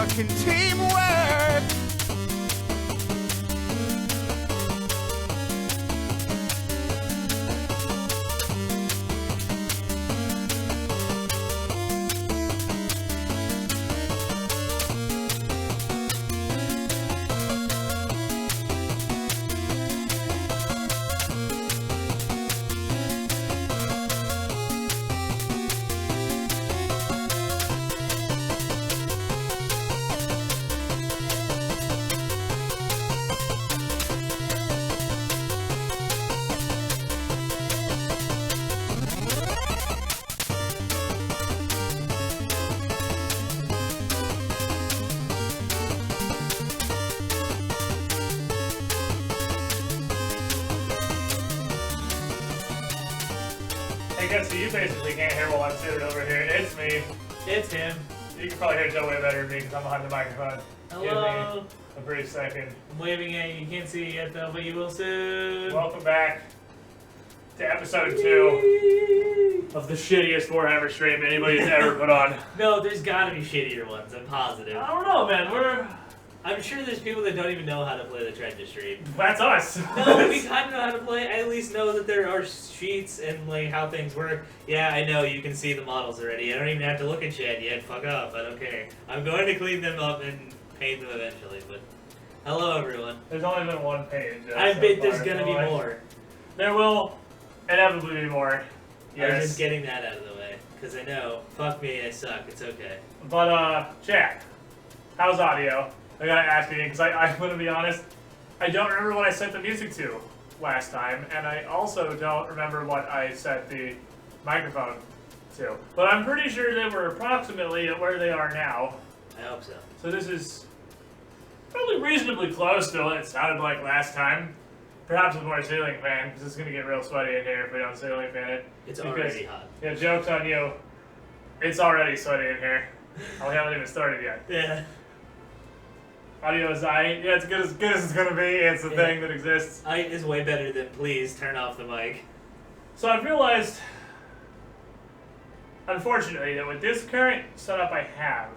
fucking teamwork. Hey guys, so you basically can't hear while I'm sitting over here. It's me. It's him. You can probably hear Joe way better than me because I'm behind the microphone. Hello. Give me a brief second. I'm waving at you. You can't see it yet though, but you will soon. Welcome back to episode 2 of the shittiest Warhammer stream anybody's ever put on. No, there's gotta be shittier ones. I'm positive. I don't know, man. I'm sure there's people that don't even know how to play the Trenches stream. That's us. No, we kind of know how to play. I at least know that there are sheets and like how things work. Yeah, I know you can see the models already. I don't even have to look at chat yet. Fuck off. I don't care. I'm going to clean them up and paint them eventually. But hello, everyone. There's only been one page. I bet there's gonna be more. There will inevitably be more. Yes. I'm just getting that out of the way because I know. Fuck me, I suck. It's okay. But chat, how's audio? I gotta ask you because I'm gonna be honest. I don't remember what I set the music to last time, and I also don't remember what I set the microphone to. But I'm pretty sure they were approximately at where they are now. I hope so. So this is probably reasonably close to what it sounded like last time. Perhaps with more ceiling fan, because it's gonna get real sweaty in here if we don't ceiling fan it. It's already hot. Yeah, joke's on you. It's already sweaty in here. We haven't even started yet. Yeah. Audio is aight. Yeah, it's good as it's gonna be. It's a thing that exists. Aight is way better than please turn off the mic. So I've realized, unfortunately, that with this current setup I have,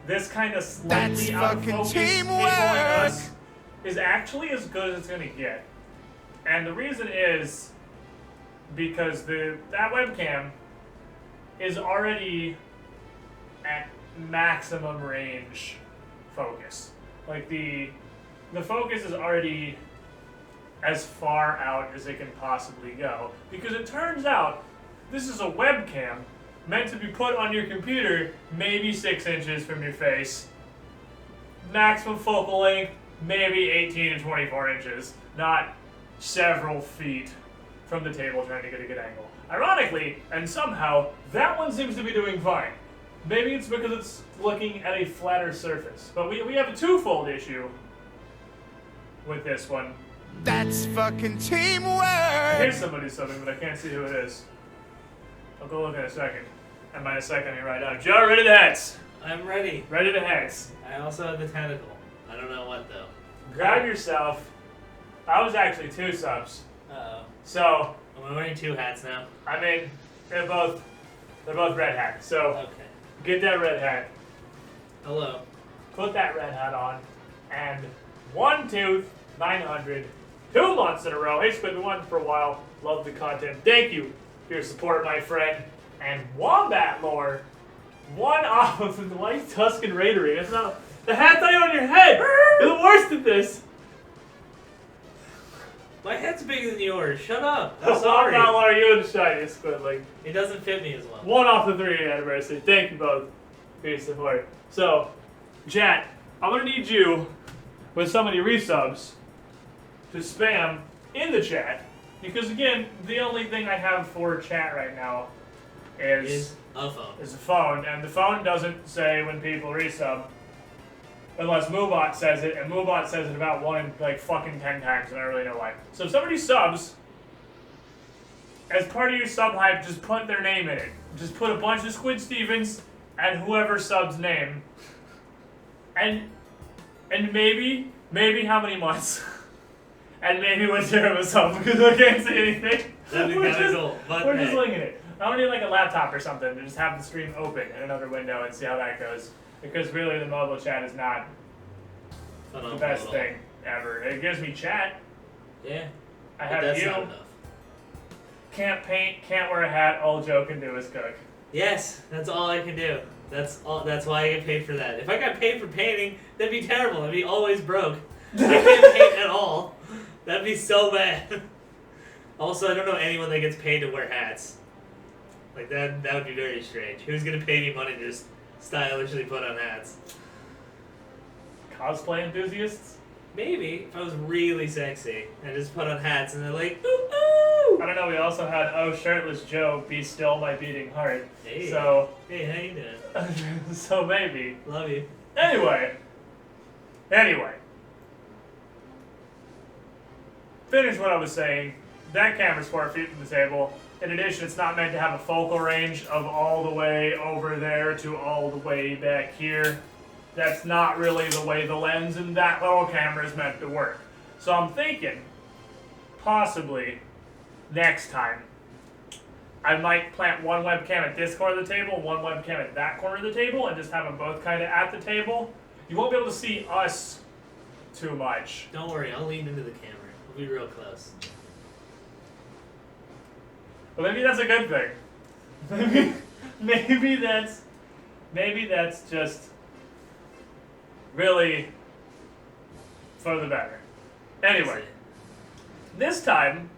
this kind of slightly out-focused table on us is actually as good as it's gonna get. And the reason is because that webcam is already at maximum range focus. Like the focus is already as far out as it can possibly go. Because it turns out this is a webcam meant to be put on your computer maybe 6 inches from your face. Maximum focal length, maybe 18 to 24 inches. Not several feet from the table trying to get a good angle. Ironically, and somehow, that one seems to be doing fine. Maybe it's because it's looking at a flatter surface. But we have a twofold issue with this one. That's fucking teamwork. I hear somebody subbing, but I can't see who it is. I'll go look in a second. And by a second, I mean right now. Joe, ready to hex. I'm ready. Ready to hex. I also have the tentacle. I don't know what though. Grab yourself. I was actually 2 subs. Uh-oh. So, I'm wearing 2 hats now. I mean, they're both red hats. So, Okay. get that red hat. Hello. Put that red hat on, and 1 tooth, 900, 2 months in a row. Hey, Squid, we wanted for a while. Love the content. Thank you for your support, my friend. And Wombat Lore, 1 off of the White Tuscan Raidery. It's not the hat's not on your head. You're the worst at this. My head's bigger than yours. Shut up. I'm sorry. Wombat Lore, you the shiniest, Squid. Like It doesn't fit me as well. 1 off the 3-year anniversary. Thank you both for your support. So, chat, I'm gonna need you with some of your resubs to spam in the chat because again, the only thing I have for chat right now is a phone. Is a phone, and the phone doesn't say when people resub unless Moobot says it, and Moobot says it about 1 in like fucking 10 times, and I don't really know why. So if somebody subs, as part of your sub hype, just put their name in it. Just put a bunch of Squid Stevens and whoever sub's name. And maybe how many months. And maybe what zero was up because I can't see anything. That'd be kind of cool. But We're just linking it. I don't need like a laptop or something to just have the stream open in another window and see how that goes. Because really the mobile chat is not the best thing ever. It gives me chat. Yeah. I But have that's you. not enough. Can't paint, can't wear a hat, all Joe can do is cook. Yes, that's all I can do. That's why I get paid for that. If I got paid for painting, that'd be terrible. I'd be always broke. I can't paint at all. That'd be so bad. Also, I don't know anyone that gets paid to wear hats. Like that would be very strange. Who's gonna pay me money to just stylishly put on hats? Cosplay enthusiasts? Maybe if I was really sexy and just put on hats and they're like, ooh ooh. I don't know, we also had Oh Shirtless Joe, Be Still My Beating Heart. Hey. So Hey, how you doing? so maybe. Love you. Anyway. Finish what I was saying. That camera's 4 feet from the table. In addition, it's not meant to have a focal range of all the way over there to all the way back here. That's not really the way the lens in that little camera is meant to work. So I'm thinking, possibly, next time, I might plant one webcam at this corner of the table, one webcam at that corner of the table, and just have them both kind of at the table. You won't be able to see us too much. Don't worry, I'll lean into the camera. We'll be real close. Well, maybe that's a good thing. Maybe that's just really for the better. Anyway, this time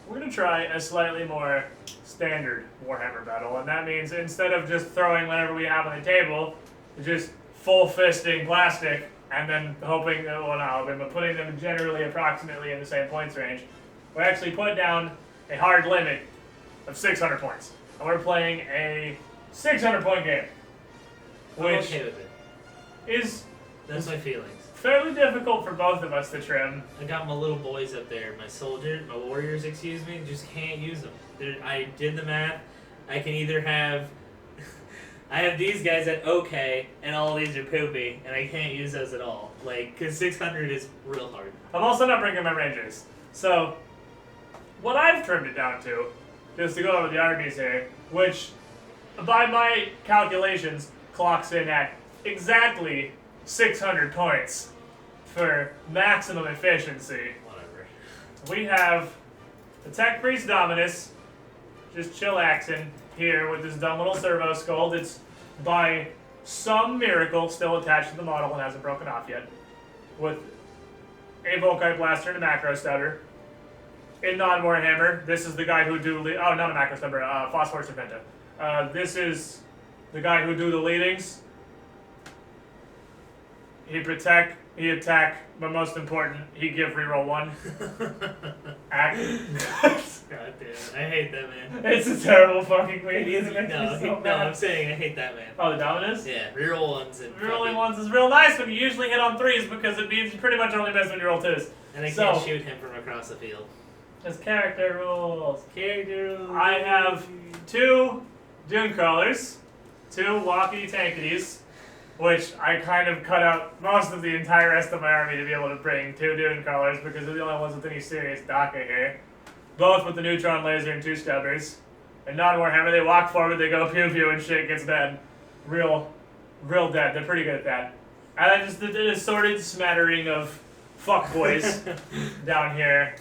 we're gonna try a slightly more standard Warhammer battle, and that means instead of just throwing whatever we have on the table, just full fisting plastic and then hoping, well, not hoping, but putting them generally approximately in the same points range. We actually put down a hard limit of 600 points. And we're playing a 600-point game. I'm Which okay with it. That's my feelings. Fairly difficult for both of us to trim. I got my little boys up there, my warriors, excuse me, just can't use them. I did the math. I can either have, I have these guys at okay, and all these are poopy, and I can't use those at all. Like, because 600 is real hard. I'm also not bringing my rangers. So, what I've trimmed it down to, just to go over the armies here, which, by my calculations, clocks in at exactly 600 points for maximum efficiency. Whatever. We have the Tech Priest Dominus, just chillaxing here with this dumb little servo skull that's by some miracle still attached to the model and hasn't broken off yet, with a Volkite Blaster and a Macro Stubber. In non-Warhammer, this is the guy who do not a Macro Stubber, Phosphor Serpenta. This is the guy who do the leadings. He protect, he attack, but most important, he give reroll 1. Act. God damn, I hate that man. It's a terrible fucking week, isn't it? No, I'm saying I hate that man. Oh, the Dominus? Yeah, reroll ones and Rerolling ones is real nice when you usually hit on 3s because it means you pretty much only miss when you roll 2s. And I can't shoot him from across the field. It's character rules. Character rules. I have 2 Dune Crawlers, 2 Walkie Tankities, which I kind of cut out most of the entire rest of my army to be able to bring 2 Dune Crawlers because they're the only ones with any serious DACA here. Both with the neutron laser and 2 stubbers. And non-Warhammer, they walk forward, they go pew pew and shit gets dead. Real dead. They're pretty good at that. And I just did an assorted smattering of fuckboys down here.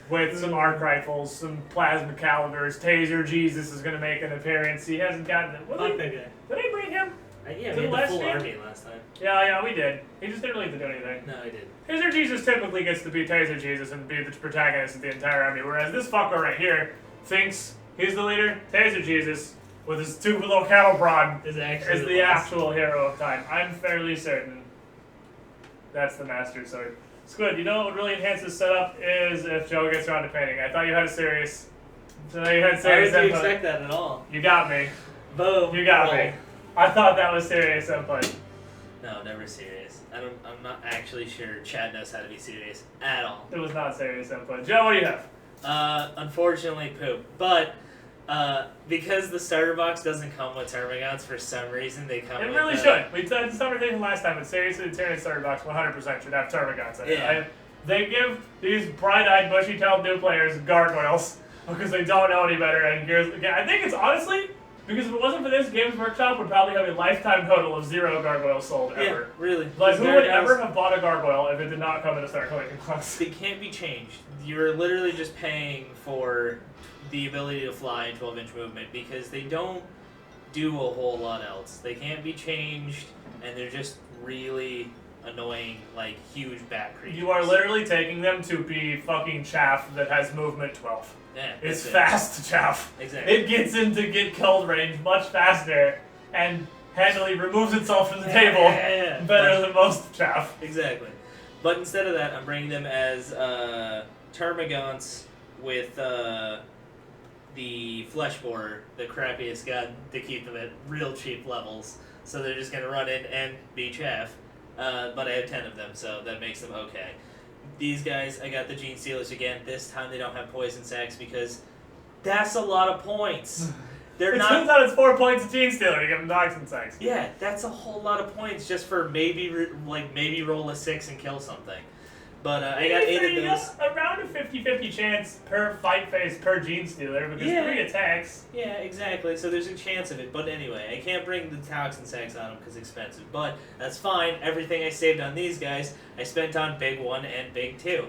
With some arc rifles, some plasma calibers, Taser Jesus is going to make an appearance. He hasn't gotten it. Fuck that guy. Did I bring him? Yeah, To we the had last the full game? army last time. Yeah, we did. He just didn't really have to do anything. No, I did. Taser Jesus typically gets to be Taser Jesus and be the protagonist of the entire army, whereas this fucker right here thinks he's the leader. Taser Jesus, with his 2 little cattle prod, Is actually is the boss. actual hero of time. I'm fairly certain that's the Master Sword. Squid, you know what would really enhance this setup is if Joe gets around to painting. I thought you had a serious. So you had Why serious did you input. expect that at all? You got me. Boom. You got roll. me. I thought that was serious input. No, never serious. I'm not actually sure Chad knows how to be serious at all. It was not serious input. Joe, what do you have? Unfortunately, poop. But because the starter box doesn't come with Termagants for some reason, they come. It with really should. We did this conversation last time, but seriously, the Tyranid starter box 100% should have Termagants in it. Yeah. They give these bright-eyed, bushy-tailed new players gargoyles because they don't know any better. And here's again, I think it's honestly Because if it wasn't for this, Games Workshop would probably have a lifetime total of 0 gargoyles sold ever. Yeah, really. Like, These who would gargoyles- ever have bought a gargoyle if it did not come in a Star Collecting box? They can't be changed. You're literally just paying for the ability to fly in 12-inch movement because they don't do a whole lot else. They can't be changed, and they're just really annoying, like, huge bat creatures. You are literally taking them to be fucking chaff that has movement 12. Yeah, It's that's it. fast chaff. Exactly. It gets into get killed range much faster and handily removes itself from the table Yeah. better than most chaff. Exactly. But instead of that, I'm bringing them as Termagants with the Flesh Borer, the crappiest god, to keep them at real cheap levels. So they're just going to run in and be chaff. But I have 10 of them, so that makes them okay. These guys, I got the Gene Stealers again. This time they don't have Poison Sacks because that's a lot of points. They're It not. turns out it's 4 points a Gene Stealer to give them Toxin Sacks. Yeah, that's a whole lot of points just for maybe roll a 6 and kill something. But I got 8 of those. Around a 50-50 chance per fight phase per Gene Stealer because 3 attacks. Yeah, exactly. So there's a chance of it. But anyway, I can't bring the Toxin Sacks on them because it's expensive. But that's fine. Everything I saved on these guys, I spent on Big 1 and Big 2.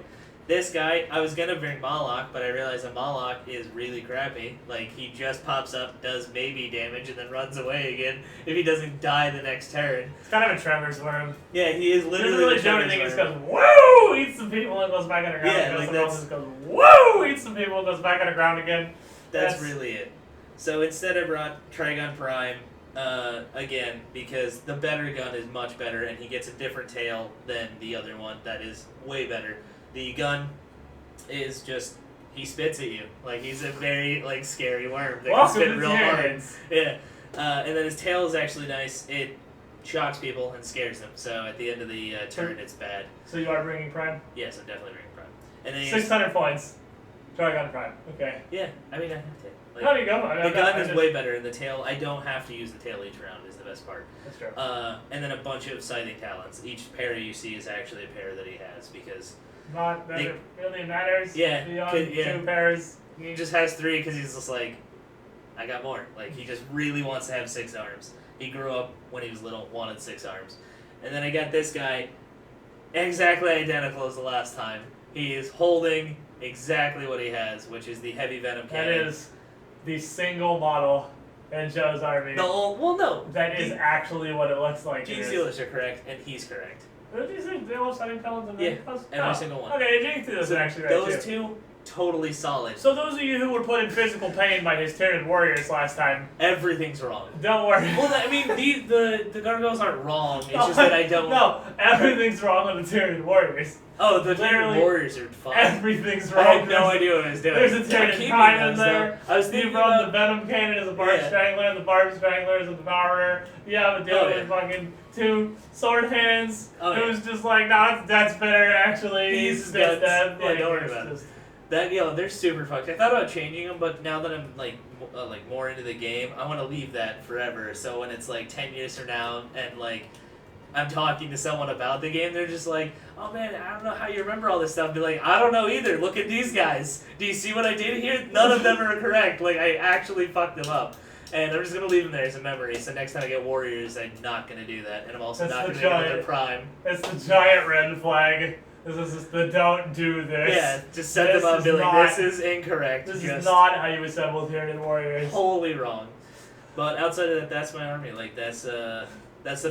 This guy, I was going to bring Moloch, but I realized a Moloch is really crappy. Like, he just pops up, does maybe damage, and then runs away again if he doesn't die the next turn. It's kind of a Tremors worm. Yeah, he is He literally doesn't really the do Tremors anything. He just worm. goes, woo! Eats some people and goes back underground. Yeah, Goes like somewhere else that's- and goes, woo! Eats some people and goes back underground again. That's really it. So instead I brought Trigon Prime, again, because the better gun is much better, and he gets a different tail than the other one that is way better. The gun is just, he spits at you. Like, he's a very, like, scary worm that Welcome can spit to real hard. Tyranids. Yeah. And then his tail is actually nice. It shocks people and scares them, so at the end of the turn it's bad. So you are bringing Prime? Yes, I'm definitely bringing Prime. And then he 600 points. Trigon Prime. Okay. yeah, I mean, I have to. Like, There you go. the gun is way better, and the tail, I don't have to use the tail each round, is the best part. That's true. And then a bunch of Scything Talons. Each pair you see is actually a pair that he has, because Not that it really matters. Yeah, Beyond yeah. 2 pairs. he just has 3 because he's just like, I got more. Like, he just really wants to have 6 arms. He grew up when he was little, wanted 6 arms. And then I got this guy, exactly identical as the last time. He is holding exactly what he has, which is the Heavy Venom That Cannon. is the single model in Joe's army. No. That is actually what it looks like. Gene it is. Stealers are correct, and he's correct. Did you say they all Scything Talons and Yeah, Venom? every single one. Okay, Gene Stealers are actually right Those too. 2, totally solid. So those of you who were put in physical pain by his Tyranid warriors last time, Everything's wrong. don't worry. Well, I mean, the gargoyles aren't wrong. It's just that I don't. No, everything's wrong with the Tyranid warriors. Oh, the Literally, warriors are fine. Everything's wrong. I had no idea what I was doing. There's a I'm Tyranid keeping Prime in those, there. though. I was You thinking brought about the Venom Cannon as a Barb Yeah. Strangler, the Barb Strangler as a Devourer. You have a deal Oh, with yeah. fucking 2 sword hands. Oh, It yeah. was just like, nah, that's better actually. These That's guns- that. yeah, Like, don't worry it's about it. just- that. They're super fucked. I thought about changing them, but now that I'm like more into the game, I want to leave that forever. So when it's like 10 years from now, and like I'm talking to someone about the game, they're just like, oh man, I don't know how you remember all this stuff. Be like, I don't know either. Look at these guys. Do you see what I did here? None of them are correct. Like, I actually fucked them up. And I'm just going to leave them there as a memory. So next time I get Warriors, I'm not going to do that. And I'm also That's not the going to get giant- their Prime. It's the giant red flag. This is just the don't do this. Yeah, just set This them up is and be like, not- this is incorrect. This just is not how you assemble Tyranid warriors. wholly wrong. But outside of that, that's my army. Like, that's the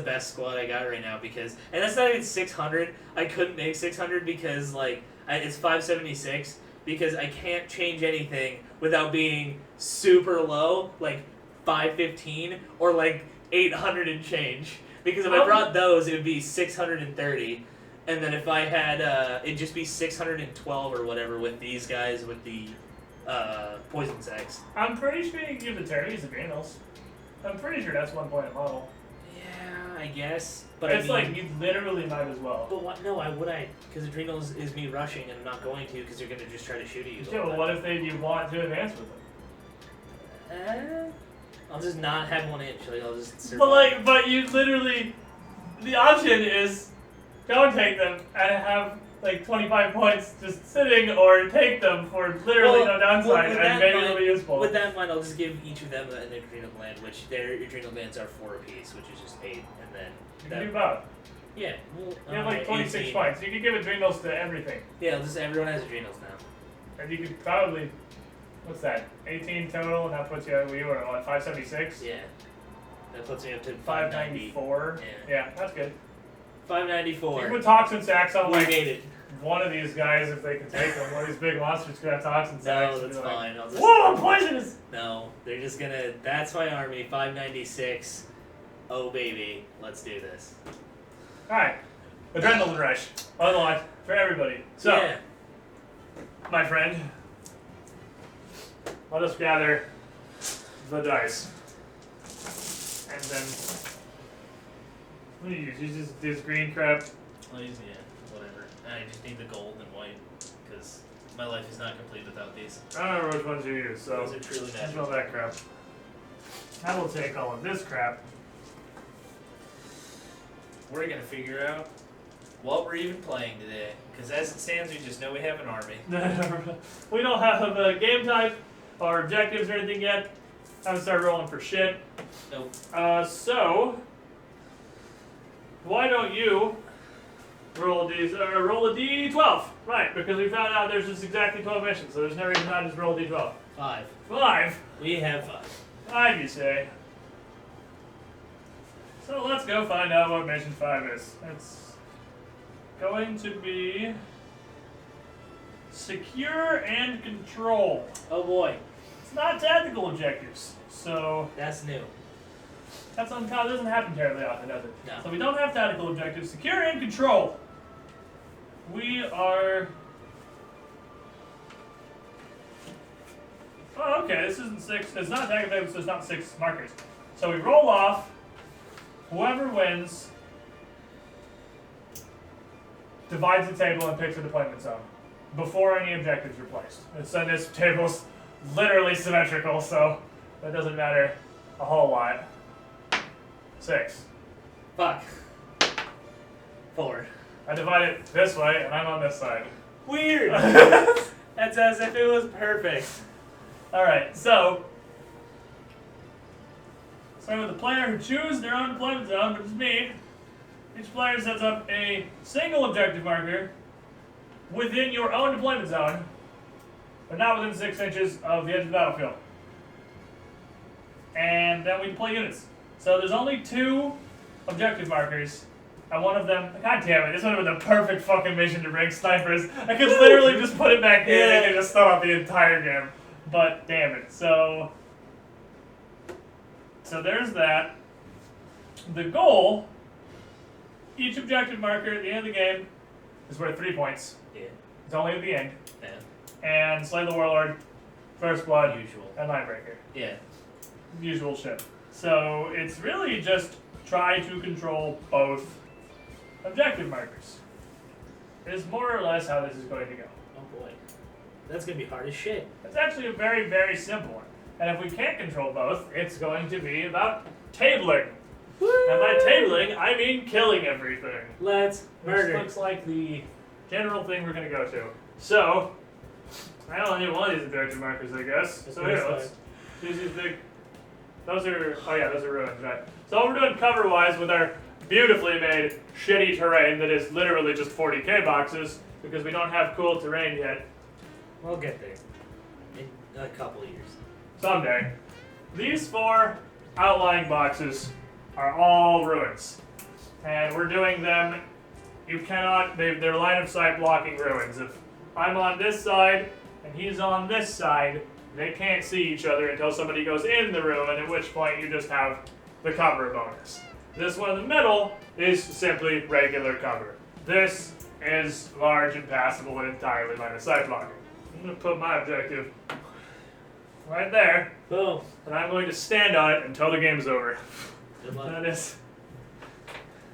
best squad I got right now, because, and that's not even 600. I couldn't make 600 because like it's 576, because I can't change anything without being super low, like 515 or like 800 and change. Because if I brought those, it would be 630, and then if I had it'd just be 612 or whatever with these guys with the poison sacks. I'm pretty sure you can give the Terries adrenals. I'm pretty sure that's 1 point a model. Yeah, I guess. But It's I mean, like you literally might as well. but what? No, why would I? Because adrenals is me rushing, and I'm not going to because you're gonna just try to shoot at you. the Yeah, whole but what if you want to advance with them? time. I'll just not have 1 inch. Like, I'll just survive. But you literally, the option is go and take them and have like 25 points just sitting, or take them for literally no downside, and maybe it'll be useful. With that in mind, I'll just give each of them an adrenal gland, which their adrenal glands are 4 apiece, which is just 8, and then You can do both. yeah, well, You have like 26 18. points. You can give adrenals to everything. Yeah, just everyone has adrenals now. And you could probably, what's that, 18 total, and that puts you, we were at 576? Yeah, that puts me up to 594? Yeah, that's good. 594. You can put toxin sacks on We like made it. one of these guys if they can take them. One of these big monsters could have toxin sacks. No, that's fine. I'll just. Whoa, I'm poisonous! No, they're just gonna. That's my army. 596. Oh baby, let's do this. Alright. Adrenaline rush. Unlocked for everybody. So, yeah. my friend, let us gather the dice. And then, what do you use? You just this green crap. I'll use whatever. I just need the gold and white because my life is not complete without these. I don't remember which ones you use, so Those are truly I natural. smell that crap. I will take all of this crap. We're gonna figure out what we're even playing today because as it stands, we just know we have an army. We don't have a game type or objectives or anything yet. Haven't started rolling for shit. Nope. So why don't you roll a D12? Right, because we found out there's just exactly 12 missions, so there's no reason not to just roll a D12. 5. 5. We have 5. 5, you say? So let's go find out what mission 5 is. It's going to be secure and control. Oh boy, It's not tactical objectives, so that's new. that's uncommon. It doesn't happen terribly often, does it? No. So we don't have tactical objectives. Secure and control. We are. Oh, okay. This isn't 6. It's not tactical objectives, so it's not 6 markers. So we roll off. Whoever wins divides the table and picks a deployment zone before any objectives are placed. And so this table's literally symmetrical, so that doesn't matter a whole lot. 6. Fuck. 4. I divide it this way, and I'm on this side. Weird. That's as if it was perfect. Alright, so start with the player who chooses their own deployment zone, which is me. Each player sets up a single objective marker within your own deployment zone, but not within 6 inches of the edge of the battlefield. And then we deploy units. So there's only 2 objective markers, and one of them, god damn it, this would have been the perfect fucking mission to bring snipers. I could literally just put it back in and they could just start off the entire game. But damn it. So there's that. The goal, each objective marker at the end of the game is worth 3 points. Yeah. It's only at the end. Yeah. And Slay the Warlord, First Blood, Usual. and Linebreaker. Yeah. Usual shit. So it's really just try to control both objective markers. Is more or less how this is going to go. Oh boy. That's gonna be hard as shit. It's actually a very, very simple one. And if we can't control both, it's going to be about tabling. Woo! And by tabling, I mean killing everything. Let's Which murder. looks like the general thing we're going to go to. So, I only need one of these objective markers, I guess. That's So nice, here, let's use these big. Those are, oh yeah, those are ruins, right? So what we're doing cover-wise with our beautifully made shitty terrain that is literally just 40k boxes, because we don't have cool terrain yet. We'll get there. In a couple of years. Someday. These 4 outlying boxes are all ruins. And we're doing them, you cannot, they're line of sight blocking ruins. If I'm on this side and he's on this side, they can't see each other until somebody goes in the room, and at which point you just have the cover bonus. This one in the middle is simply regular cover. This is large and passable and entirely line of sight blocking. I'm going to put my objective right there, Boom. and I'm going to stand on it until the game's over. Good luck. That is.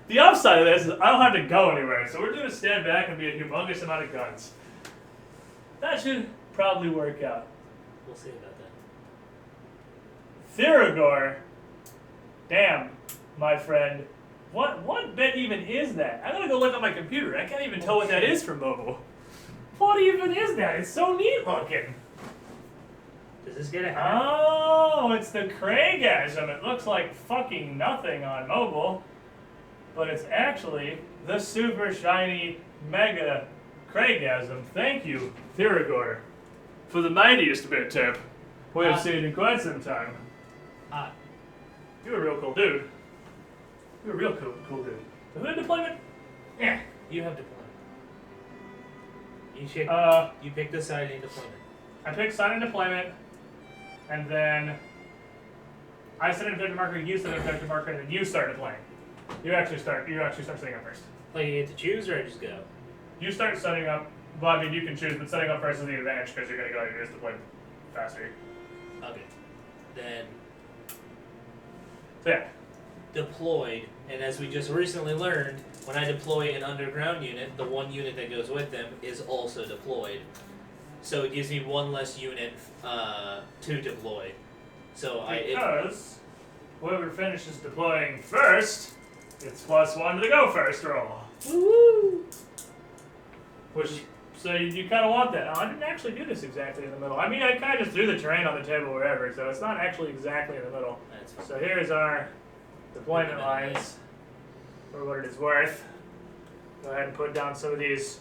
The upside of this is I don't have to go anywhere, so we're going to stand back and be a humongous amount of guns. That should probably work out. We'll see about that. Thiragor, damn, my friend, What bit even is that? I'm gonna go look on my computer. I can't even tell what that is for mobile. What even is that? It's so neat looking. Does this get a hat? Oh, it's the Craigasm. It looks like fucking nothing on mobile, but it's actually the super shiny mega Craigasm. Thank you, Thirigor, for the mightiest bit tip we have seen in quite some time. You're a real cool dude. You're a real cool dude. Who had deployment? Yeah. You have deployment. You pick the side in deployment. I picked sign and deployment, and then I set an objective marker, you set an objective marker, and then you start deploying. You actually start setting up first. Like you get to choose, or I just go? You start setting up. Well, I mean, you can choose, but setting up first is the advantage because you're going to go and deploy faster. Okay. Then So yeah. deployed, and as we just recently learned, when I deploy an underground unit, the one unit that goes with them is also deployed. So it gives me one less unit to deploy. So Because whoever finishes deploying first, it's +1 to the go first roll. Woo! So you kind of want that. Now, I didn't actually do this exactly in the middle. I mean, I kind of just threw the terrain on the table wherever, so it's not actually exactly in the middle. That's fine. So here's our deployment lines for what it is worth. Go ahead and put down some of these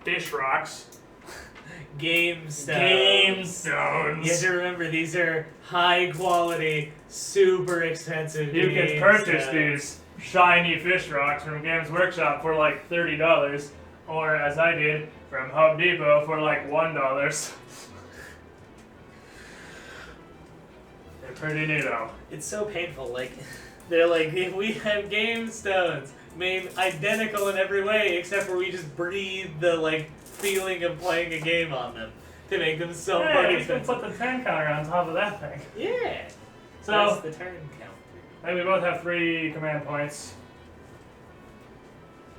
fish rocks. Game stones. Game stones. You have to remember, these are high quality, super expensive. You can game purchase stones. these shiny fish rocks from Games Workshop for like $30, or as I did from Home Depot for like $1. They're pretty neato. It's so painful. Like, they're like, if we have game stones, made identical in every way, except for we just breathe the like feeling of playing a game on them to make them so Yeah, fucking you can expensive. put the turn counter on top of that thing. Yeah. So, That's the turn count. I think we both have 3 command points.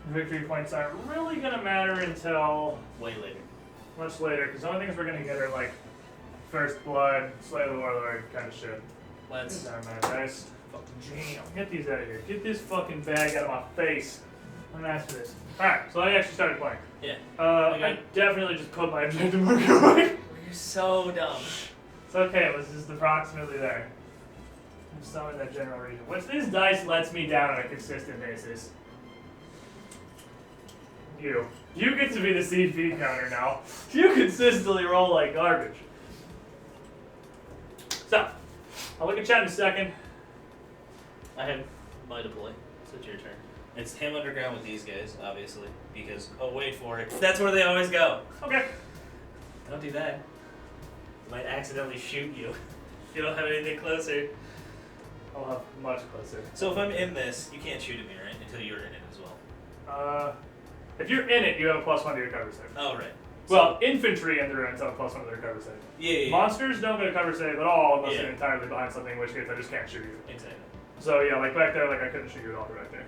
Victory points aren't really going to matter until Way later. much later, because the only things we're going to get are like First Blood, Slay the Warlord kind of shit. Let's Doesn't matter, guys. fucking jam. Get these out of here. Get this fucking bag out of my face. I'm gonna ask for this. Alright, so I actually started playing. Yeah. I definitely just put my objective marker away. You're so dumb. It's okay, it was just approximately there. I'm still in that general region. Which this dice lets me down on a consistent basis. You get to be the CP counter now. You consistently roll like garbage. So, I'll look at chat in a second. I have my deploy, so it's your turn. It's him underground with these guys, obviously, because, oh wait for it, that's where they always go. Okay. Don't do that. I might accidentally shoot you. You don't have anything closer. I'll have much closer. So if I'm in this, you can't shoot at me, right? Until you're in it as well. If you're in it, you have a +1 to your cover save. Oh, right. Well, infantry in the ruins have a +1 to their cover save. Yeah. Monsters don't get a cover save at all unless Yeah. you're entirely behind something, in which case I just can't shoot you. Exactly. So yeah, like back there, like I couldn't shoot you at all back there.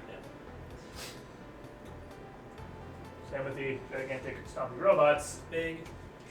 Same with the gigantic zombie robots. Big.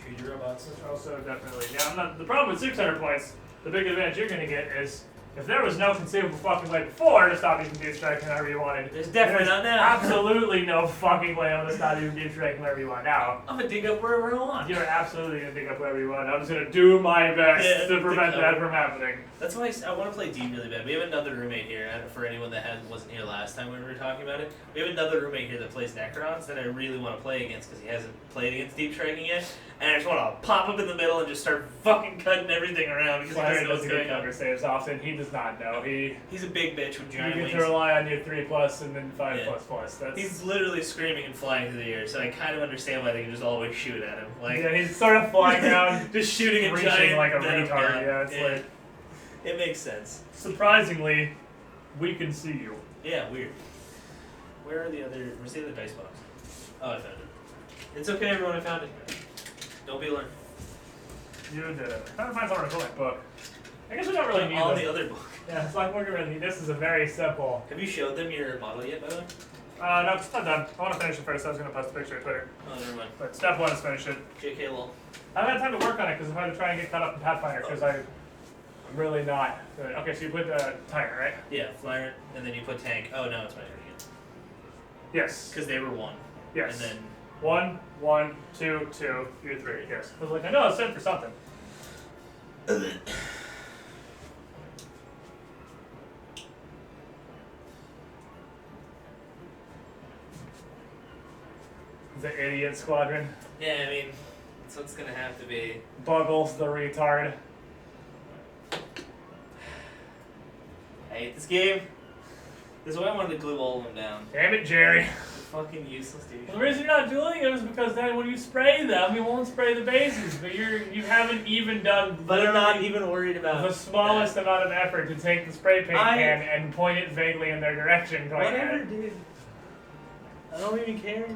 Shoot your robots. Which also definitely, yeah, I'm not, the problem with 600 points, the big advantage you're going to get is if there was no conceivable fucking way before to stop you from deep striking whenever you wanted, There's definitely not now. absolutely no fucking way I'm going to stop you from deep striking wherever you want now. I'm gonna dig up wherever I want. You're absolutely going to pick up wherever you want. I'm just going to do my best to prevent that from happening. That's why I want to play Deep really bad. We have another roommate here, and for anyone that wasn't here last time when we were talking about it, we have another roommate here that plays Necrons that I really want to play against because he hasn't played against Deep Striking yet, and I just want to pop up in the middle and just start fucking cutting everything around because he Fire doesn't know what's doesn't get going on. cover saves often. He does not know. He's a big bitch with You giant get wings. to rely on your 3+ and then 5++. That's He's literally screaming and flying through the air, so I kind of understand why they can just always shoot at him. Like, yeah, he's sort of flying around, just shooting a reaching giant like a venom retard. gun. Yeah, it's like It makes sense. surprisingly, we can see you. Yeah, weird. Where's the other dice box? Oh, I found it. It's okay, everyone, I found it. Don't be alarmed. You did it. I'm trying to find somewhere to put my book. I guess we don't really need on them. the other book. Yeah, it's like we're gonna need. This is a very simple. Have you showed them your model yet, by the way? No, it's not done. I want to finish it first. I was gonna post a picture on Twitter, Oh, never mind. but step 1 is finish it. JK lol. I haven't had time to work on it because I had to try and get caught up in Pathfinder because I I'm really not good. Okay, so you put the timer, right? Yeah, flyer, and then you put tank. Oh no, it's my turn again. Yes. Because they were 1. Yes. And then 1, 1, 2, 2, you 3. Yes. I was like, I know it's set for something. The idiot squadron. yeah, I mean, that's what it's gonna have to be. Buggles the retard. I hate this game. This is why I wanted to glue all of them down. Damn it, Jerry. They're fucking useless, dude. The reason you're not doing it is because then when you spray them, you won't spray the bases. But you haven't even done. But I'm not even worried about the smallest amount of effort to take the spray paint can and point it vaguely in their direction. Going Whatever, dude. I don't even care.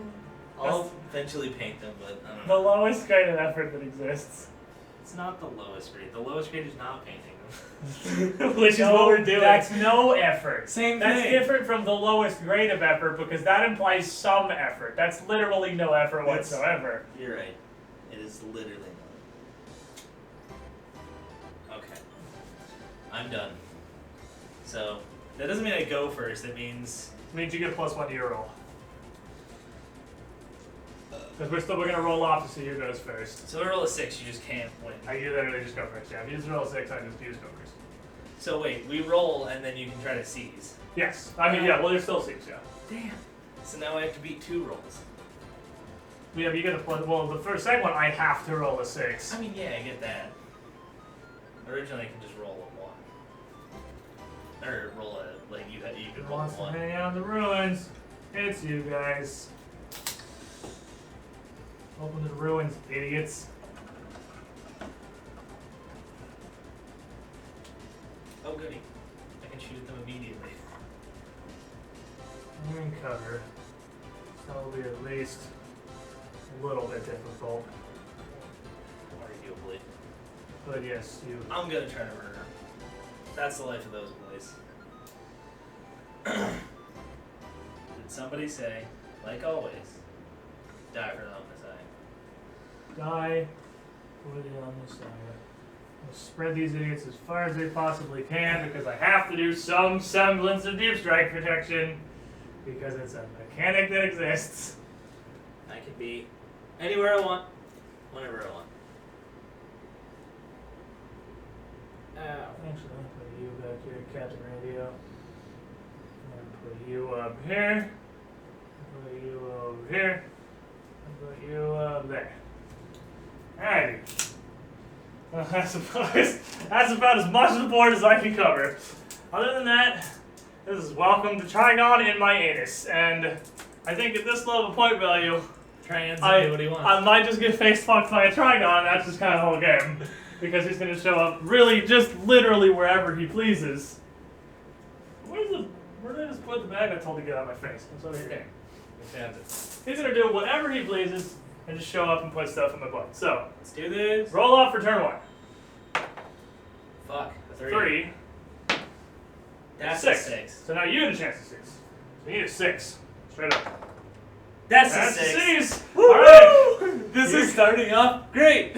I'll That's eventually paint them, but I don't the know. lowest grade of effort that exists. It's not the lowest grade. The lowest grade is not painting Which is what we're doing. That's no effort. Same That's thing. different from the lowest grade of effort because that implies some effort. That's literally no effort That's- whatsoever. You're right. It is literally not. Okay. I'm done. So, that doesn't mean I go first. It means... It means you get +1 to your roll. Because we're going to roll off to see who goes first. So, I roll a 6, you just can't win. You literally just go first. Yeah, if you just roll a 6, you just go first. So, wait, we roll and then you can try to seize. Yes. I mean, yeah, well, there's still 6, yeah. Damn. So now I have to beat 2 rolls. Yeah, but you get well, the second one, I have to roll a 6. I mean, yeah, I get that. Originally, I can just roll a 1. Or roll a, like, you could roll a Wants to 1. hang out in the ruins. It's you guys. Open the ruins, idiots. Oh, goody. I can shoot at them immediately. You're in cover. So it'll be at least a little bit difficult. Arguably. But yes, you. I'm gonna try to murder. That's the life of those boys. Did somebody say, like always, die for the homicide? Die for the homicide. I'll spread these idiots as far as they possibly can because I have to do some semblance of deep strike protection because it's a mechanic that exists. I can be anywhere I want, whenever I want. Actually, I'll put you back here, Captain Radio. I'll put you up here. I'll put you over here. I'll put you up there. Alrighty. Well, I suppose that's about as much of the board as I can cover. Other than that, this is welcome to Trigon in my anus. And I think at this level of point value, Try and do what he wants. I might just get face fucked by a Trigon. That's just kind of the whole game. Because he's going to show up really just literally wherever he pleases. Where did I just put the bag I told to get out of my face? It's over here. We found it. He's going to do whatever he pleases and just show up and put stuff in my butt. So, Let's do this. roll off for turn 1. Fuck. A 3. That's 6. a 6. So now you get a chance to 6. So you need a 6. Straight up. That's That's a 6. 6. Woo! Alright. This is starting off great.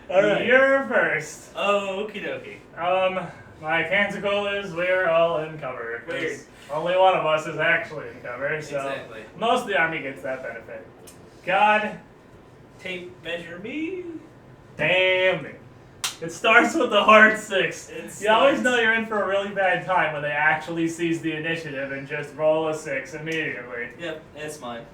Alright. You're first. Okie dokie. My canticle is we're all in cover. 'Cause Weird. only one of us is actually in cover, so Exactly. most of the army gets that benefit. God Tape measure me. damn it. It starts with the hard 6. It You always starts- know you're in for a really bad time when they actually seize the initiative and just roll a 6 immediately. Yep, it's mine.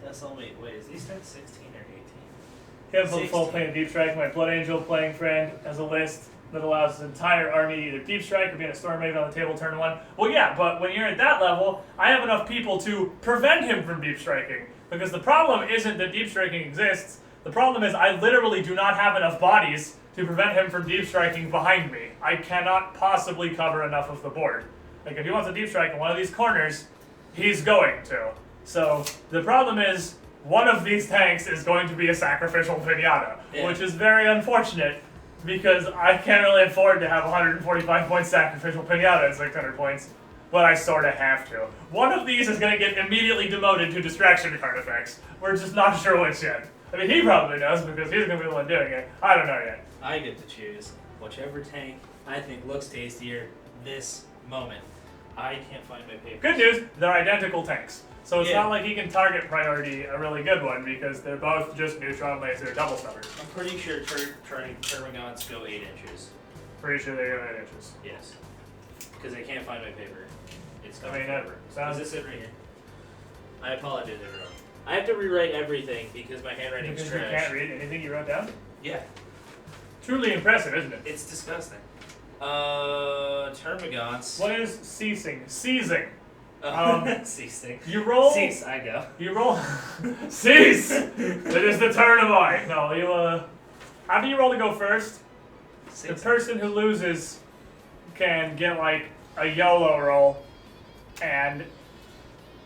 That's all. Wait, is he start 16 or 18? Him for the full 16. plane of Deep Strike, my Blood Angel playing friend as a list that allows his entire army to either Deep Strike or be in a Storm Maven on the table turn 1. Well, yeah, but when you're at that level, I have enough people to prevent him from Deep Striking. Because the problem isn't that Deep Striking exists. The problem is I literally do not have enough bodies to prevent him from Deep Striking behind me. I cannot possibly cover enough of the board. Like, if he wants to Deep Strike in one of these corners, he's going to. So, the problem is, one of these tanks is going to be a sacrificial pinata, Yeah. which is very unfortunate, because I can't really afford to have 145 point sacrificial pinata at 600 points, but I sorta have to. One of these is gonna get immediately demoted to distraction card effects. We're just not sure which yet. I mean, he probably knows, because he's gonna be the one doing it. I don't know yet. I get to choose whichever tank I think looks tastier this moment. I can't find my paper. Good news, they're identical tanks. So it's Yeah. not like he can target priority a really good one because they're both just neutron laser double stubbers. I'm pretty sure Termagants go 8 inches. Pretty sure they go 8 inches. Yes. Because I can't find my paper. It's I gone mean, forever. sounds- Is this it right here? I apologize, everyone. I have to rewrite everything because my handwriting's Because you trash. can't read anything you wrote down? Yeah. Truly impressive, isn't it? It's disgusting. Termagants. What is ceasing? Seizing. Ceasing. You roll. Cease, I go. You roll. Cease! It is the turn of I. No, you, after you roll to go first, the person who loses can get, like, a YOLO roll. And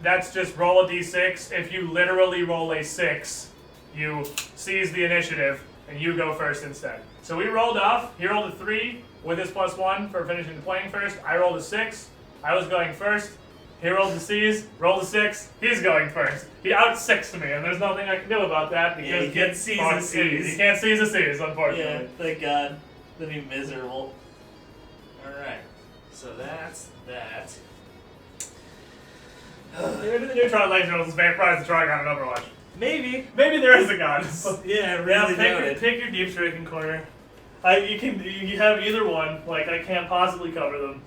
that's just roll a d6. If you literally roll a 6, you seize the initiative, and you go first instead. So we rolled off. He rolled a 3 with his +1 for finishing the playing first. I rolled a 6. I was going first. He rolled the C's, rolled a 6. He's going first. He out-6'd me, and there's nothing I can do about that because Yeah, he can't seize the C's. He can't seize the C's, unfortunately. Yeah, thank God. Then he miserable. Alright. So that's that. Maybe the neutron laser was as vampires to Trigon in Overwatch. Maybe. Maybe there is a god. Yeah, really pick your deep striking corner. You have either one. Like, I can't possibly cover them.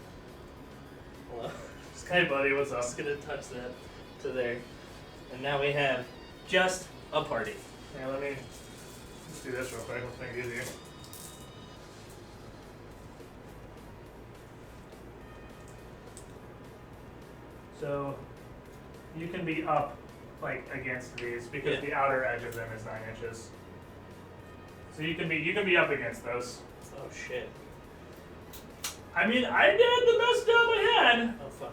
Hello. Hey, buddy, what's up? Just gonna touch that to there. And now we have just a party. Yeah, let's do this real quick. Let's make it easier. So, you can be up, like, against these because the outer edge of them is 9 inches. So you can be up against those. Oh shit. I mean, I did the best job I had. Oh fuck.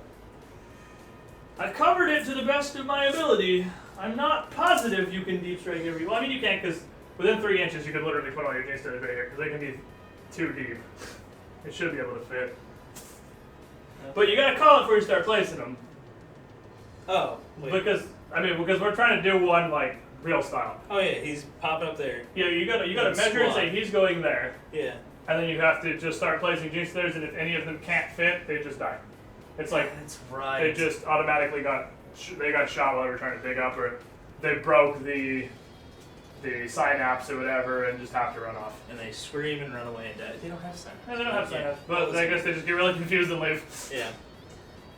I covered it to the best of my ability. I'm not positive you can deep strike every. Well, I mean, you can't because within 3 inches you could literally put all your J-stars right here because they can be too deep. It should be able to fit. But you gotta call it before you start placing them. Oh, wait. Because we're trying to do one like real style. Oh yeah, he's popping up there. Yeah, you gotta Like measure and squat. say he's going there, Yeah. and then you have to just start placing J-stars, and if any of them can't fit, they just die. It's like That's right. they just automatically got shot while they were trying to dig up, or they broke the synapse or whatever and just have to run off. And they scream and run away and die. They don't have synapse. No, they don't have Yeah. synapse, but I guess they just get really confused and leave. Yeah.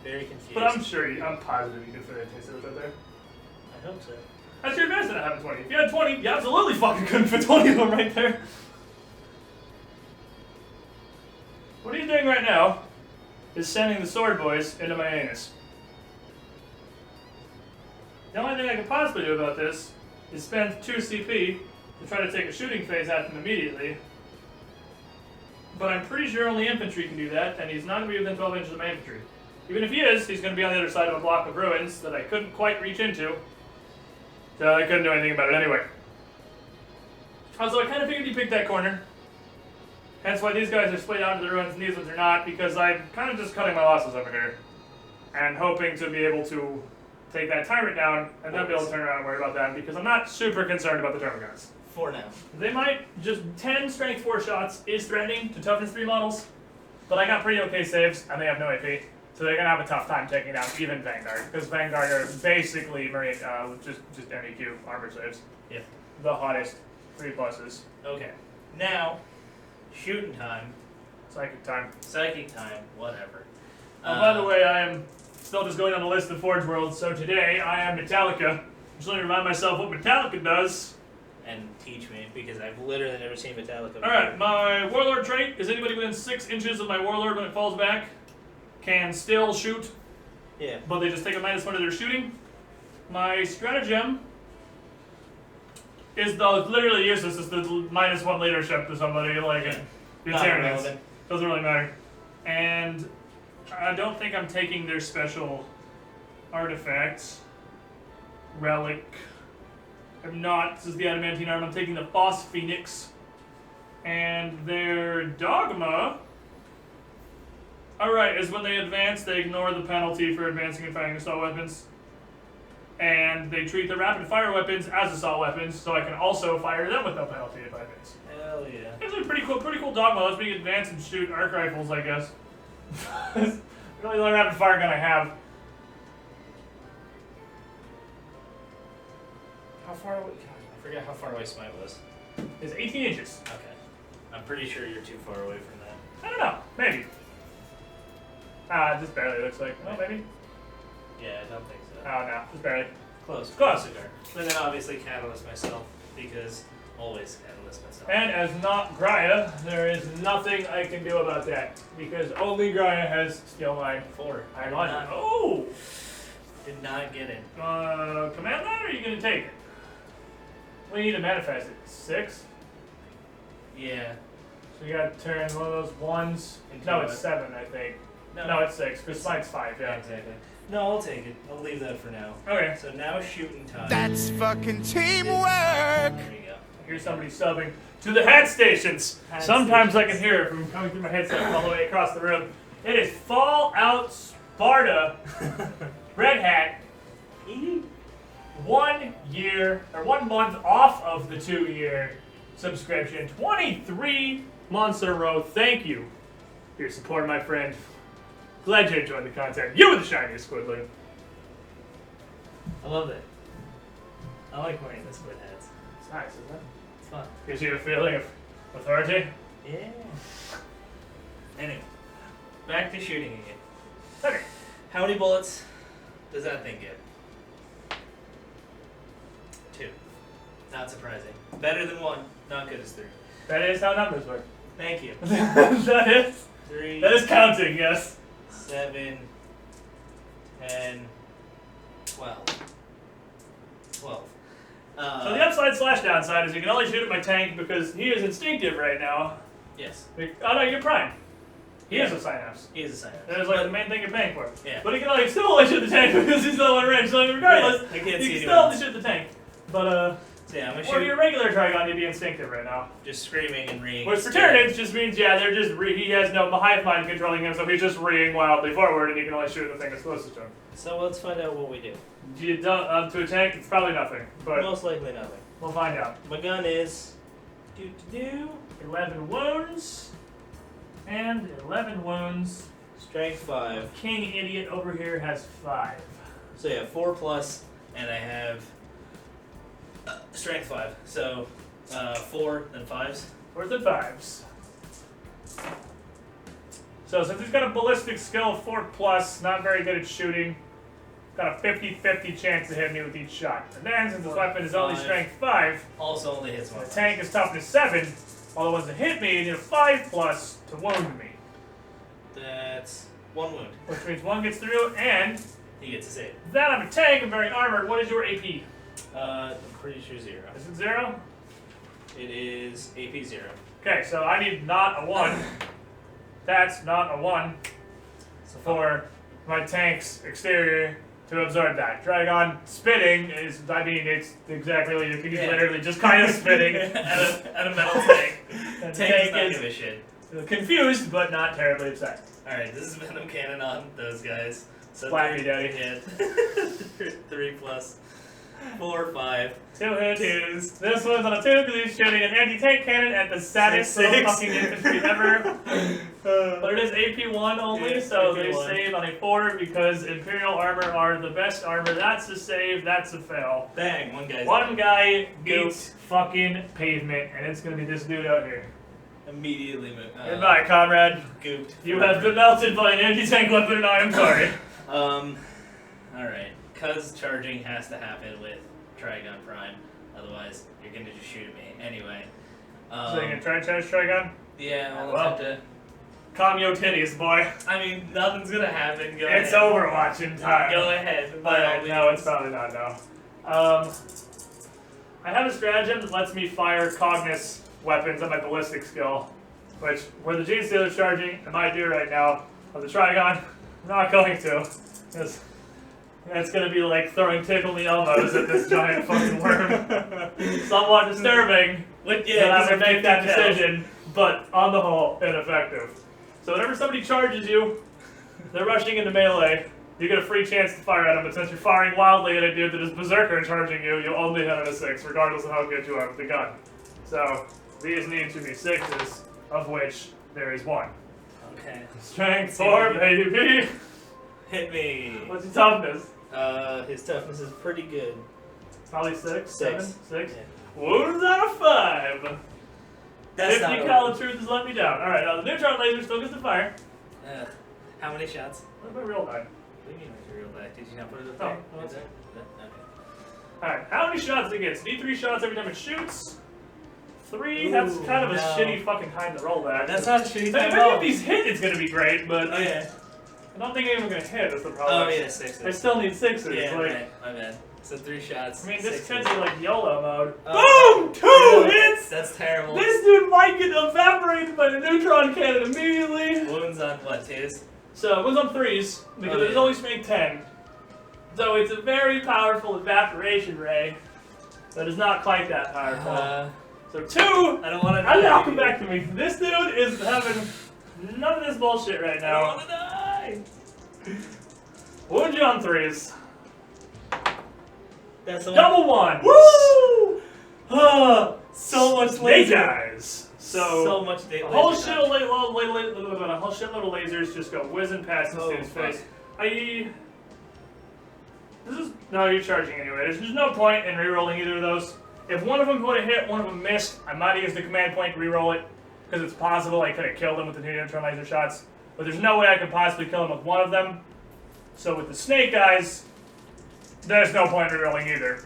Very confused. But I'm positive you can fit a J-stars right there. I hope so. That's your advantage not having 20. If you had 20, you absolutely fucking couldn't fit 20 of them right there. What are you doing right now is sending the sword boys into my anus. The only thing I can possibly do about this is spend 2 CP to try to take a shooting phase at them immediately. But I'm pretty sure only infantry can do that, and he's not going to be within 12 inches of my infantry. Even if he is, he's going to be on the other side of a block of ruins that I couldn't quite reach into. So I couldn't do anything about it anyway. Also, I kind of figured he picked that corner. Hence why these guys are split out into the ruins and these ones are not, because I'm kind of just cutting my losses over here. And hoping to be able to take that tyrant down and then be able to turn around and worry about that, because I'm not super concerned about the Termagants. For now. They might just 10 strength 4 shots is threatening to toughness 3 models, but I got pretty okay saves and they have no AP. So they're gonna have a tough time taking down even Vanguard, because Vanguard are basically Marine, just MEQ armor saves. Yeah. The hottest 3 pluses. Okay. Now, shooting time, Psychic time. psychic time, whatever. By the way, I am still just going on the list of Forge Worlds. So today I am Metallica. Just let me remind myself what Metallica does. And teach me, because I've literally never seen Metallica before. All right, my Warlord trait is anybody within 6 inches of my Warlord when it falls back can still shoot, Yeah. but they just take a -1 to their shooting. My stratagem is literally useless. It's the -1 leadership to somebody like it. The Not Tyranids. relevant. Doesn't really matter. And I don't think I'm taking their special artifacts. Relic. I'm not. This is the adamantine arm. I'm taking the Phos Phoenix. And their dogma. Alright, is when they advance, they ignore the penalty for advancing and firing assault weapons. and they treat the rapid fire weapons as assault weapons, so I can also fire them with no penalty if I miss. Hell yeah. It's a pretty cool dog mode. Let's me advance and shoot arc rifles, I guess. It's the only rapid fire gun I have. How far away? God, I forget how far away Smite was. It's 18 inches. Okay. I'm pretty sure you're too far away from that. I don't know. Maybe. Just barely looks like. Oh, maybe. Yeah, I don't think so. Oh, no. Just barely. Close. Close. Cigar. And then obviously catalyst myself, because always catalyst myself. And as not Graya, there is nothing I can do about that. Because only Graya has skill line 4. Iron Logic. Oh! Did not get it. Command that, or are you going to take it? We need to manifest it. 6? Yeah. So you got to turn one of those ones. Into No, what? it's 7, I think. No, it's 6, because Smite's 5, yeah. Exactly. No, I'll take it. I'll leave that for now. Okay. So now shooting time. That's fucking teamwork. There you go. Here's somebody subbing to the hat stations. Hat Sometimes I stations. can hear it from coming through my headset all the way across the room. It is Fallout Sparta Red Hat. 1 year, or 1 month off of the 2-year subscription. 23 months in a row. Thank you for your support, my friend. Glad you enjoyed the content. You were the shiniest Squidly. I love it. I like wearing the squid hats. It's nice, isn't it? It's fun. Gives you a feeling of authority. Yeah. Anyway, back to shooting again. Okay. How many bullets does that thing get? 2. Not surprising. Better than 1. Not good as 3. That is how numbers work. Thank you. That is 3. That is counting, yes. 7, 10, 12. 12. So the upside slash downside is you can only shoot at my tank because he is instinctive right now. Yes. Oh no, you're prime. He is a synapse. He is a sign. That is like the main thing you're paying for. Yeah. But he can still only shoot the tank because he's still in range. So regardless, I can't you see can still anyone. only shoot the tank. But So yeah, I'm gonna or shoot. your regular Trigon, you'd be instinctive right now. Just screaming and reeing. Which for Tyranids just means, yeah, they're just he has no hive mind controlling him, so he's just reeing wildly forward, and he can only shoot the thing that's closest to him. So let's find out what we do. You don't, to a tank, it's probably nothing, but Most likely nothing. we'll find out. My gun is 11 wounds. And 11 wounds. strength 5. King Idiot over here has 5. So yeah, 4 plus, and I have strength 5. So 4 then 5s. 4s and 5s. So since he's got a ballistic skill of 4 plus, not very good at shooting, got a 50-50 chance to hit me with each shot. And then since his weapon is only 5. strength 5, Also only hits 1. the tank is toughness 7, all the ones that hit me need a 5 plus to wound me. That's 1 wound. Which means 1 gets through, and He gets a save. then I'm a tank, I'm very armored. What is your AP? I'm pretty sure 0. Is it 0? It is AP 0. Okay, so I need not a 1. That's not a 1 So for my tank's exterior to absorb that. Dragon spitting is, I mean, it's exactly what you can use, Yeah. literally just kind of spitting. at a metal tank. And the Tank does not tank give a shit. is confused, but not terribly upset. Alright, this is Venom Cannon on those guys. So Flappy 3, Daddy. Yeah. 3 plus 4, 5. 2 hits. 2s. This one's on a 2 because he's shooting an anti-tank cannon at the saddest little 6. fucking infantry ever. But it is AP 1 only, Yeah, so AP they 1. save on a 4 because Imperial armor are the best armor. That's a save, that's a fail. Bang, one guy's One guy Goop. beats fucking pavement, and it's gonna be this dude out here. immediately Goodbye, comrade. gooped. You have been melted by an anti-tank weapon, and I am sorry. Alright. Cause charging has to happen with Trigon Prime. Otherwise, you're gonna just shoot at me. Anyway. So you're gonna try to charge Trigon? Yeah, well, Well. let's have to. Calm your titties, boy. I mean, nothing's gonna happen. Go It's ahead. Overwatch in time. Go ahead. By all No, it's means. probably not, no. I have a stratagem that lets me fire Cognis weapons at my ballistic skill, which, where the Gene Stealer's charging, I might do right now. With the Trigon, I'm not going to. Because that's going to be like throwing Tickle Me Elmos at this giant fucking worm. Somewhat disturbing. But Yeah, I yeah, would make that 50 counts. decision, but on the whole, ineffective. So whenever somebody charges you, they're rushing into melee. You get a free chance to fire at him, but since you're firing wildly at a dude that is berserker and charging you, you'll only hit on a 6, regardless of how good you are with the gun. So, these need to be 6s, of which there is 1. Okay. Strength 4, baby! Hit me. What's your toughness? His toughness is pretty good. Probably 6, 7, 6. Yeah. Wounds out of 5! That's 50 not Call of Truth has let me down. Alright, now the neutron laser still gets to fire. How many shots? What about real die? What do you mean with your real die? Did you not put it up Oh, there? no, it's Okay. Alright, how many shots it gets? D3 shots every time it shoots. 3, Ooh, that's kind of a no. shitty fucking time to roll that. That's not a shitty If time any roll. of these hit, it's gonna be great, but Oh yeah. I don't think anyone's gonna hit, that's the problem. Oh yeah, 6. I still need 6s. Yeah, like, right. My bad. So 3 shots. I mean, this 6s. could be like YOLO mode. Oh, Boom! 2 hits! That's terrible. This dude might get evaporated by the neutron cannon immediately. Wounds on what, 2s? So, it was on 3s, because Oh, it is yeah. always make 10. So, it's a very powerful evaporation ray, but it's not quite that powerful. So, 2! I don't want to And die. now come back to me. This dude is having none of this bullshit right I don't now. want to die. Wound you on 3s. That's the one. Double 1s! Woo! So much Snake laser. eyes. So much laser. a whole shitload of lasers just go whizzing past this Oh, dude's fuck. face. No, you're charging anyway. There's no point in re-rolling either of those. If one of them would have hit, one of them missed, I might have used the command point to re-roll it, because it's possible I could have killed him with the 2 neutron laser shots. But there's no way I could possibly kill him with one of them. So with the snake eyes, there's no point in re-rolling either.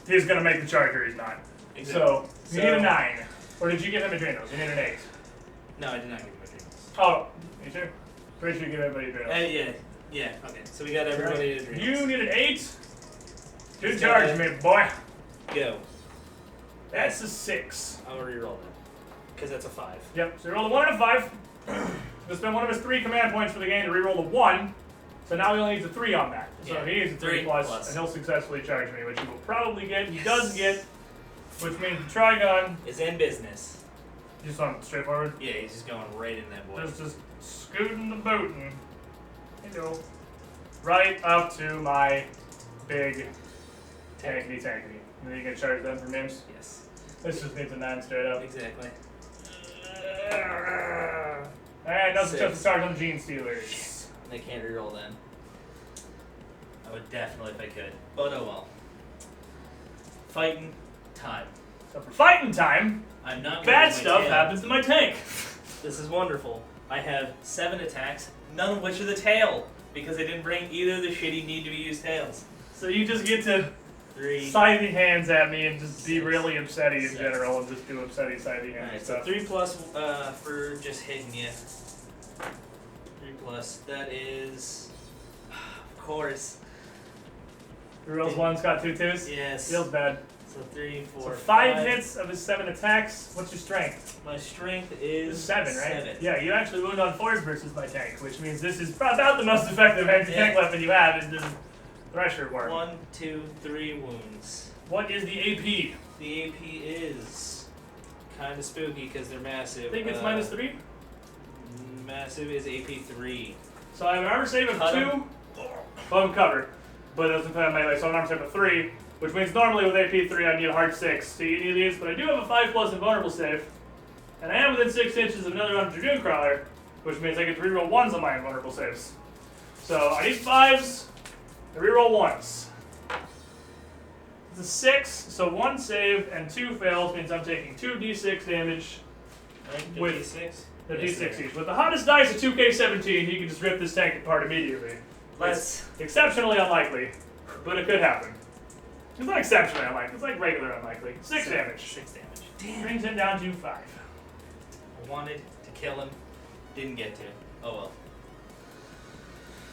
He's gonna make the charge or he's not. Exactly. So you need a So- 9. Or did you give him adrenals? You need an 8. No, I did not give him a dreams. Oh, you sure? Pretty sure you give everybody adrenals. Yeah. Yeah. Okay. So we got everybody to dreams. You need an 8. Good He's charge, got me boy. Go. That's a 6. I'll re-roll that. Because that's a 5. Yep, so he rolled a 1 and a 5. He'll spend one of his 3 command points for the game to reroll the 1. So now he only needs a 3 on that. So Yeah, he needs a 3 3 plus, plus. and he'll successfully charge me, which he will probably get. He does get, which means the Trigon, Is in business. just on straightforward, Yeah, he's just going right in that boy. just scooting the bootin'. There you go. Right up to my big tankety. And then you can charge them for names. Yes. This just needs a 9 straight up. Exactly. Alright, no successful 6. charge on Gene Stealers. They can't re-roll then. I would definitely if I could. But oh well. Fighting time. So for fighting time, I'm not gonna bad use my stuff tail. happens to my tank. This is wonderful. I have 7 attacks, none of which are the tail, because I didn't bring either of the shitty need to be used tails. So you just get to 3. sidey hands at me and just be 6, really upsetty in 7. general and just do upsetty sidey hands Alright, so stuff. 3 plus for just hitting you. 3 plus, that is. Of course. Rerolls 1's got 2 2s. Yes. Feels bad. So 3, 4, So 5 hits of his 7 attacks. What's your strength? My strength is 7, right? 7. Yeah, you actually wound on 4s versus my tank, which means this is about the most effective anti-tank weapon you have is the Thresher Worm. 1, 2, 3 wounds. What is the AP? The AP is kind of spooky because they're massive. I think it's minus 3. Massive is AP 3. So I have an armor save of Cut 2. him. Well, I'm covered. But it doesn't have melee, so an armor save of 3. Which means normally with AP 3 I need a hard 6 to eat any of these, but I do have a 5 plus invulnerable save. And I am within 6 inches of another unarmed Dragoon Crawler, which means I get to reroll 1s on my invulnerable saves. So I need 5s, I reroll 1s. It's a 6, so 1 save and 2 fails means I'm taking 2d6 damage. I think With D6. The Yes, d6 sir. each. With the hottest dice of 2k17, he can just rip this tank apart immediately. Let's. It's exceptionally unlikely, but it could happen. It's not exceptionally unlikely, it's like regular unlikely. 6 damage. 6 damage. Damn. Brings him down to 5. I wanted to kill him. Didn't get to. Oh well.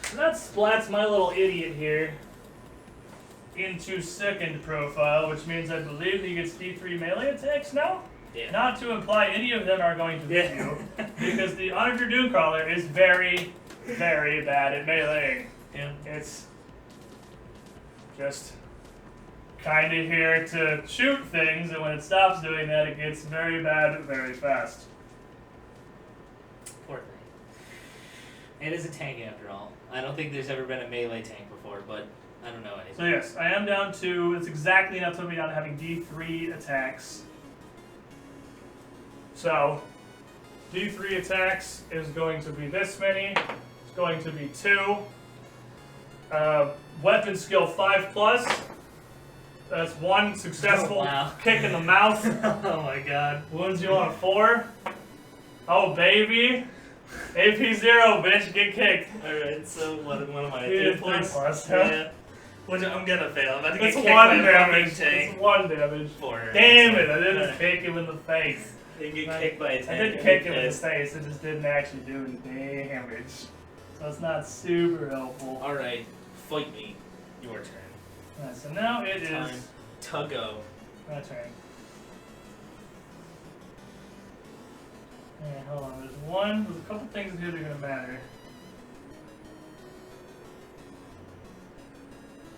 So that splats my little idiot here into second profile, which means I believe he gets D3 melee attacks now? Yeah. Not to imply any of them are going to hit you, because the Honored Dragoon Crawler is very, very bad at meleeing. Yeah. It's just kind of here to shoot things, and when it stops doing that, it gets very bad very fast. Poor It is a tank after all. I don't think there's ever been a melee tank before, but I don't know anything. So yes, I am down to, it's exactly enough to be down to having D3 attacks. So, D3 attacks is going to be this many. It's going to be 2. Weapon skill 5+. That's 1 successful kick in the mouth. Oh my god. Wounds you on a 4. Oh baby. AP 0, bitch, get kicked. Alright, so what am I? You did 3+? 3+, huh? Yeah. Which I'm gonna fail. I'm about to get It's kicked 1 by a damage. fucking tank. It's 1 damage. 4. Damn it, I didn't Alright. kick him in the face. You get kicked by a tank. I did kick him in the face, it just didn't actually do any damage. So it's not super helpful. Alright, fight me. Your turn. Alright, so now it is Time to go. my turn. Yeah, hold on, there's a couple things here that are gonna matter.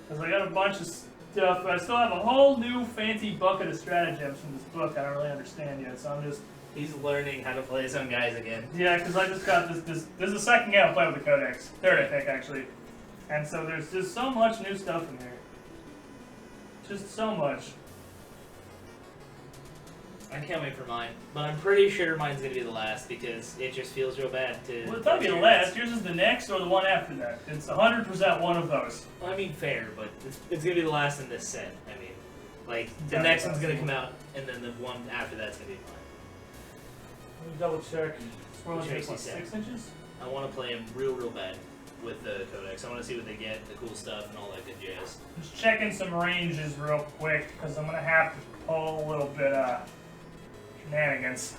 Because I got a bunch of stuff, but I still have a whole new fancy bucket of stratagems from this book I don't really understand yet, so I'm just... He's learning how to play his own guys again. Yeah, because I just got this is the second game I played with the Codex. Third, I think, actually. And so there's just so much new stuff in here. Just so much. I can't wait for mine, but I'm pretty sure mine's gonna be the last because it just feels real bad to... Well, it's not gonna be the last. Yours is the next or the one after that. It's 100% one of those. Well, I mean, fair, but it's gonna be the last in this set. I mean, like, the Yeah, next that's one's gonna cool. come out, and then the one after that's gonna be mine. Let me double check. Scroll Which to makes you 6 sad. inches? I want to play him real bad with the Codex. I want to see what they get, the cool stuff, and all that good jazz. Just checking some ranges real quick, because I'm gonna have to pull a little bit shenanigans.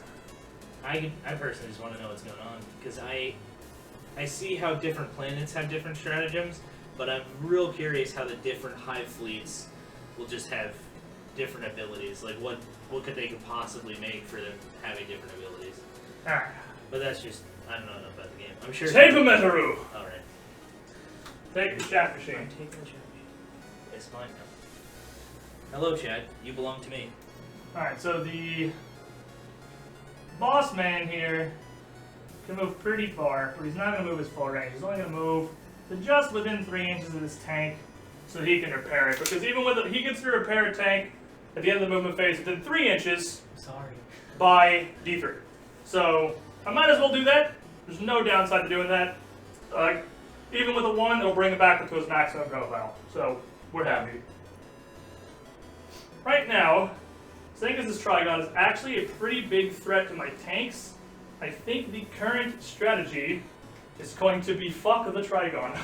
I personally just want to know what's going on, because I see how different planets have different stratagems, but I'm real curious how the different hive fleets will just have different abilities. Like, what could they could possibly make for them having different abilities? Alright. But that's just, I don't know enough about the game. I'm sure... Tape-a-metaru! Alright. Take the chat I'm machine. taking the challenge. It's mine now. Hello, Chad. You belong to me. Alright, so the boss man here can move pretty far, but he's not going to move his full range. He's only going to move to just within 3 inches of this tank so he can repair it. Because even with he gets to repair a tank at the end of the movement phase within 3 inches Sorry. by D3. So I might as well do that. There's no downside to doing that. Even with a 1, it'll bring it back to his maximum profile. So we're happy. Right now, seeing as this Trigon is actually a pretty big threat to my tanks, I think the current strategy is going to be fuck the Trigon.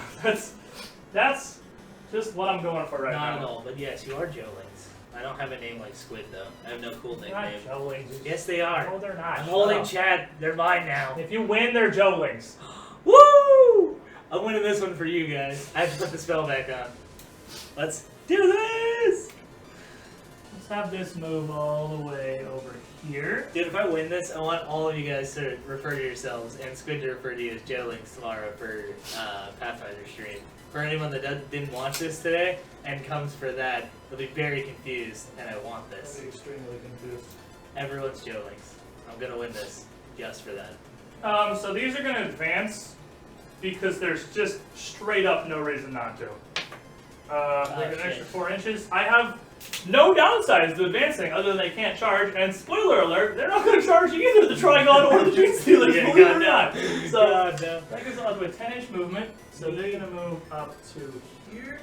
That's just what I'm going for right now. Not at all, but yes, you are Jolings. I don't have a name like Squid, though. I have no cool They're not nickname. Jolings. Yes, they are. No, they're not. I'm Shut holding up. Chad. They're mine now. If you win, they're Jolings. Woo! I'm winning this one for you guys. I have to put the spell back on. Let's do this! Let's have this move all the way over here. Dude, if I win this, I want all of you guys to refer to yourselves and Squid to refer to you as Jolings tomorrow for Pathfinder stream. For anyone that didn't watch this today and comes for that, they'll be very confused, and I want this. I'll be extremely confused. Everyone's Jolings. I'm gonna win this just for that. So these are going to advance because there's just straight up no reason not to. They get an extra 4 inches. I have no downsides to advancing other than they can't charge. And spoiler alert, they're not going to charge either the Trigon or the Gene Stealers, Yeah, believe it God, or no. not. So God, no. that gives up to a 10-inch movement. So they're going to move up to here.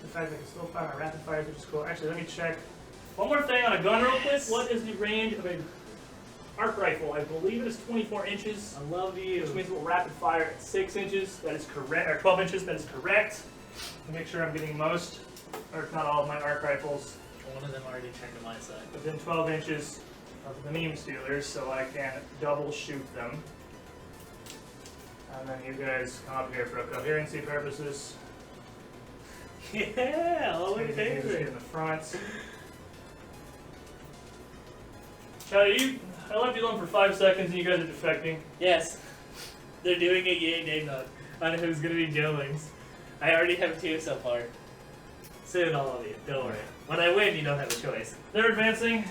The fact I can still fire my rapid fires, which is cool. Actually, let me check. One more thing on a gun real quick. What is the range of a arc rifle? I believe it is 24 inches. I love you. Which means it will rapid fire at 6 inches. That is correct. Or 12 inches. That is correct. To make sure I'm getting most, or if not all, of my arc rifles One of them already turned to my side. within 12 inches of the meme stealers, so I can double shoot them. And then you guys come up here for coherency purposes. Yeah, all So my you can just favorite. get in the front. Chad, I left you alone for 5 seconds and you guys are defecting. Yes. They're doing a yay nay nod on who's gonna be Jolings. I already have 2 so far. Soon all of you, don't worry. When I win, you don't have a choice. They're advancing.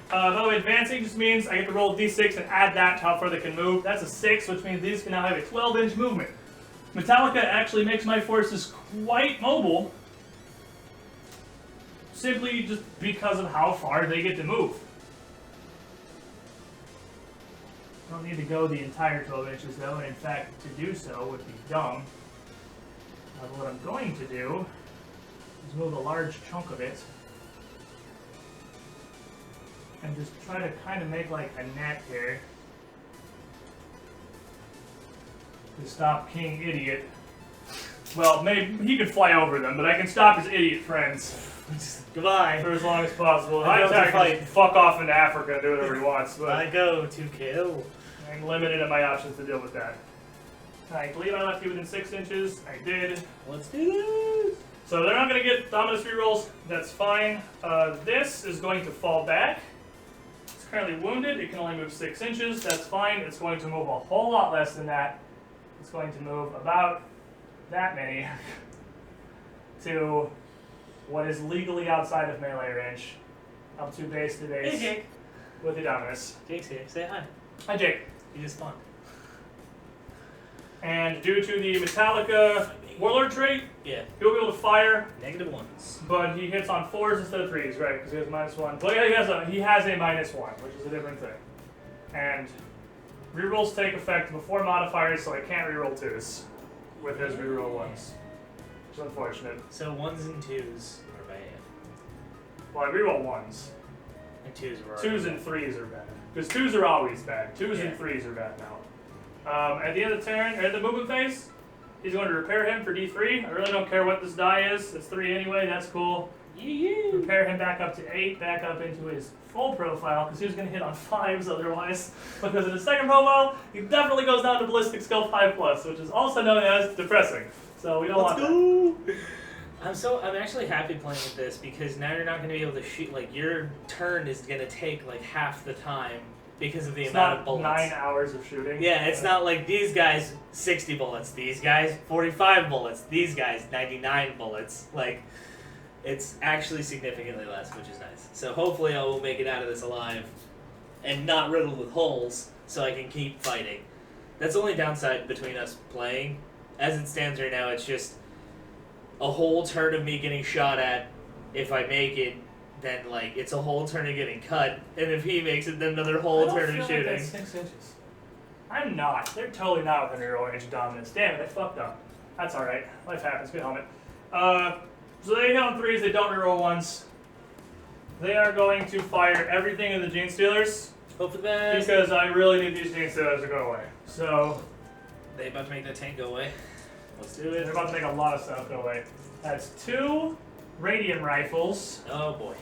By the way, advancing just means I get to roll a d6 and add that to how far they can move. That's a 6, which means these can now have a 12-inch movement. Metallica actually makes my forces quite mobile, simply just because of how far they get to move. I don't need to go the entire 12 inches though, and in fact, to do so would be dumb. What I'm going to do is move a large chunk of it and just try to kind of make like a net here to stop King Idiot. Well, maybe he could fly over them, but I can stop his idiot friends. Goodbye. For as long as possible. I go to fight. Fuck off into Africa and do whatever he wants. But I go to kill. I'm limited in my options to deal with that. I believe I left you within 6 inches. I did. Let's do this. So they're not going to get Dominus rerolls. That's fine. This is going to fall back. It's currently wounded. It can only move 6 inches. That's fine. It's going to move a whole lot less than that. It's going to move about that many to what is legally outside of melee range, up to base to base. Hey, Jake. With the Dominus. Jake's here. Say hi. Hi, Jake. You just spawned. And due to the Metallica Warlord trait, Yeah. he'll be able to fire, -1s. but he hits on 4s instead of 3s, right? Because he has -1. But yeah, he has a -1, which is a different thing. And rerolls take effect before modifiers, so I can't reroll 2s with his reroll 1s. Which is unfortunate. So 1s and 2s are bad. Well, I reroll 1s. And 2s were 2s and 3s are bad. Because 2s are always bad. 2s and Yeah. 3s are bad now. At the end of the turn, or at the movement phase, he's going to repair him for D3. I really don't care what this die is. It's 3 anyway, that's cool. Yeah. Repair him back up to 8, back up into his full profile, because he was going to hit on 5s otherwise. Because in his second profile, he definitely goes down to ballistic skill 5+, which is also known as depressing. So we don't want that. I'm actually happy playing with this because now you're not going to be able to shoot, like, your turn is going to take, like, half the time because of the It's amount not of bullets. 9 hours of shooting. Yeah, it's not like these guys 60 bullets, these guys 45 bullets, these guys 99 bullets. Like, it's actually significantly less, which is nice. So hopefully I will make it out of this alive and not riddled with holes so I can keep fighting. That's the only downside between us playing. As it stands right now, it's just a whole turn of me getting shot at. If I make it, then like it's a whole turn of getting cut, and if he makes it, then another whole turn of shooting. Like 6 inches. I'm not. They're totally not within reroll range of dominance. Damn it, I fucked up. That's alright. Life happens. Good helmet. So they hit on 3s, they don't reroll 1s. They are going to fire everything in the Gene Stealers. Hope for the best. Because I really need these Gene Stealers to go away. So They about to make that tank go away. Let's do they're it. about to make a lot of stuff go away. That's 2 radium rifles. Oh boy.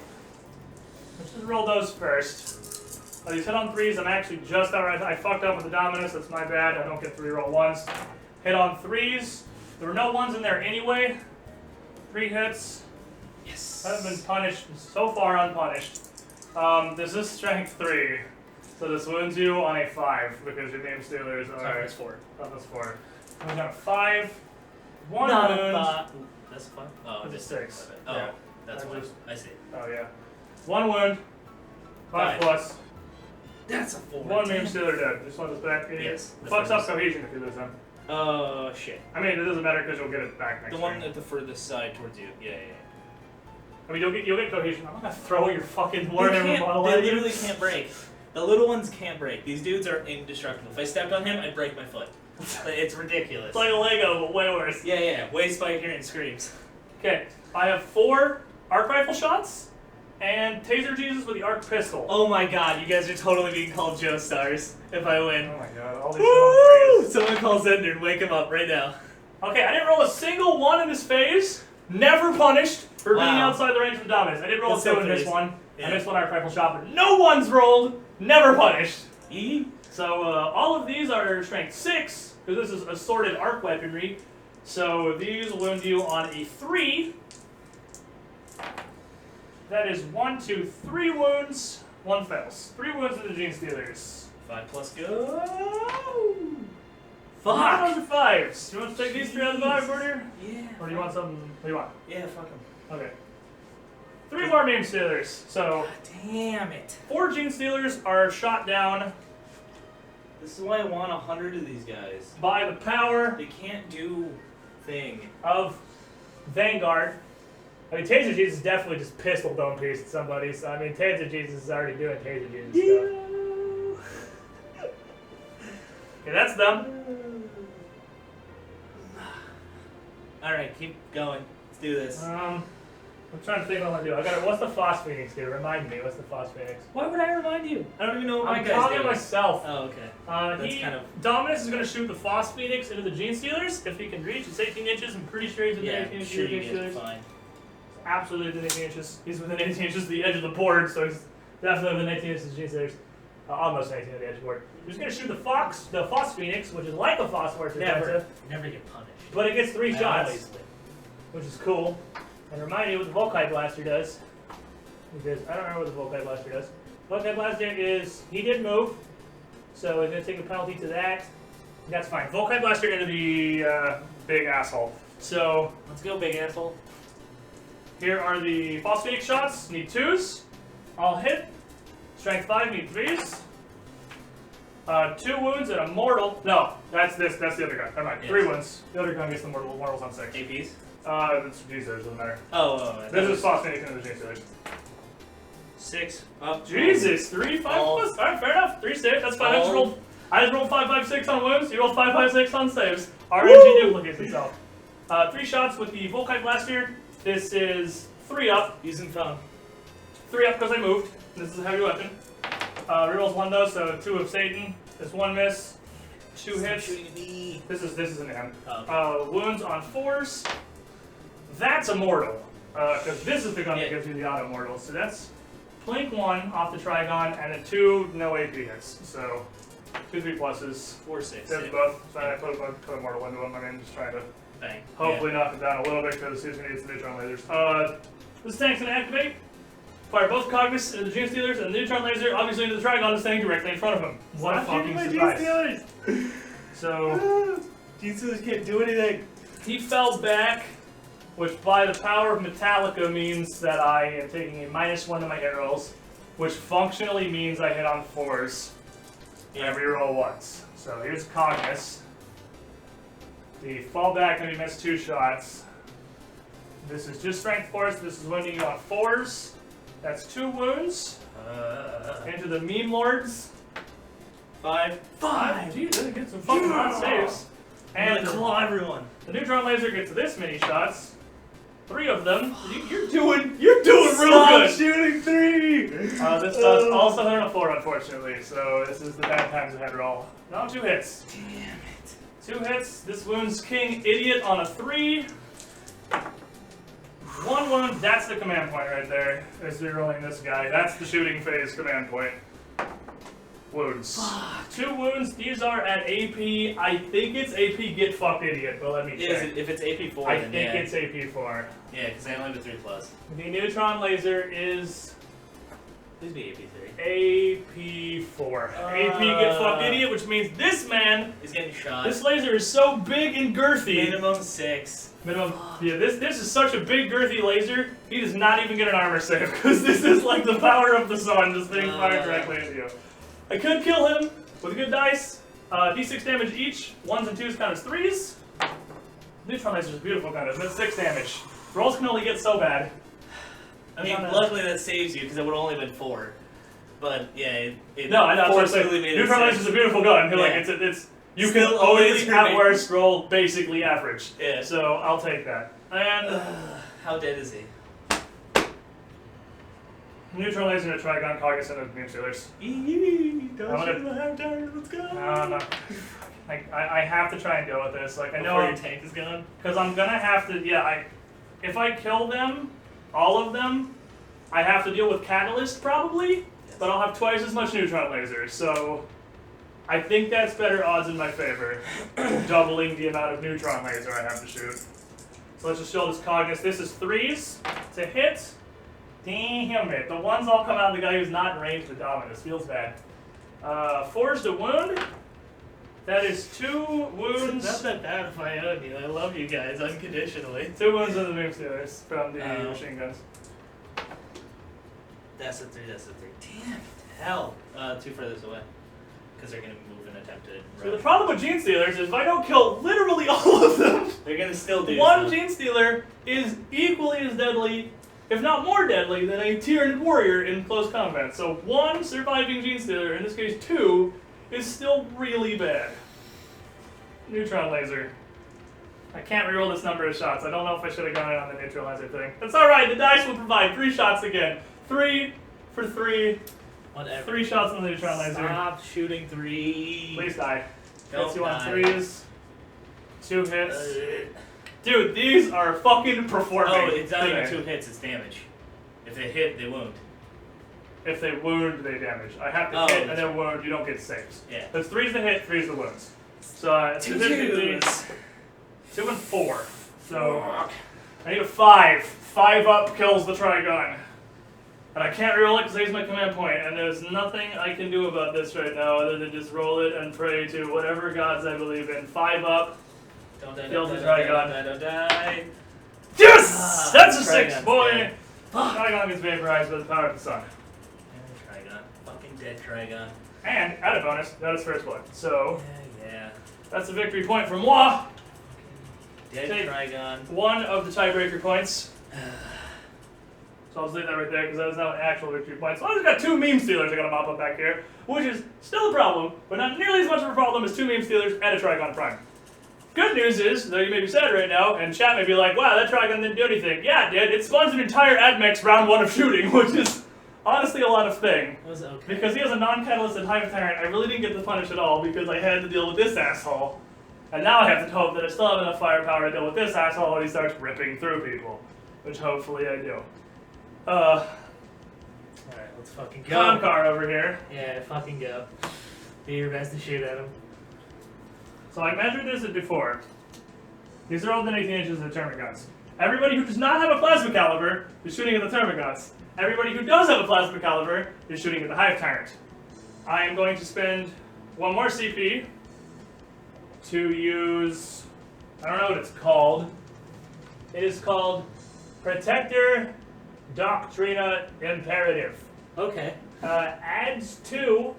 Let's just roll those first. These hit on 3s, I'm actually just alright. I fucked up with the Dominus, that's my bad. I don't get to reroll 1s. Hit on 3s. There were no 1s in there anyway. 3 hits. Yes. Haven't been punished, so far unpunished. This is strength 3. So this wounds you on a 5 because your name stealers are. Toughness 4. Toughness 4. I got a 5. 1 Not wound. a 5. That's a 5? Oh, It's a 6. Oh, Yeah. that's I one. just- I see. Oh yeah. 1 wound. 5 5. plus. That's a 4. 1 name stealer dead. Just want this back. Yes. Fucks up cohesion if you lose them. Oh, shit. I mean, it doesn't matter because you'll get it back next The one turn. at the furthest side towards you. Yeah, yeah, yeah. I mean, you'll get cohesion. I'm not gonna throw your fucking They Warhammer model at you. literally can't break. The little ones can't break. These dudes are indestructible. If I stepped on him, I'd break my foot. It's ridiculous. It's like a Lego, but way worse. Yeah, yeah. Way spikier and screams. Okay, I have 4 arc rifle shots and Taser Jesus with the arc pistol. Oh my god, you guys are totally being called Joe Stars if I win. Oh my god, all these Woo! shit Someone call Zender and wake him up right now. on 3s. Okay, I didn't roll a single 1 in this phase. Never punished for being Wow. outside the range of the Dominus. I did roll That's a 2 so in this crazy. one. Yeah. I missed 1 arc rifle shot, but no 1s rolled. Never punished. Yee. So all of these are strength 6, because this is assorted arc weaponry. So these will wound you on a 3. That is 1, 2, 3 wounds. 1 fails. 3 wounds to the Gene Stealers. 5 plus go. Fuck! Fuck! 5s. Do you want to take these 3 out of the bag, Border? Yeah. Or do you want something? What do you want? Yeah, fuck him. Okay. 3 more Meme Stealers. So, damn it. 4 Gene Stealers are shot down This is why I want 100 of these guys. by the power They can't do thing. of Vanguard. I mean, Taser Jesus is definitely just pistol dome piece at somebody. So, I mean, Taser Jesus is already doing Taser Jesus stuff. Okay, that's them. Alright, keep going. Let's do this. I'm trying to think what I want to do. I got what's the Phos Phoenix do? Remind me, what's the Phos Phoenix? Why would I remind you? I don't even know what my I'm guy's calling it doing. myself. Oh, okay. That's kind of... Dominus is going to shoot the Phos Phoenix into the Gene Stealers if he can reach. It's 18 inches. I'm pretty sure he's within 18 inches of the Gene Stealers. Fine. Absolutely within 18 inches. He's within 18 inches of the edge of the board, so he's definitely within 18 inches of the Gene Stealers. Almost 18 of the edge of the board. He's going to shoot the Phos Phoenix, which is like a Phosphorus defensive, Never get punished. but it gets 3 I shots, always win. which is cool. And remind you what the Volkite Blaster does. Because I don't remember what the Volkite Blaster does. Volkite Blaster is, he did move, so he's going to take a penalty to that. That's fine. Volkite Blaster into the big asshole. So, Let's go, big asshole. here are the Phos Phoenix shots. Need 2s. I'll hit. Strength 5, need 3s. 2 wounds and a mortal. No, that's the other gun. Never mind. Yes. 3 wounds. The other gun gets the mortals on 6. APs? It's Gene Stealers, doesn't matter. Oh, This is Phos Phoenix into the Gene Stealers. 6 up. Jesus, 3, 5 All- plus. Alright, fair enough. 3 saves. That's fine. all- I just rolled 5, 5, 6 on wounds. You rolled 5, 5, 6 on saves. RNG duplicates itself. 3 shots with the Volkite Blaster. This is 3 up. Using phone. 3 up because I moved. This is a heavy weapon. Rerolls 1 though, so 2 of Satan. This 1 miss. 2 hits. Shooting at me. This is an M. Oh, Wounds on 4s. That's a mortal. Because this is the gun that gives you the auto mortals. So that's Plink 1 off the Trigon, and a 2 no AP hits. So 2, 3 pluses. 4, 6. There's both. So I put a mortal into them. I mean, just trying to Bang. hopefully knock it down a little bit because he's going to need some neutron lasers. This tank's going to activate. Fire both Cognis into the Gene Stealers and the neutron laser, obviously into the Trigon, is standing directly in front of him. What a fucking surprise. So, Gene Stealers can't do anything. he fell back, which by the power of Metallica means that I am taking a -1 to my hit rolls, which functionally means I hit on 4s every roll once. So here's Cognis. The fallback and he missed 2 shots. This is just strength 4s, this is wounding you on 4s. That's 2 wounds. Into the Meme Lords. 5. 5! Jeez, that gets some fucking hot saves. And And claw everyone. the neutron laser gets this many shots. 3 of them. You're doing real good. Shooting 3! This does also hit on a 4, unfortunately. So this is the bad times ahead roll. No, 2 hits. Damn it. 2 hits. This wounds King Idiot on a 3. 1 wound. That's the command point right there. As we're rolling this guy. That's the shooting phase command point. Wounds. 2 wounds. These are at AP. I think it's AP Get Fucked Idiot, but let me Yeah, check. if it's AP4, I then think yeah. it's AP4. Yeah, because I only have a 3+. The neutron laser is Please be AP3. AP4. AP Get Fucked Idiot, which means this man, He's getting shot. this laser is so big and girthy. Minimum 6. Minimum. Yeah, this is such a big girthy laser. He does not even get an armor save because this is like the power of the sun just being fired directly at you. I could kill him with a good dice. D6 damage each. 1s and 2s count as 3s. Neutron laser is a beautiful gun. It's 6 damage. Rolls can only get so bad. I mean, luckily that saves you because it would have only been 4. But yeah, it No, I know. forcefully made it Neutron 6. laser is a beautiful gun. Yeah. Like it's you Still can a always laser at range. worst roll basically average. Yeah. So I'll take that. And How dead is he? neutron laser and a Trigon Cognizant of Meme Stealers. Don't gonna- shoot the half tower, let's go! No. I have to try and deal with this. Like I know Before your tank is gone? because I'm gonna have to. Yeah, if I kill them, all of them, I have to deal with Catalyst probably, but I'll have twice as much neutron laser. So I think that's better odds in my favor, doubling the amount of neutron laser I have to shoot. So let's just show this Cognus. This is 3s to hit. Damn it. The 1s all come out of the guy who's not in range of the Dominus. Feels bad. 4s to wound. That is 2 wounds. It's not that bad if I own you. I love you guys unconditionally. 2 wounds in the Meme Stealers from the Oh. machine guns. That's the 3, that's the 3. Damn it. Hell. 2 furthest away. Because they're going to move and attempt to So the rush. problem with Gene Stealers is if I don't kill literally all of them, They're going to still do one stuff. Gene Stealer is equally as deadly, if not more deadly, than a Tyranid Warrior in close combat. So 1 surviving Gene Stealer, in this case 2, is still really bad. Neutron laser. I can't reroll this number of shots. I don't know if I should have gone in on the neutralizer thing. That's alright, the dice will provide 3 shots again. 3 for 3. Whatever. 3 shots on the neutron laser. Stop shooting 3. Please die. Don't Hits you on die. 3s. 2 hits. Dude, these are fucking performing. Oh, it's not even today. 2 hits, it's damage. If they hit, they wound. If they wound, they damage. I have to hit and then wound, you don't get saves. Yeah. That's 3's the hit, 3's the wounds. So, 2 specifically, twos. 2 and 4. So, I need a 5. 5 up kills the Trigon. And I can't reroll it because I use my command point, and there's nothing I can do about this right now other than just roll it and pray to whatever gods I believe in. 5 up. Don't die, Kills don't the die, Trigon. don't die. Yes! That's a 6, Trigon's boy! dead. Fuck! Trigon gets vaporized by the power of the sun. Trigon. Fucking dead Trigon. And, added bonus, that is first blood. So, Yeah. that's a victory point for moi! Dead Take Trigon. 1 of the tiebreaker points. So I'll just leave that right there because that was not an actual victory point. So I just got 2 meme stealers I gotta mop up back here, which is still a problem, but not nearly as much of a problem as 2 meme stealers and a Trigon Prime. Good news is, though you may be sad right now, and chat may be like, wow, that Trigon didn't do anything. Yeah, it did. It spawns an entire Admex round 1 of shooting, which is honestly a lot of thing. It was okay. Because he has a non-catalyst and Hive Tyrant, I really didn't get the punish at all because I had to deal with this asshole. And now I have to hope that I still have enough firepower to deal with this asshole when he starts ripping through people. Which hopefully I do. Alright, let's fucking go. Concar over here. Yeah, fucking go. Do your best to shoot at him. So I measured this before. These are all the 18 inches of the Termagants. Everybody who does not have a plasma caliber is shooting at the Termagants. Everybody who does have a plasma caliber is shooting at the Hive Tyrant. I am going to spend 1 more CP to use, I don't know what it's called. It is called Protector Doctrina Imperative. Okay. Adds 2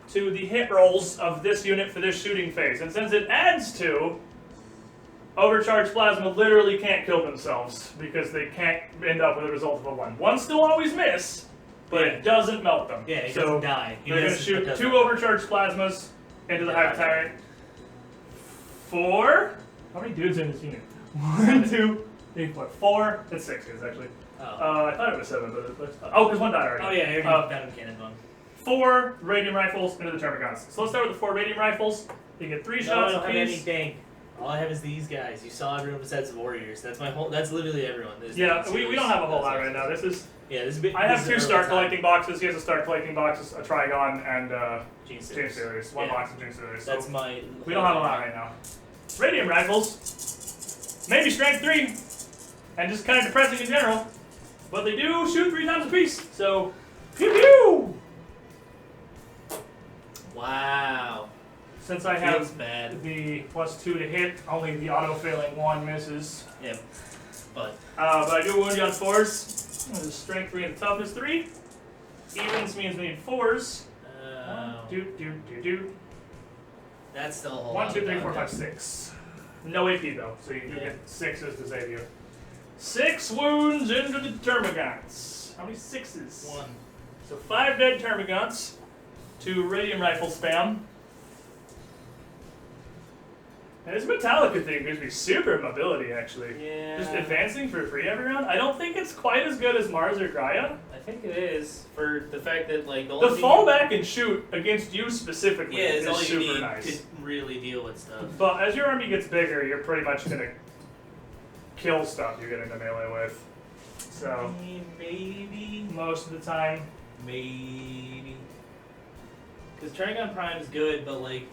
to the hit rolls of this unit for this shooting phase. And since it adds 2, overcharged plasma literally can't kill themselves because they can't end up with a result of a 1. 1 still always miss, but Yeah. it doesn't melt them. Yeah, he so doesn't die. He they're going to misses, but shoot doesn't 2 die. overcharged plasmas into the Hive Tyrant. 4? How many dudes are in this unit? 1, 2, 3, 4. 4. That's 6 guys, actually. Oh. I thought it was 7, but oh, because 1 died already. Oh yeah, I already found a cannon one. 4 radium rifles into the Termagants. So let's start with the 4 radium rifles. You get 3 No, I shots don't have apiece. anything. All I have is these guys. You saw everyone besides the warriors. That's my whole. That's literally everyone. There's Yeah, nothing we serious. don't have a whole lot That's right now. This is. Yeah, this is. I have 2 early start time. collecting boxes. He has a start collecting box, a Trigon, and Gene Gene Stealers. Stealers. 1 Yeah. box of Gene Stealers. So That's my. we don't have a lot right now. Radium rifles, maybe strength 3, and just kind of depressing in general. But they do shoot 3 times a piece. So, pew pew. Wow. Since I Feels have bad. the +2 to hit, only the auto-failing 1 misses. Yeah. But. But I do wound you on 4s. There's strength 3 and toughness 3. Evens means we need 4s. 1, That's still a whole 1, lot 2, of 3, 4, damage. 5, 6. No AP though, so you do Yeah. get 6s to save you. 6 wounds into the Termagants. How many 6s? 1. So 5 dead Termagants. 2 radium rifle spam. And this Metallica thing gives me super mobility, actually. Yeah. Just advancing for free every round. I don't think it's quite as good as Mars or Gaia. I think it is for the fact that like the The only fall back and shoot against you specifically Yeah, is is all you super need nice. to really deal with stuff. But as your army gets bigger, you're pretty much gonna kill stuff you get into melee with. So Maybe. most of the time, Maybe. Because Trigon Prime is good, but like,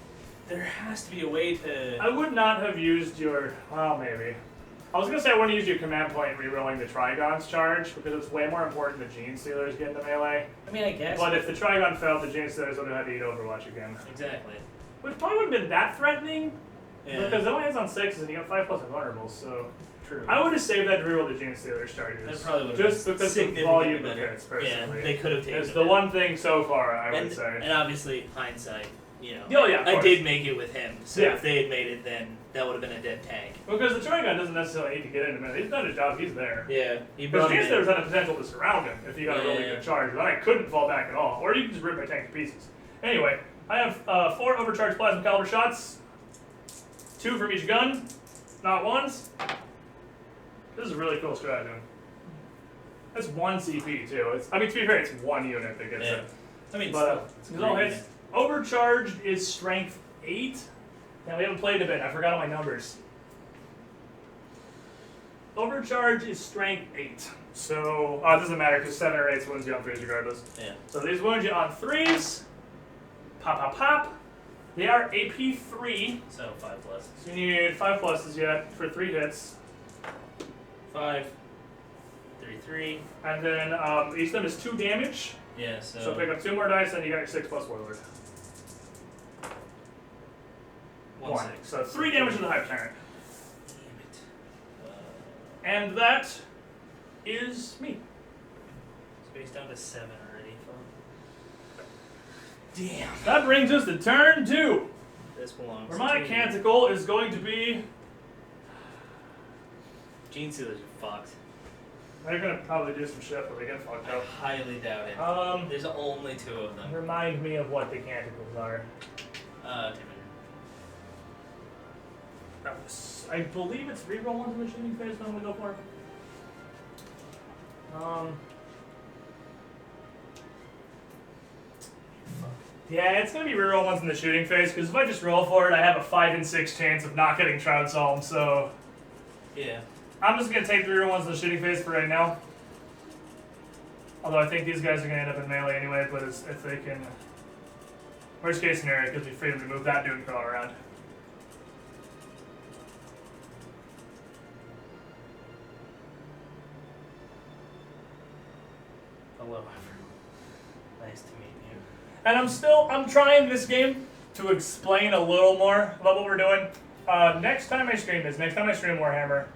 there has to be a way to. I would not have used your. Well, maybe. I was gonna say I wouldn't use your command point rerolling the Trigon's charge because it's way more important that Gene Stealers get into melee. I mean, I guess. But if the Trigon failed, the Gene Stealers would have had to eat Overwatch again. Exactly. Which probably wouldn't have been that threatening, Yeah. Because it only hits on 6s and you got 5+ invulnerables, so. True. I would have saved that to reroll the Gene Stealer's charges. That probably would have just because of the volume of hits, personally. Yeah, they could have taken It's it. the one thing so far, I would say. And obviously, hindsight, you know. Oh, yeah, of I course. did make it with him, so Yeah. if they had made it, then that would have been a dead tank. Because the Troy gun doesn't necessarily need to get in a minute. He's done his job, he's there. Yeah, he Because brought him Gene Stealer's in. had the potential to surround him if you got a really Yeah. good charge. But I couldn't fall back at all. Or you can just rip my tank to pieces. Anyway, I have 4 overcharged plasma caliber shots. 2 from each gun. Not ones. This is a really cool stratagem. That's 1 CP too. I mean, to be fair, it's 1 unit that gets it. I mean, But still, it all hits. Overcharged is strength 8. Now we haven't played a bit. I forgot all my numbers. Overcharge is strength 8. So it doesn't matter because 7 or 8 wounds you on 3s regardless. Yeah. So these wound you on 3s. Pop, pop, pop. They are AP 3. So 5+. So you need 5 pluses yet for 3 hits. 5, 3, 3. And then each of them is 2 damage. Yeah, So pick up 2 more dice, and you got your 6+ Warlord. 1, 1. 6. So 3 damage to the Hive Tyrant. Damn it. And that is me. Space down to 7 already. Damn. That brings us to turn 2. This belongs Where my to Canticle is going to be. Gene Stealers are fucked. They're going to probably do some shit, but they get fucked I up. highly doubt it. There's only 2 of them. Remind me of what the Canticles are. Timid. I believe it's reroll ones in the shooting phase when we go for it. Yeah, it's gonna be reroll ones in the shooting phase because if I just roll for it, I have a 5 in 6 chance of not getting Shroud Psalm. So Yeah. I'm just gonna take the reroll ones in the shooting phase for right now. Although I think these guys are gonna end up in melee anyway. But if they can, worst case scenario, it gives me freedom to move that dude and crawl around. Hello, everyone. Nice to meet you. And I'm trying this game to explain a little more about what we're doing. Next time I stream Warhammer,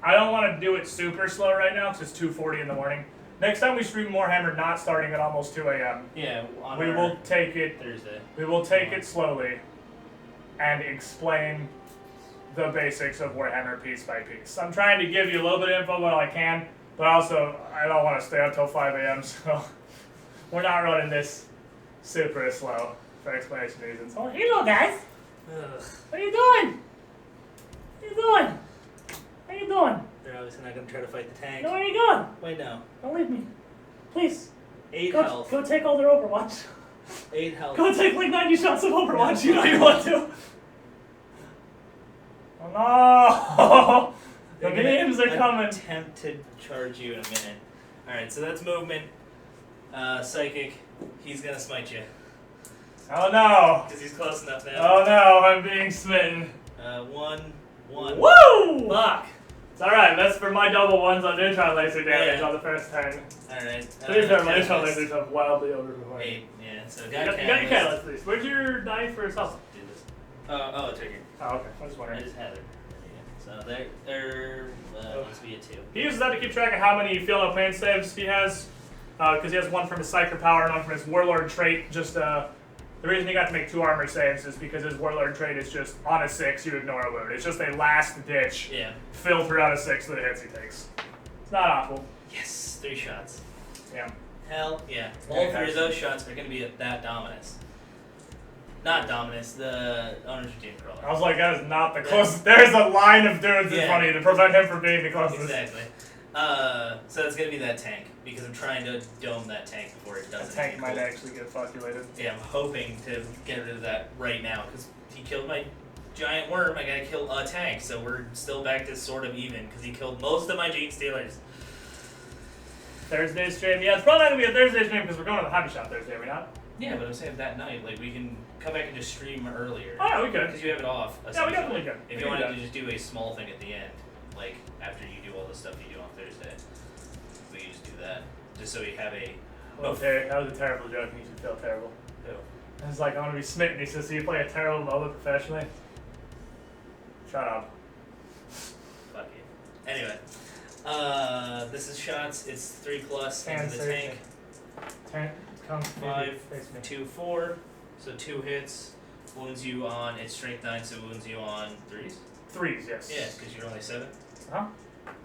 I don't want to do it super slow right now because it's 2:40 in the morning. Next time we stream Warhammer, not starting at almost 2 a.m. Yeah, on We will take it. Thursday. We will take it slowly, and explain the basics of Warhammer piece by piece. I'm trying to give you a little bit of info while I can, but also I don't want to stay up till 5 a.m. So we're not running this super slow for explanation reasons. Oh, hello guys. Ugh. What are you doing? What are you doing? What are you doing? They're obviously not going to try to fight the tank. No, where are you going? Wait, no. Don't leave me. Please. 8 health. Go take all their Overwatch. 8 health. Go take like 90 shots of Overwatch. You know you want to. Oh no! The They're memes are coming. Attempt to charge you in a minute. Alright, so that's movement. Psychic. He's going to smite you. Oh no! Because he's close enough now. Oh no! I'm being smitten. 1, 1. Woo! Fuck! It's alright, that's for my double ones on neutron laser damage Yeah. on the first turn. Alright. To be fair, my neutron lasers have wildly overperformed. 8, yeah. So You got your catalyst, please. Where's your die for yourself? Do this. Oh, it's right here. Oh, okay. I was just I wondering. just had it. So there must be a 2. He uses that to keep track of how many feel no pain saves he has, because he has one from his Psyker Power and one from his Warlord trait. Just the reason he got to make 2 armor saves is because his Warlord trait is just on a 6 you ignore a wound. It's just a last ditch Yeah. filter out of 6 of the hits he takes. It's not awful. Yes, 3 shots. Yeah. Hell yeah. All 3 of those shots are going to be at that Dominus. Not Dominus, the Owner's Regime Crawler. I was like, that is not the closest. There's a line of dudes in Yeah. front of you to prevent him from being the closest. Exactly. So it's going to be that tank, because I'm trying to dome that tank before it does The tank anything might cool. actually get fuculated. Yeah, I'm hoping to get rid of that right now, because he killed my giant worm. I gotta kill a tank, so we're still back to sort of even, because he killed most of my Gene Stealers. Thursday stream? Yeah, it's probably not going to be a Thursday stream because we're going to the hobby shop Thursday, are we not? Yeah, but I'm saying that night, like, we can come back and just stream earlier. Oh, yeah, we could. Because you have it off. Yeah, we essentially. definitely could. If We you can wanted do to just do a small thing at the end, like, after you do all the stuff you do on Thursday, we can just do that. Just so we have a... Well, Terry, that was a terrible joke and you should feel terrible. Who? I was like, I want to be smitten. He says, so you play a terrible MOBA professionally? Shut up. Fuck you. Anyway, this is shots. It's 3+ And into the tank. Come 5, 2, 4. So 2 hits. Wounds you on. It's strength 9, so wounds you on 3s. 3s, yes. Yeah, because you're only 7. Huh?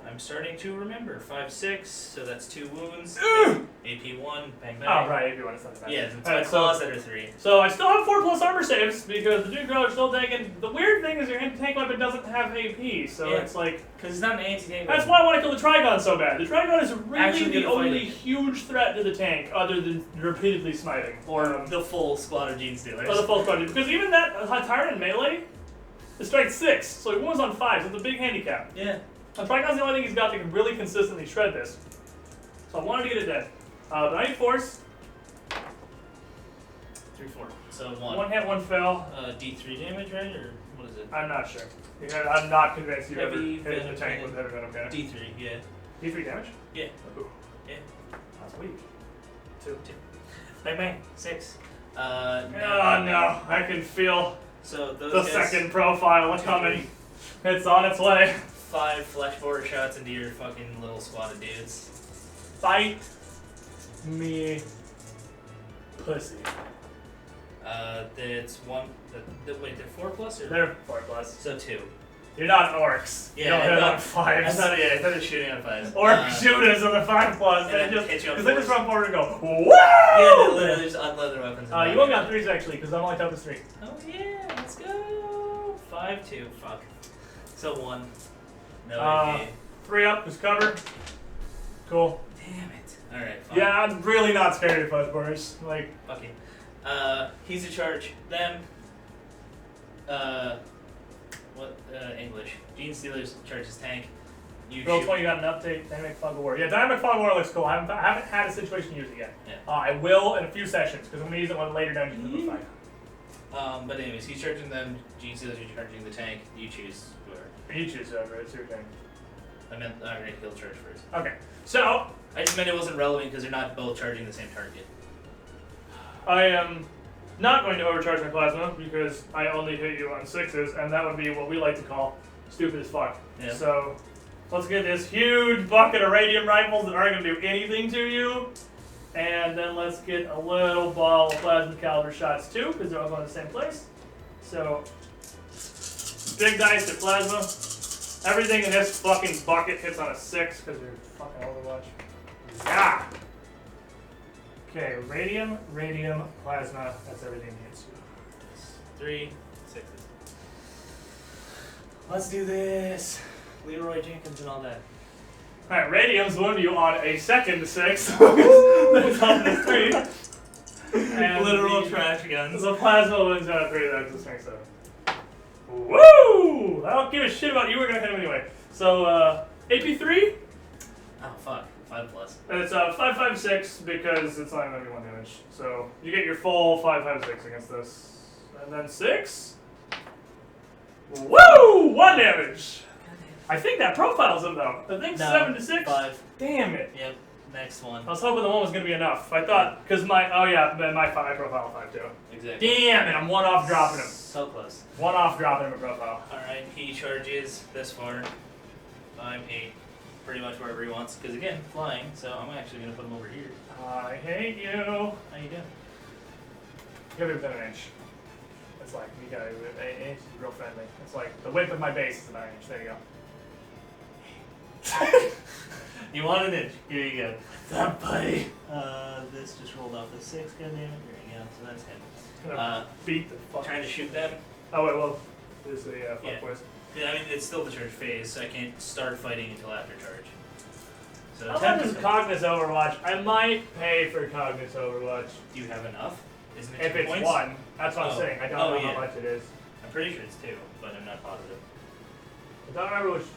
I'm starting to remember. 5, 6. So that's 2 wounds. AP 1. Bang bang. Oh, right, AP 1 is not that bad. Yeah, it's my claws that are 3. So I still have 4+ armor saves because the Duke Girl are still taking. The weird thing is your tank weapon doesn't have AP, so Yeah. it's like. Because it's not an anti-tank. That's why I want to kill the Trigon so bad. The Trigon is really Actually the gonna fight only it. huge threat to the tank, other than repeatedly smiting. Or the full squad of Gene Stealers. Or the full squad. Because even that Tyrant in melee is strength 6, so he wounds on 5, so it's a big handicap. Yeah. And Trigon's the only thing he's got that can really consistently shred this. So I wanted to get it dead. But I need force. 3, 4. So 1. 1 hit, 1 fail. D3 damage, right? Or what is it? I'm not sure. I'm not convinced you've ever Heavy hit the venom tank cannon. with heavy venom cannon. D3, yeah. D3 damage? Yeah. Ooh. Yeah. That's weak. 2. Bang bang. 6. Oh no, I can feel So those the guys, second profile 2, coming. 3. It's on its way. 5 flash forward shots into your fucking little squad of dudes. Fight me, pussy. It's 1. Wait, they're 4+ or? They're 4+. So 2. You're not orcs. Yeah, you don't I hit thought- on 5s. I thought they were shooting on 5s. Orc shooters are the 5+. and then hit you on Because they just 4s. run forward and go, whoa! Yeah, they literally just unload their weapons. You won't got 3s actually, because I'm only top of 3. Oh yeah, let's go. 5, 2. Fuck. So 1. No AP. 3 up, just cover. Cool. Damn it. Alright, fine. Yeah, I'm really not scared of flash borders. Like, Fuck you. He's in charge. Them. What? English. Gene Stealers charges tank. You Girl shoot. 20 got an update. Dynamic Fog of War. Yeah, Dynamic Fog of War looks cool. I haven't had a situation to use it yet. Yeah. I will in a few sessions because I'm going to use it one later dungeons in the fight. But anyways, he's charging them. Gene Stealers are charging the tank. You choose whoever. You choose whoever. It's your thing. I meant alright, he'll charge first. Okay. So, I just meant it wasn't relevant because they're not both charging the same target. I am not going to overcharge my plasma because I only hit you on 6s, and that would be what we like to call stupid as fuck. Yeah. So, let's get this huge bucket of radium rifles that aren't going to do anything to you. And then let's get a little ball of plasma caliber shots too, because they're all going to the same place. So, big dice to plasma. Everything in this fucking bucket hits on a 6 because they're fucking Overwatch. Yeah! Okay, radium, plasma, that's everything hits you. 3, 6. Let's do this. Leroy Jenkins and all that. Alright, radium's wound you on a second 6. That's on the 3. And Literal the- trash guns. The plasma wounds you on a 3, that's the strength 7. Woo! I don't give a shit about you, we're gonna hit him anyway. So, AP3, Oh fuck. 5+. and it's 556 because it's not gonna be 1 damage. So, you get your full 556 against this. And then 6. Woo! 1 damage! I think that profiles him though. I think No, 7 to 6. 5. Damn it. Yep. Next one. I was hoping the 1 was gonna be enough. I thought, because my 5 profile 5 too. Exactly. Damn it, I'm 1 off dropping him. So close. 1 off dropping him a profile. Alright, he charges this far. 5, 8. Pretty much wherever he wants. Because again, flying, so I'm actually going to put him over here. I hate you. How you doing? Give it within an inch. It's like, you gotta, an inch is real friendly. It's like, the width of my base is about an inch. There you go. You want an inch? Here you go. What's up, buddy? This just rolled off the 6, goddammit. There you go. So that's him. Gonna beat the fuck. Trying to shoot them. Oh, wait, well, this is the fuck Yeah. boys. Yeah, I mean, it's still the charge phase, so I can't start fighting until after charge. So How much is 10%. Cognus Overwatch? I might pay for Cognus Overwatch. Do you have enough? Isn't it If 2 it's points? 1. That's what I'm Oh. saying. I don't Oh, know yeah. how much it is. I'm pretty sure it's 2, but I'm not positive. I don't remember which.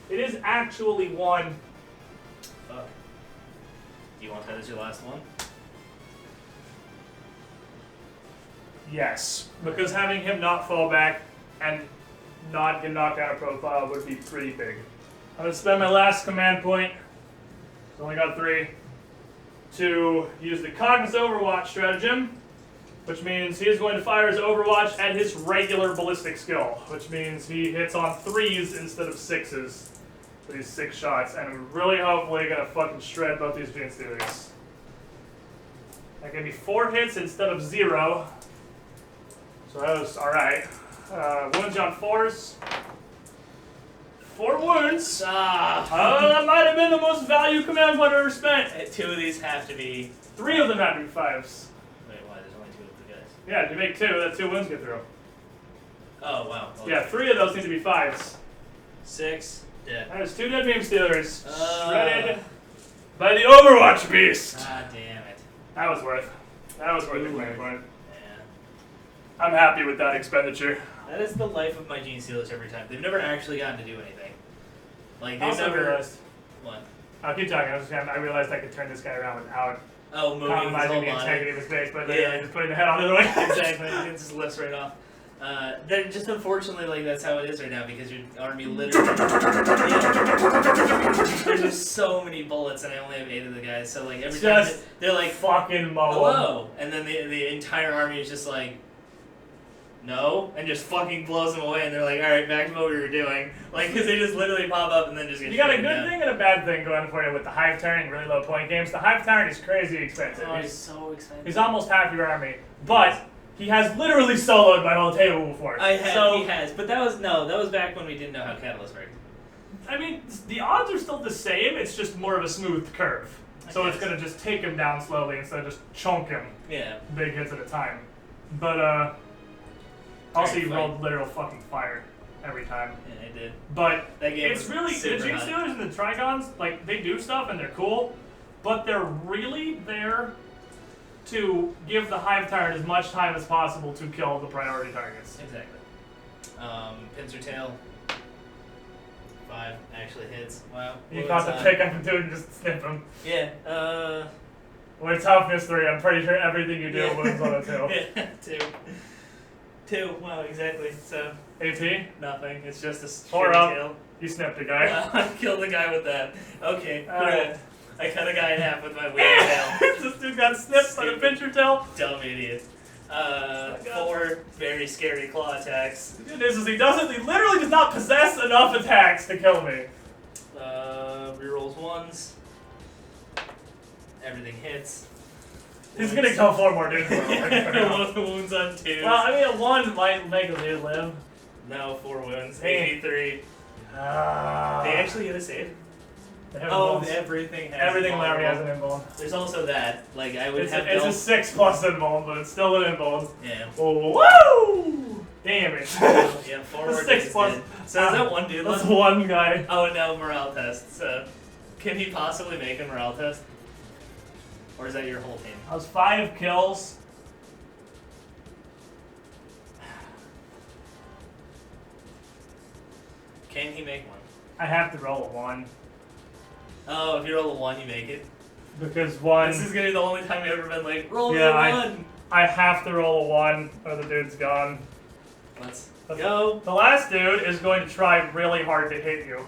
It is actually 1. Fuck. Do you want that as your last one? Yes, because having him not fall back and not get knocked out of profile would be pretty big. I'm gonna spend my last command point. It's only got 3. To use the Cognus Overwatch stratagem which means he is going to fire his Overwatch at his regular ballistic skill, which means he hits on 3s instead of 6s for these 6 shots, and I'm really hopefully gonna fucking shred both these Gene Stealers. That gave me 4 hits instead of 0, so that was alright. Wounds on 4s. 4 wounds. That might have been the most value command point I've ever spent. 2 of these have to be. 3 of them have to be 5s. Wait, why? There's only 2 of the guys. Yeah, if you make 2, that's 2 wounds get through. Oh, wow. Okay. Yeah, 3 of those need to be 5s. 6. Dead. There's 2 dead beam stealers. Shredded by the Overwatch beast. Ah, damn it. That was worth the command point. Yeah. I'm happy with that expenditure. That is the life of my Gene Stealers every time. They've never actually gotten to do anything. Like, they've Also never. realized. What? I'll keep talking. I realized I could turn this guy around without Oh, moving his compromising whole the body. integrity of his base, but Yeah. then just putting the head on the other way. Exactly. It just lifts right off. They're just unfortunately like that's how it is right now because your army literally. There's just so many bullets and I only have 8 of the guys, so like every time they're like fucking mow 'em. hello, and then the entire army is just like no, and just fucking blows them away, and they're like, all right, back to what we were doing, like because they just literally pop up and then just get. You got a good down. thing and a bad thing going for you with the Hive Tyrant and really low point games. The Hive Tyrant is crazy expensive. Oh, it's so expensive. He's almost half your army, but he has literally soloed my whole table before. He has, but that was back when we didn't know how Catalyst worked. I mean, the odds are still the same. It's just more of a smooth curve. So it's gonna just take him down slowly instead of just chunk him. Yeah. Big hits at a time. But also you rolled literal fucking fire every time. Yeah, I did. But That game it's was really the super Gene hot. Stealers and the Trigons, like they do stuff and they're cool, but they're really there to give the Hive Tyrant as much time as possible to kill the priority targets. Exactly. Pincer tail. 5 actually hits. Wow. You Well, caught the it's, pick I can do and just snip him. Yeah. With toughness 3, I'm pretty sure everything you do wins on a 2. Yeah, 2. 2. Wow, exactly. So AP? nothing. It's just a 4 shitty up. tail. You snipped a guy. I killed the guy with that. Okay. Alright. I cut a guy in half with my weird tail. This dude got snipped by the pincher tail. Dumb idiot. 4 very scary claw attacks. The good news is he literally does not possess enough attacks to kill me. Rerolls 1s. Everything hits. He's gonna kill 4 more dudes. Wounds on 2s. Well, I mean, a 1 might make a dude live. No, 4 wounds. Hey. 83. They actually get a save. They have Oh, invulns. everything has Everything in my army has invulnerable. an invuln. There's also that. Like, I would It's have a 6 plus invuln, but it's still an invuln. Yeah. Oh, woo! Damn it. Yeah, forward. The 6 plus. Dead. So is that one dude That's left? 1 guy. Oh, no, morale test. So, can he possibly make a morale test? Or is that your whole team? That was 5 kills. Can he make one? I have to roll a 1. Oh, if you roll a 1, you make it. Because 1. This is gonna be the only time you've ever been like, roll me Yeah, a 1. I have to roll a 1 or the dude's gone. Let's That's- go. The last dude is going to try really hard to hit you.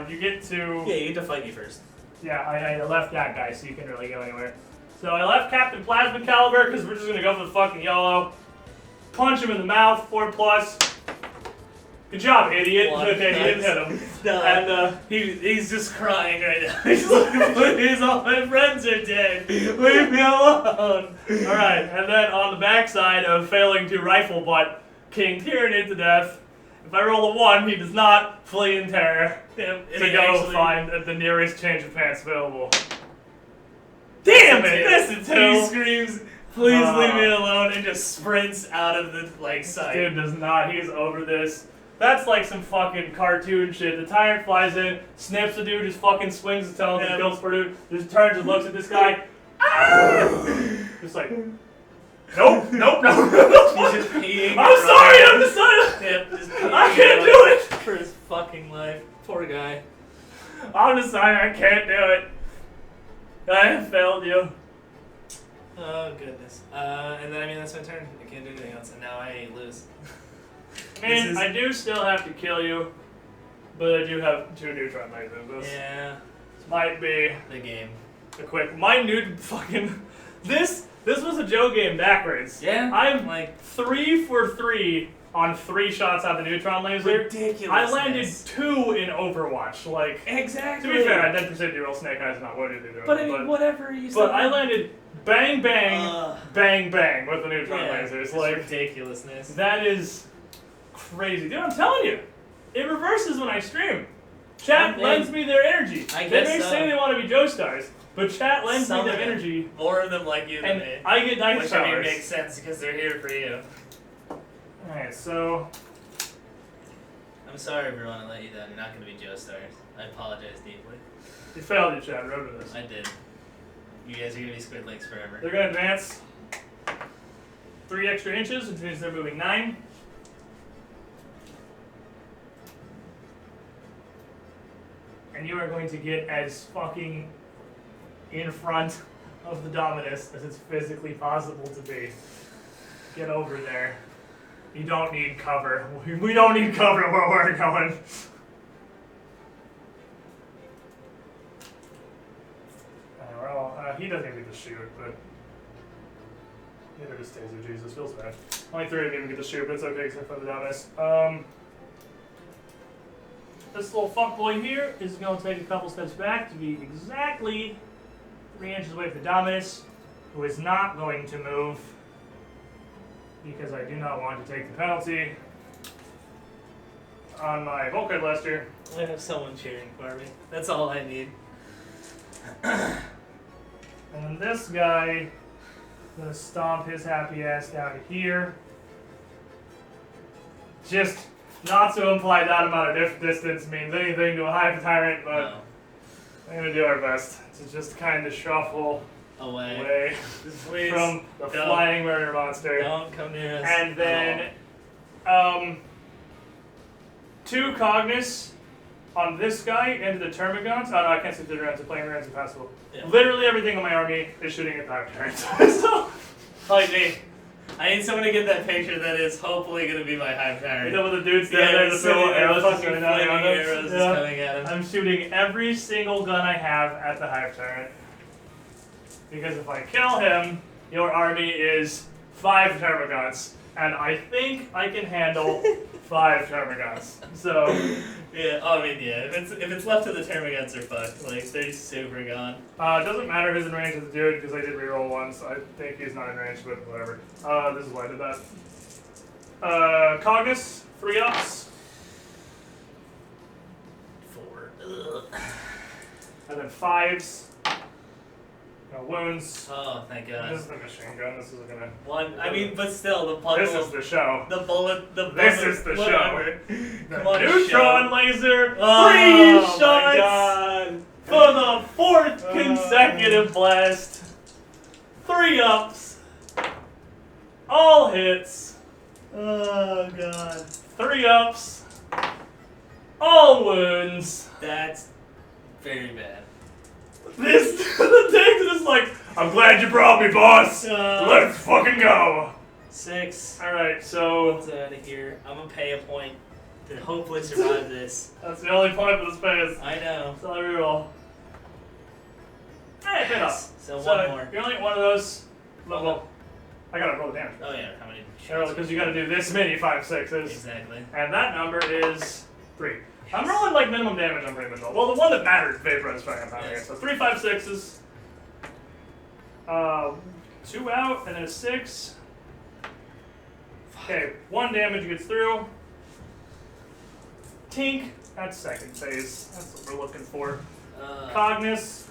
You get to... Yeah, you get to fight me first. Yeah, I left that guy, so you can really go anywhere. So I left Captain Plasma Caliber, because we're just going to go for the fucking YOLO. Punch him in the mouth, 4 plus. Good job, idiot. One. Okay, you didn't hit him. No, And, he's just crying right now. He's like, please, all my friends are dead. Leave me alone. Alright, and then on the backside of failing to rifle butt King Tyranid to death, if I roll a 1, he does not flee in terror Damn, to go find the nearest change of pants available. Damn it! That's a 2! He screams, please leave me alone, and just sprints out of the sight. Dude does not. He's over this. That's like some fucking cartoon shit. The tyrant flies in, snips the dude, just fucking swings his tail and kills for dude. Just turns and looks at this guy. Just like, nope. He's just peeing. I'm sorry, I'm decided. Yep, just peeing I can't do it. for his fucking life. Poor guy. I'm deciding I can't do it. I have failed you. Oh goodness. And then I mean that's my turn. I can't do anything else, and now I lose. Man, I do still have to kill you, but I do have 2 neutron lasers. This Yeah. might be The game. a quick. My new fucking This was a Joe game backwards. Yeah. I'm like 3 for 3 on 3 shots out the neutron laser. ridiculous. I landed 2 in Overwatch. Like, exactly. to be fair, I did percent roll Snake Eyes, not what did they do. But I mean, whatever you. But I landed bang bang bang bang with the neutron lasers. It's Like ridiculousness. that is crazy, dude. I'm telling you, it reverses when I stream. Chat lends me their energy. I They guess may say they want to be Joe stars, but chat lends me their energy. More of them like you than And me. I get night Which showers. I mean makes sense because they're here for you. Alright, so I'm sorry, everyone, I let you down. You're not going to be Joe stars. I apologize deeply. you failed your chat. Remember this. I did. You guys are going to be squid links forever. They're gonna advance 3 extra inches, which means they're moving 9. And you are going to get as fucking in front of the Dominus as it's physically possible to be. Get over there. You don't need cover. We don't need cover where we're going. He doesn't even get to shoot, but neither does Taser. Jesus, feels bad. Only 3 didn't even get to shoot, but it's okay except for the Dominus. This little fuckboy here is going to take a couple steps back to be exactly 3 inches away from the Dominus, who is not going to move because I do not want to take the penalty on my Volkite Lester. I have someone cheering for me. That's all I need. And then this guy is going to stomp his happy ass down here. Just not to imply that amount of distance means anything to a Hive Tyrant, but No. we're going to do our best to just kind of shuffle away Please from the don't. flying murder monster. Don't come near us. And then 2 Cognis on this guy into the Termagants. Oh no, I can't see the rounds. The playing rounds impossible. Yeah. Literally everything on my army is shooting at the Hive Tyrant. So, Like me. I need someone to get that picture that is hopefully going to be my Hive you Tyrant. know what the dude's standing there, the so arrows fucking coming flaming out. arrows is coming at him. I'm shooting every single gun I have at the Hive Tyrant. Because if I kill him, your army is 5 Termagants. And I think I can handle 5 Termagants. So, Yeah, I mean, yeah. If it's left to the Termagants are fucked. Like, they're super gone. it doesn't matter who's in range of the dude, because I did reroll one, so I think he's not in range, but whatever. This is why I did that. Cognis, 3 ups. 4. Ugh. And then 5s. No wounds. Oh, thank God. This is the machine gun. This is gonna. One. I mean, but still, the bundle. This is the show. The bullet. The This bullet, is the whatever. show. Come on, Neutron show. laser. 3 Oh, shots my God. for the 4th consecutive blast. 3 ups. All hits. Oh God. 3 ups. All wounds. That's very bad. This the tank is like, I'm glad you brought me, boss. Let's fucking go. 6. All right, so What's out of here? I'm gonna pay a point to hopefully survive this. that's the only point for the space. I know. So I reroll. Hey, paid off. So one more. You only get one of those. Well, I gotta roll the damage. Oh yeah, how many? Because you gotta do this many 5/6s. Exactly. And that number is 3. I'm rolling like minimum damage on pretty much all. Well, the one that matters, Vaporize Fire I'm pounding it. So 3 5/6s. 2 out, and then a 6. Okay, 1 damage gets through. Tink, that's second phase. That's what we're looking for. Cognis,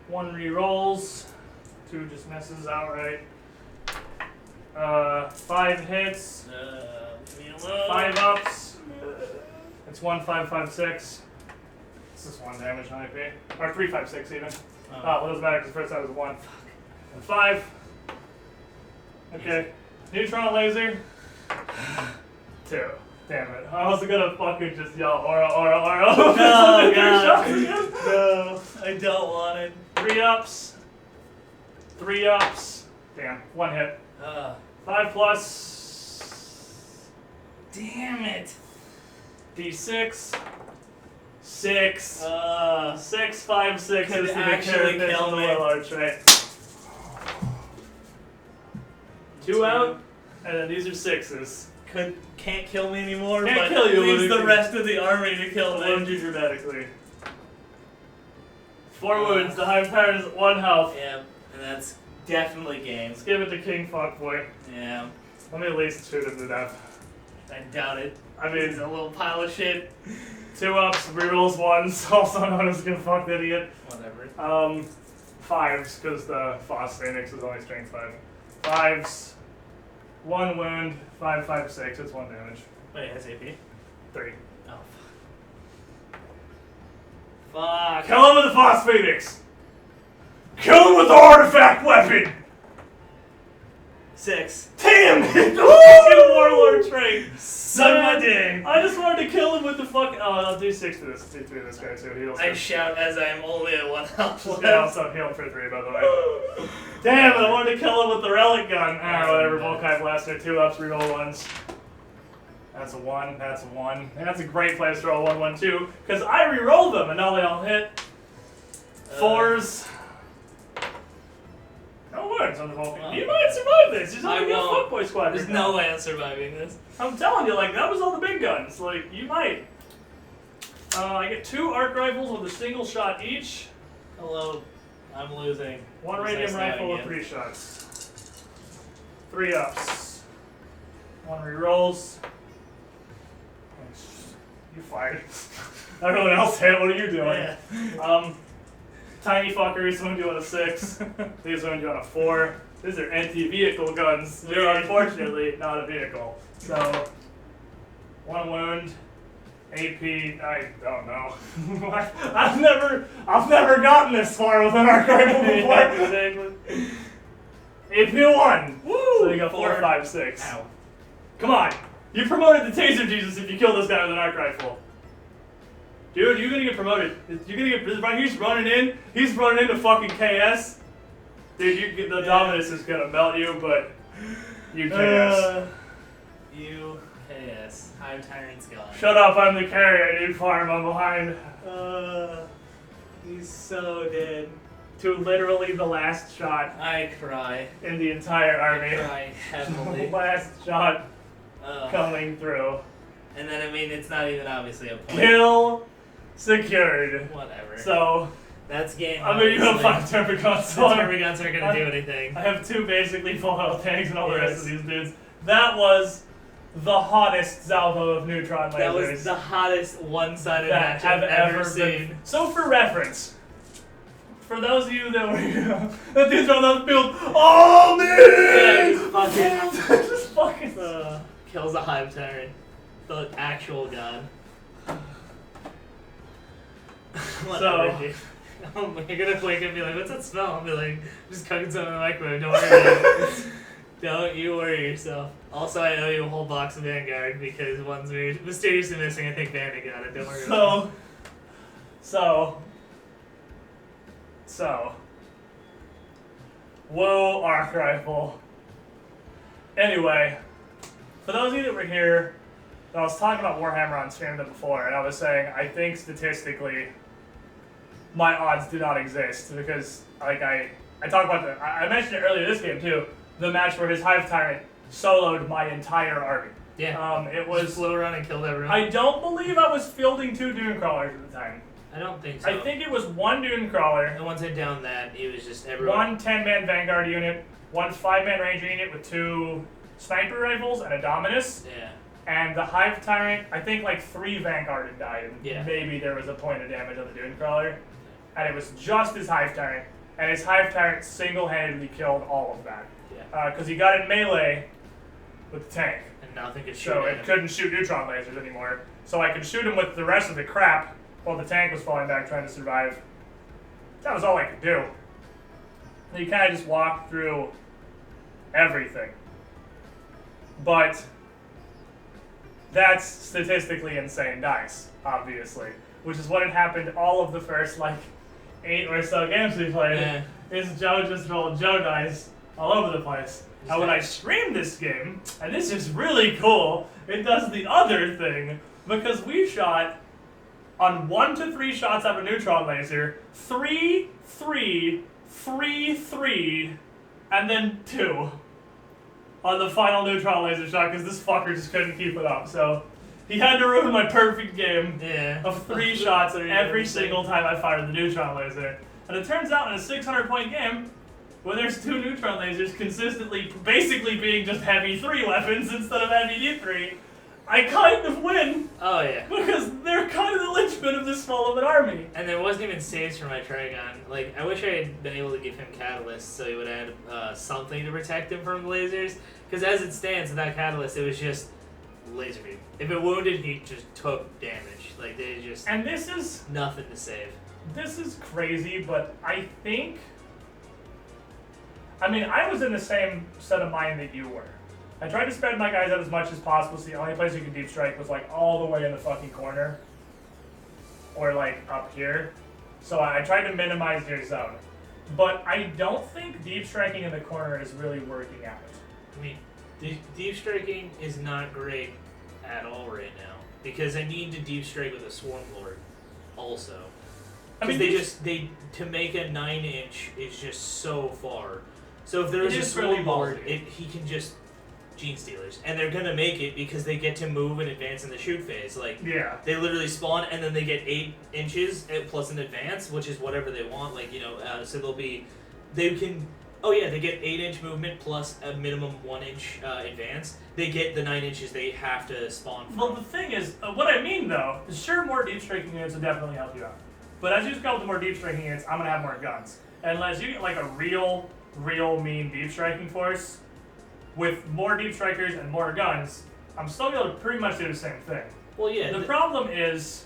1 re-rolls. 2 just misses outright. 5 hits. 5 ups. It's 1 5 5 6. This is 1 damage on IP. Or 3 5 6 even. Well, it doesn't matter because the first time was 1. And 5. Okay. Neutron laser. 2. Damn it. I was gonna fucking just yell aura, aura, aura. No, God. Again. No, I don't want it. 3 ups. 3 ups. Damn. 1 hit. 5 plus. Damn it. D6. 6. 6 5 6 Could is the actually kill kill the me. Warlord trait. 2 out, and then these are 6s. Can't kill me anymore, Can't but kill you, leaves but the rest of the army to kill Wound me. you dramatically. 4 wounds, the Hive Tyrant is at 1 health. Yeah, and that's definitely game. Let's give it to King Fuckboy. Yeah, Let me at least shoot him to death. I doubt it. I mean, He's a little pile of shit. 2 ups, rerolls 1s, also known as Give Fuck the Idiot. Whatever. 5s, because the Foss Phoenix is only strength 5. 5s, 1 wound, 5, 5, 6, it's 1 damage. Wait, SAP? 3. Oh, fuck. Kill him with the Foss Phoenix! Kill him with the artifact weapon! 6. Damn it! The fucking Warlord trait! Suck my dick. I just wanted to kill him with the fucking. Oh, I'll do 6 to this. Do 3 to this guy too. Heals. I shout as I am only at 1 health This left. guy also healed for 3, by the way. Damn it! I wanted to kill him with the relic gun. Ah, whatever. Volkai Blaster, 2 ups, reroll 1s. That's a 1. That's a 1. And that's a great place to roll 1, 1, 2. Because I rerolled them and now they all hit. 4s. No words on the Vulcan. Well, You might survive this. You're I only a won't. fuckboy squad. There's no way I'm surviving this. I'm telling you, like, that was all the big guns. Like, you might. I get 2 arc rifles with a single shot each. Hello. I'm losing. 1 Who's radium nice rifle with again? 3 shots. 3 ups. 1 rerolls. You fired. Everyone else hit. What are you doing? Yeah. Tiny fuckers wound you on a 6. These wound you on a 4. These are anti-vehicle guns. They're unfortunately not a vehicle. So, 1 wound. AP, I don't know. I've never gotten this far with an arc rifle before. AP 1. Woo! So you got 4, 5, 6. Ow. Come on. You promoted the Taser Jesus if you kill this guy with an arc rifle. Dude, you're gonna get promoted. You're gonna get. He's running in. He's running into fucking KS. Dude, the Dominus is gonna melt you, but you KS. You KS. Hive Tyrant's gone. Shut up! I'm the carrier. I need farm. I'm behind. He's so dead. To literally the last shot I cry. in the entire army. Cry heavily. Last shot coming through. And then, I mean, it's not even obviously a point. Kill secured. Whatever. So, That's game. I mean, you have obviously. 5 Termagants. The Termagants aren't gonna do anything. I have 2 basically full health tanks and all the rest Yes. of these dudes. That was the hottest salvo of neutron lasers That was the hottest one-sided that match have I've ever seen. been. So for reference, for those of you that were that dudes on the field, oh man! Yeah, Just fucking. Kills a Hive Tyrant. The actual god. Whatever, dude. You're gonna wake up and be like, what's that smell? I'll be like, just cooking something in the microwave, don't worry about it. Don't you worry yourself. Also, I owe you a whole box of Vanguard because one's mysteriously missing. I think Vandy got it, don't worry about it. So. Whoa, arc rifle. Anyway, for those of you that were here, I was talking about Warhammer on stream before, and I was saying I think statistically my odds do not exist because, like, I talked about I mentioned it earlier this game too, the match where his Hive Tyrant soloed my entire army. Yeah. It was. Just flew around and killed everyone. I don't believe I was fielding 2 Dune Crawlers at the time. I don't think so. I think it was 1 Dune Crawler, And once I down that, it was just everyone. 1 10-man Vanguard unit, 1 5-man Ranger unit with 2 sniper rifles and a Dominus, Yeah. and the Hive Tyrant, I think like 3 Vanguard had died, and Yeah. maybe there was a point of damage on the Dune Crawler, and it was just his Hive Tyrant, and his Hive Tyrant single-handedly killed all of that. Yeah. Because he got in melee with the tank, And nothing could shoot so at it him. couldn't shoot neutron lasers anymore. So I could shoot him with the rest of the crap while the tank was falling back trying to survive. That was all I could do. And you kind of just walked through everything. But that's statistically insane dice, obviously. Which is what had happened all of the first, 8 or so games we played. Yeah. Is Joe just rolled Joe dice all over the place. And when I streamed this game, and this is really cool, it does the other thing, because we shot on 1 to 3 shots out of a neutron laser, 3, 3, 3, 3, and then 2. on the final neutron laser shot because this fucker just couldn't keep it up. So he had to ruin my perfect game of 3 shots every single time I fired the neutron laser. And it turns out in a 600-point game, when there's 2 neutron lasers consistently, basically being just heavy 3 weapons instead of heavy D3, I kind of win. Oh yeah. Because they're kind of the linchpin of this small of an army. And there wasn't even saves for my Trigon. Like, I wish I had been able to give him Catalyst so he would have something to protect him from lasers. Because as it stands, without Catalyst, it was just laser beam. If it wounded, he just took damage. Like, they just... And this is... nothing to save. This is crazy, but I think... I mean, I was in the same set of mind that you were. I tried to spread my guys out as much as possible, so the only place you could deep strike was like all the way in the fucking corner. Or like up here. So I tried to minimize your zone. But I don't think deep striking in the corner is really working out. I mean, deep striking is not great at all right now. Because I need to deep strike with a Swarm Lord also. I mean, to make a 9-inch is just so far. So if there was a really Swarm Lord, ballsy. he can just Gene Stealers. And they're gonna make it because they get to move and advance in the shoot phase. Like, yeah. they literally spawn and then they get 8 inches plus an advance, which is whatever they want. Like, you know, so they get 8-inch movement plus a minimum 1-inch advance. They get the 9 inches they have to spawn from. Well, the thing is, what I mean though, is sure more deep striking units will definitely help you out. But as you scale to more deep striking units, I'm gonna have more guns. And unless you get like a real mean deep striking force, with more deep strikers and more guns, I'm still able to pretty much do the same thing. Well, yeah. The problem is,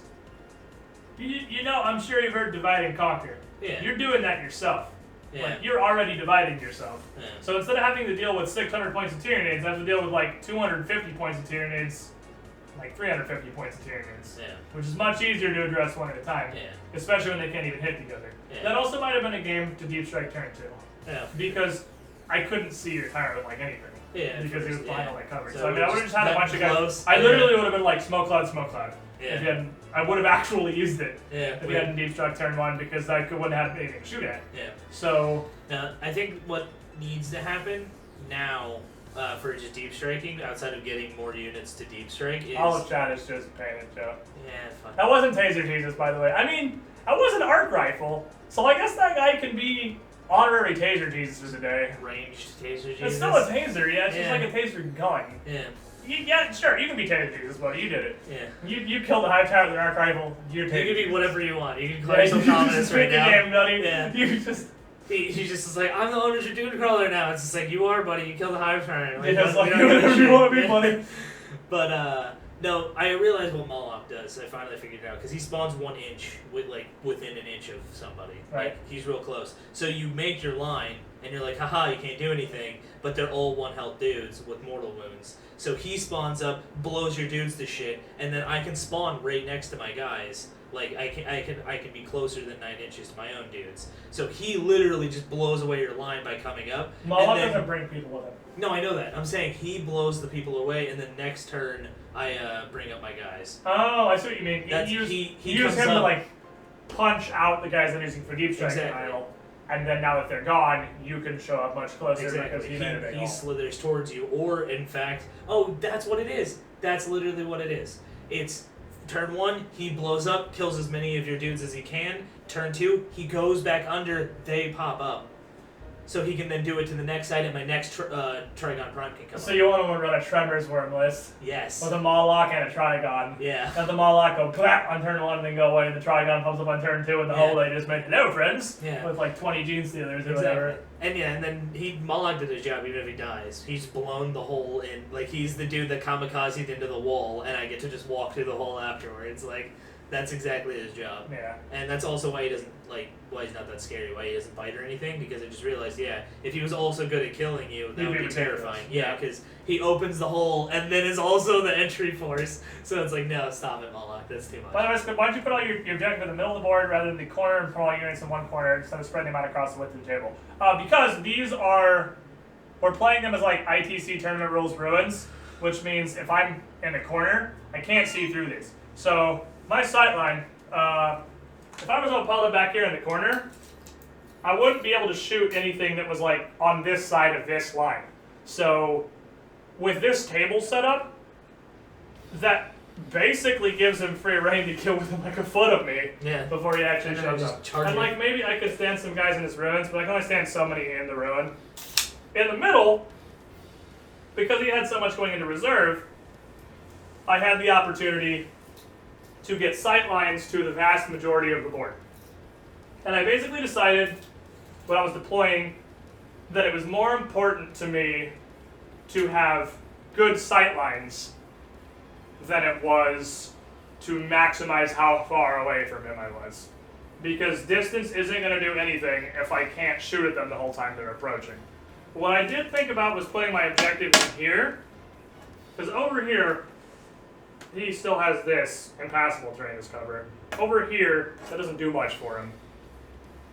you know, I'm sure you've heard divide and conquer. Yeah. You're doing that yourself. Yeah. Like, you're already dividing yourself. Yeah. So instead of having to deal with 600 points of Tyranids, I have to deal with like 250 points of Tyranids, like 350 points of Tyranids. Yeah. Which is much easier to address one at a time. Yeah. Especially when they can't even hit together. Yeah. That also might have been a game to deep strike turn 2. Yeah. Because I couldn't see your tire with like anything. Yeah, Because he was behind all that cover. So So I mean, I would have just had a bunch of guys. close. I literally would have been like smoke cloud. Yeah. If you hadn't, I would have actually used it Yeah. if you hadn't deep struck turn 1 because I wouldn't have anything to shoot at. Yeah. So Now, I think what needs to happen now for just deep striking, outside of getting more units to deep strike, is... all of chat is just paying it, Joe. Yeah, fuck. That wasn't Taser Jesus, by the way. I mean, that was an arc rifle, so I guess that guy can be honorary Taser Jesus for the day. Ranged taser Jesus. It's still a taser, yeah. It's just Yeah. like a taser gun. Yeah. Yeah, sure, you can be Taser Jesus, buddy. You did it. Yeah. You killed a high tower with an arc rifle. You're You Taser can be Jesus. whatever you want. You can Yeah, declare some you dominance just right pick now. your game, buddy. Yeah. You just... He just is like, I'm the owner of your Dune Crawler now. It's just like, you are, buddy. You killed the Hive Turner. Like, we don't you give a whatever shit. you want to be, Yeah. buddy. But, no, I realized what Moloch does. I finally figured it out. Because he spawns 1 inch with, like, within an inch of somebody. Right. Like, he's real close. So you make your line, and you're like, haha, you can't do anything. But they're all 1 health dudes with mortal wounds. So he spawns up, blows your dudes to shit, and then I can spawn right next to my guys. Like, I can be closer than 9 inches to my own dudes. So he literally just blows away your line by coming up. Moloch and then, doesn't bring people with him. no, I know that. I'm saying he blows the people away, and then next turn I bring up my guys. Oh, I see what you mean. That's- You use, he you use comes him to up- like punch out the guys that are using for deep strike Exactly. denial, and then now that they're gone, you can show up much closer because Exactly. he made a big He hole. slithers towards you, or in fact, oh, that's what it is. That's literally what it is. It's turn 1, he blows up, kills as many of your dudes as he can. Turn 2, he goes back under, they pop up. So he can then do it to the next side, and my next Trigon Prime can come So up. you want to run a Tremors worm list Yes. with a Moloch and a Trigon. Yeah. Have the Moloch go clap on turn 1 and then go away, and the Trigon comes up on turn 2, and the Yeah. whole they just made hello friends Yeah. with like 20 Gene Stealers or Exactly. whatever. And yeah, and then Moloch did his job even if he dies. He's blown the hole in, like, he's the dude that kamikazed into the wall, and I get to just walk through the hole afterwards. Like, that's exactly his job. Yeah. And that's also why he doesn't, like, why he's not that scary, why he doesn't bite or anything, because I just realized, yeah, if he was also good at killing you, that He'd would be be ridiculous. terrifying. Yeah, because he opens the hole and then is also the entry force. So it's like, no, stop it, Moloch, that's too much. By the way, why don't you put all your objective in the middle of the board rather than the corner and put all your units in one corner instead of spreading them out across the width of the table? Because these are, we're playing them as like ITC tournament rules ruins, which means if I'm in the corner, I can't see through these. So my sight line, if I was Opala back here in the corner, I wouldn't be able to shoot anything that was like on this side of this line. So with this table setup, that basically gives him free reign to kill within like a foot of me before he actually shows up. And like maybe I could stand some guys in his ruins, but I can only stand so many in the ruin. In the middle, because he had so much going into reserve, I had the opportunity to get sight lines to the vast majority of the board. And I basically decided when I was deploying that it was more important to me to have good sight lines than it was to maximize how far away from him I was. Because distance isn't going to do anything if I can't shoot at them the whole time they're approaching. What I did think about was putting my objective in here, because over here, he still has this impassable terrain as cover. Over here, that doesn't do much for him.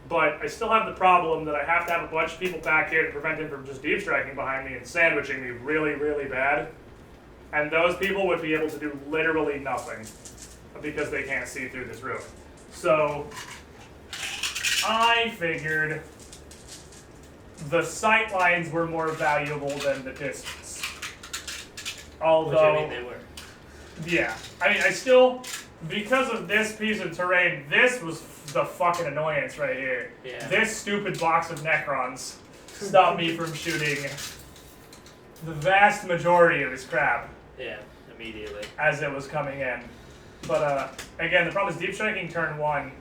But I still have the problem that I have to have a bunch of people back here to prevent him from just deep striking behind me and sandwiching me really, really bad. And those people would be able to do literally nothing because they can't see through this ruin. So I figured the sight lines were more valuable than the distance. Although, which, I mean, they were. Yeah. I mean, I still, because of this piece of terrain, this was the fucking annoyance right here. Yeah. This stupid box of Necrons stopped me from shooting the vast majority of his crap. Yeah, immediately. As it was coming in. But, again, the problem is deep striking turn 1,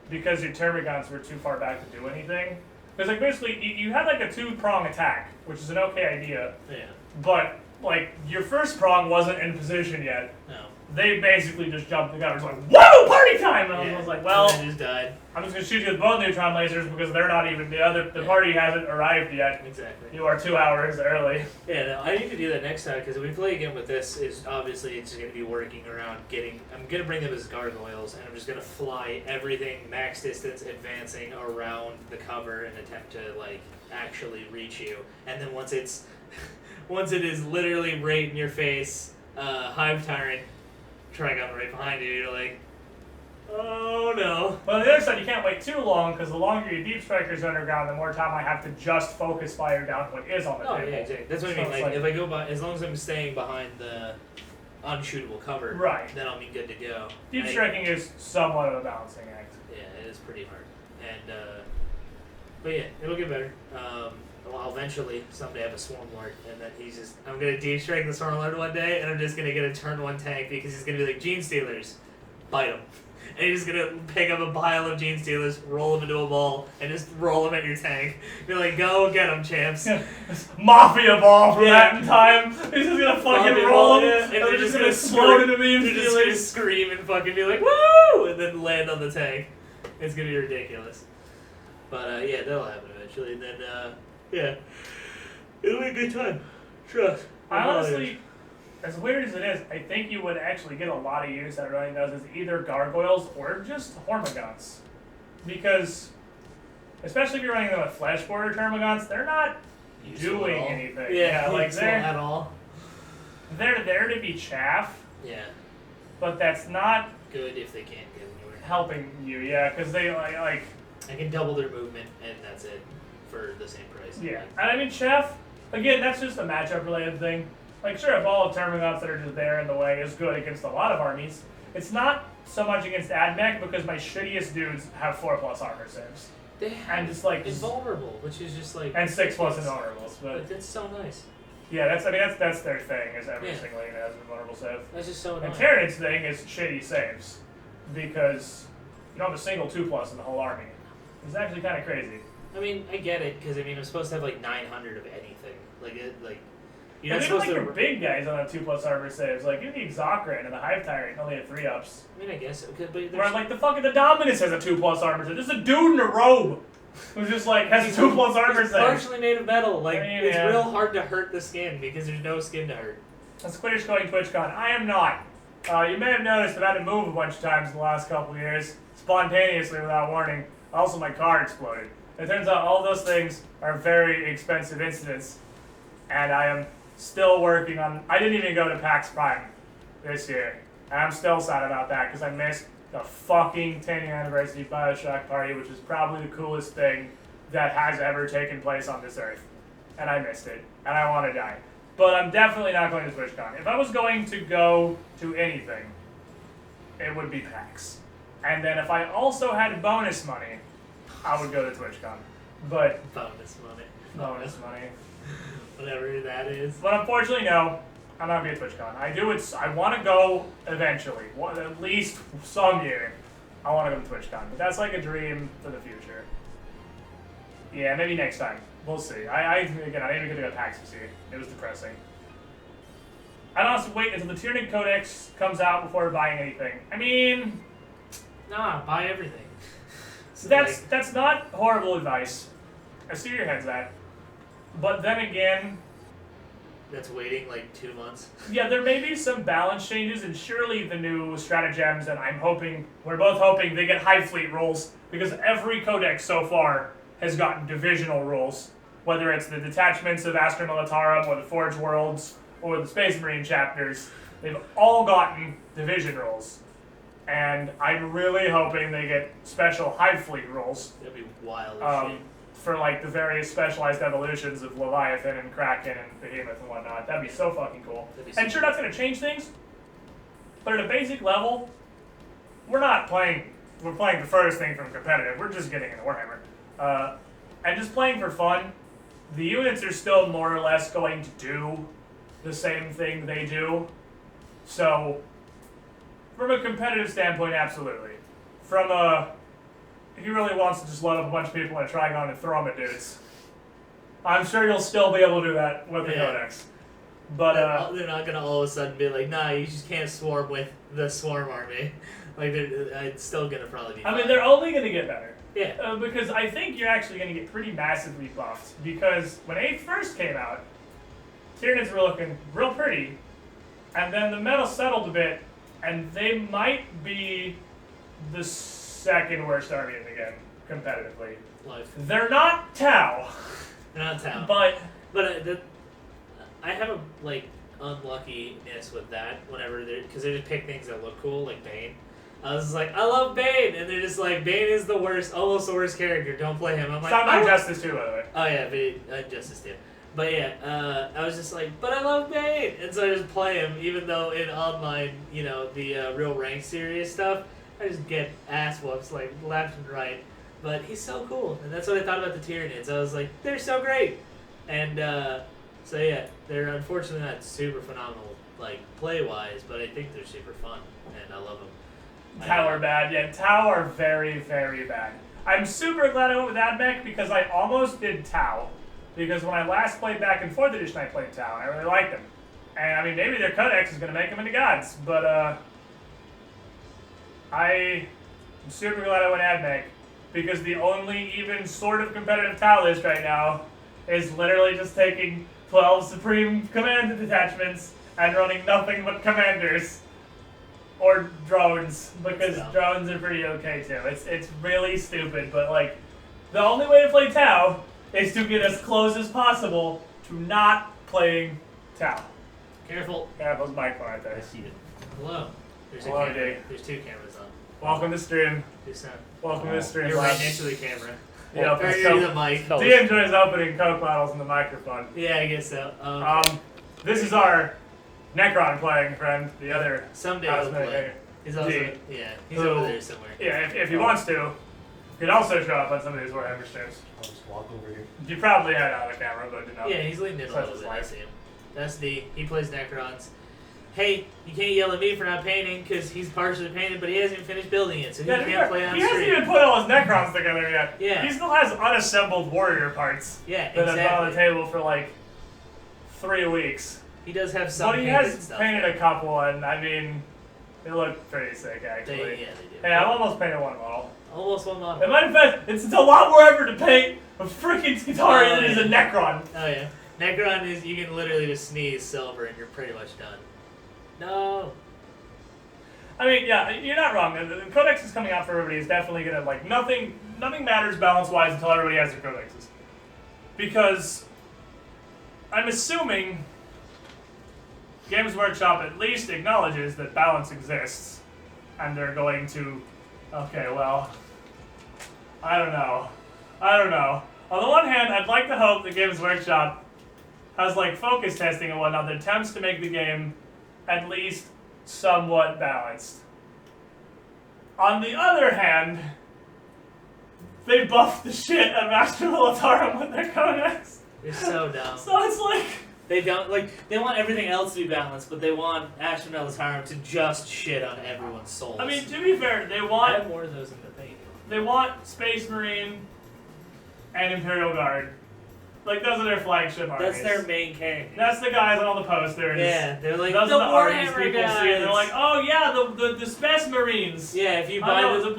because your termagants were too far back to do anything. Because, like, basically, you had, like, a 2-prong attack, which is an okay idea. Yeah. But, like, your first prong wasn't in position yet. No. They basically just jumped the gun. It was like, whoa, party time! And I was like, well, and they just died. I'm just going to shoot you with both neutron lasers because they're not even, the party hasn't arrived yet. Exactly. You are 2 hours early. Yeah, no, I need to do that next time, because if we play again with this, is obviously it's going to be working around getting, I'm going to bring them as gargoyles, and I'm just going to fly everything max distance advancing around the cover and attempt to, like, actually reach you. And then once it's, once it is literally right in your face, Hive Tyrant, Trigon right behind you, you're like, oh no. But on the other side, you can't wait too long, because the longer your deep strikers underground, the more time I have to just focus fire down what is on the table. Yeah, exactly. That's what I mean. Like, if I go by, as long as I'm staying behind the unshootable cover, right, then I'll be good to go. Deep striking is somewhat of a balancing act. Yeah, it is pretty hard. And, but yeah, it'll get better. I'll eventually someday have a Swarm Lord, and then he's just, I'm gonna deep strike the Swarm Lord one day, and I'm just gonna get a turn 1 tank because he's gonna be like, Gene Stealers, bite him. And he's just gonna pick up a pile of Gene Stealers, roll them into a ball, and just roll them at your tank. Be like, go get them, champs. Mafia ball from that in time. He's just gonna fucking roll them, and they're just gonna explode into beam They're just stealers. gonna scream and fucking be like, woo! And then land on the tank. It's gonna be ridiculous. But yeah, that'll happen eventually. And then, yeah. It'll be a good time. Trust. I honestly, as weird as it is, I think you would actually get a lot of use out of running those as either gargoyles or just Hormagaunts. Because, especially if you're running them with flesh border Termagants, they're not doing anything. Yeah, like they're at all. They're there to be chaff. Yeah. But that's not good if they can't get anywhere. Helping you, yeah, because they like. I can double their movement, and that's it for the same price. Yeah, and I mean, Chef, again, that's just a matchup related thing. Like, sure, a ball of Termagants that are just there in the way is good against a lot of armies. It's not so much against AdMech because my shittiest dudes have 4+ armor saves. They have and just like invulnerable, which is just like, and 6+ invulnerables, but that's so nice. Yeah, that's their thing, is every single unit has an invulnerable save. That's just so annoying. And Tyrannid's thing is shitty saves because you don't have a single 2+ in the whole army. It's actually kind of crazy. I mean, I get it, because I mean, I'm supposed to have like 900 of anything. You're not even supposed like to. your big guys on a 2+ armor saves, like even the Exocran and the Hive Tyrant only have 3-ups. I mean, I guess, but where like the fucking the Dominus has a 2+ armor save. There's a dude in a robe who's just like has a 2+ armor save. Partially made of metal. Like, I mean, it's real hard to hurt the skin because there's no skin to hurt. That's Squiddish going TwitchCon. I am not. You may have noticed I've had to move a bunch of times in the last couple of years, spontaneously without warning. Also, my car exploded. It turns out all those things are very expensive incidents, and I am still working on. I didn't even go to PAX Prime this year, and I'm still sad about that because I missed the fucking 10th anniversary Bioshock party, which is probably the coolest thing that has ever taken place on this earth, and I missed it, and I want to die. But I'm definitely not going to TwitchCon. If I was going to go to anything, it would be PAX. And then if I also had bonus money, I would go to TwitchCon. But Bonus money. bonus money. Whatever that is. But unfortunately, no. I'm not going to be at TwitchCon. I want to go eventually. At least some year. I want to go to TwitchCon. But that's like a dream for the future. Yeah, maybe next time. We'll see. I didn't even get to go to PAX to see it. It was depressing. I'd also wait until the Tyranid Codex comes out before buying anything. I mean... Nah, buy everything. So that's not horrible advice. I see where your head's at. But then again... That's waiting like 2 months. Yeah, there may be some balance changes, and surely the new stratagems, and we're both hoping they get Hive Fleet rules, because every codex so far has gotten divisional rules. Whether it's the detachments of Astra Militarum, or the Forge Worlds, or the Space Marine chapters, they've all gotten division rules. And I'm really hoping they get special Hive Fleet rules. That'd be wild as shit. For like the various specialized evolutions of Leviathan and Kraken and Behemoth and whatnot. That'd be so fucking cool. And sure, that's going to change things, but at a basic level, we're playing the furthest thing from competitive. We're just getting into Warhammer. And just playing for fun, the units are still more or less going to do the same thing they do. So, from a competitive standpoint, absolutely. From a... He really wants to just load up a bunch of people in a Trigon and throw them at dudes. I'm sure you'll still be able to do that with the Codex. But, they're not gonna all of a sudden be like, nah, you just can't swarm with the Swarm Army. Like, it's still gonna probably be fine. I mean, they're only gonna get better. Yeah. Because I think you're actually gonna get pretty massively buffed. Because when 8th first came out, Tyranids were looking real pretty. And then the metal settled a bit, and they might be the second worst army in the game, competitively. Life. They're not Tau. They're not Tau. But I have a, like, unluckiness with that whenever because they just pick things that look cool, like Bane. I was just like, I love Bane! And they're just like, Bane is the worst, almost the worst character, don't play him. I'm like, Sound like Justice too, by the way. Oh yeah, but Justice too. But yeah, I was just like, but I love Bane! And so I just play him, even though in online, the real rank serious stuff, I just get ass whoops, like, left and right. But he's so cool, and that's what I thought about the Tyranids. I was like, they're so great! And, so yeah, they're unfortunately not super phenomenal, like, play-wise, but I think they're super fun, and I love them. Tau are bad. Yeah, Tau are very, very bad. I'm super glad I went with Admech because I almost did Tau. Because when I last played back in 4th edition, I played Tau, and I really liked them. And, I mean, maybe their Codex is going to make them into gods, but, I'm super glad I went Admech, because the only even sort of competitive Tau list right now is literally just taking 12 Supreme Command detachments and running nothing but commanders. Or drones, because drones are pretty okay too. It's really stupid, but like, the only way to play Tau is to get as close as possible to not playing Tau. Careful. Careful's microphone right there. I see it. Hello. There's Hello, a camera. Dave. There's 2 cameras on. Welcome to stream. Do sound. Welcome to stream. You're right next to the camera. Yeah, Or so the mic. D enjoys opening Coke bottles in the microphone. Yeah, I guess so. This is our Necron playing friend, the other someday he'll housemate play. here. He's also D. he's Who- over there somewhere. Yeah, if he wants to, he can also show up on some of these Warhammer streams. I'll just walk over here. You probably had it on the camera, but you know. Yeah, he's leaned in a Such little is bit. I life. see him. That's D. He plays Necrons. Hey, you can't yell at me for not painting because he's partially painted, but he hasn't even finished building it, so he Yeah, can't play on he hasn't stream. even put all his Necrons together yet. Yeah. He still has unassembled warrior parts Yeah, that have been on the exactly. table for like 3 weeks. He does have some But he painted has stuff. painted a couple, and I mean, they look pretty sick actually. They do. Hey, I've almost painted one model. Almost one In model. my defense, it's a lot more effort to paint a freaking Skitarii Oh, than it is a yeah. Necron. Oh yeah. Necron is, you can literally just sneeze silver and you're pretty much done. No. I mean, yeah, you're not wrong. The Codex is coming out for everybody. It's definitely gonna, like, nothing matters balance-wise until everybody has their Codexes. Because I'm assuming Games Workshop at least acknowledges that balance exists. And they're going to, okay, well, I don't know. On the one hand, I'd like to hope that Games Workshop has like focus testing and whatnot that attempts to make the game at least somewhat balanced. On the other hand, they buffed the shit out of Master Militarum with their codex. They're so dumb. So it's like They don't they want everything else to be balanced, but they want Astra Militarum to just shit on everyone's souls. I mean, to be fair, they I want have more of those in the thing. they want Space Marine and Imperial Guard. Like those are their flagship armies. That's their main character. That's the guys on all the posters. Yeah, they're like Those the are the armies Warhammer people guys. see, and they're like, oh yeah, the Space Marines. Yeah, if you I buy know, the the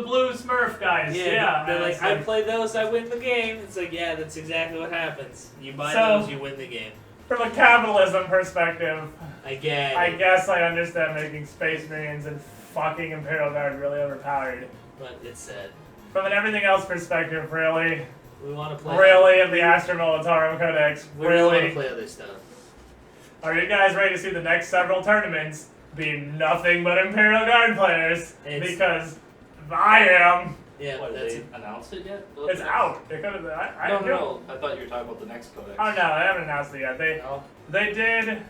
blue Smurf guys. yeah, they're and like, it's I play those, I win the game. It's like, yeah, that's exactly what happens. You buy So- those, you win the game. From a capitalism perspective, I get I it, guess I understand making Space Marines and fucking Imperial Guard really overpowered. but it's sad. From an everything else perspective, really, We want to play. really, in the Astra Militarum Codex, We really want to really. play other stuff. Are you guys ready to see the next several tournaments be nothing but Imperial Guard players? It's- Because I am. Yeah, What, that's they announced it yet? It's out. It could have. No. I thought you were talking about the next codex. Oh no, they haven't announced it yet. No? They did.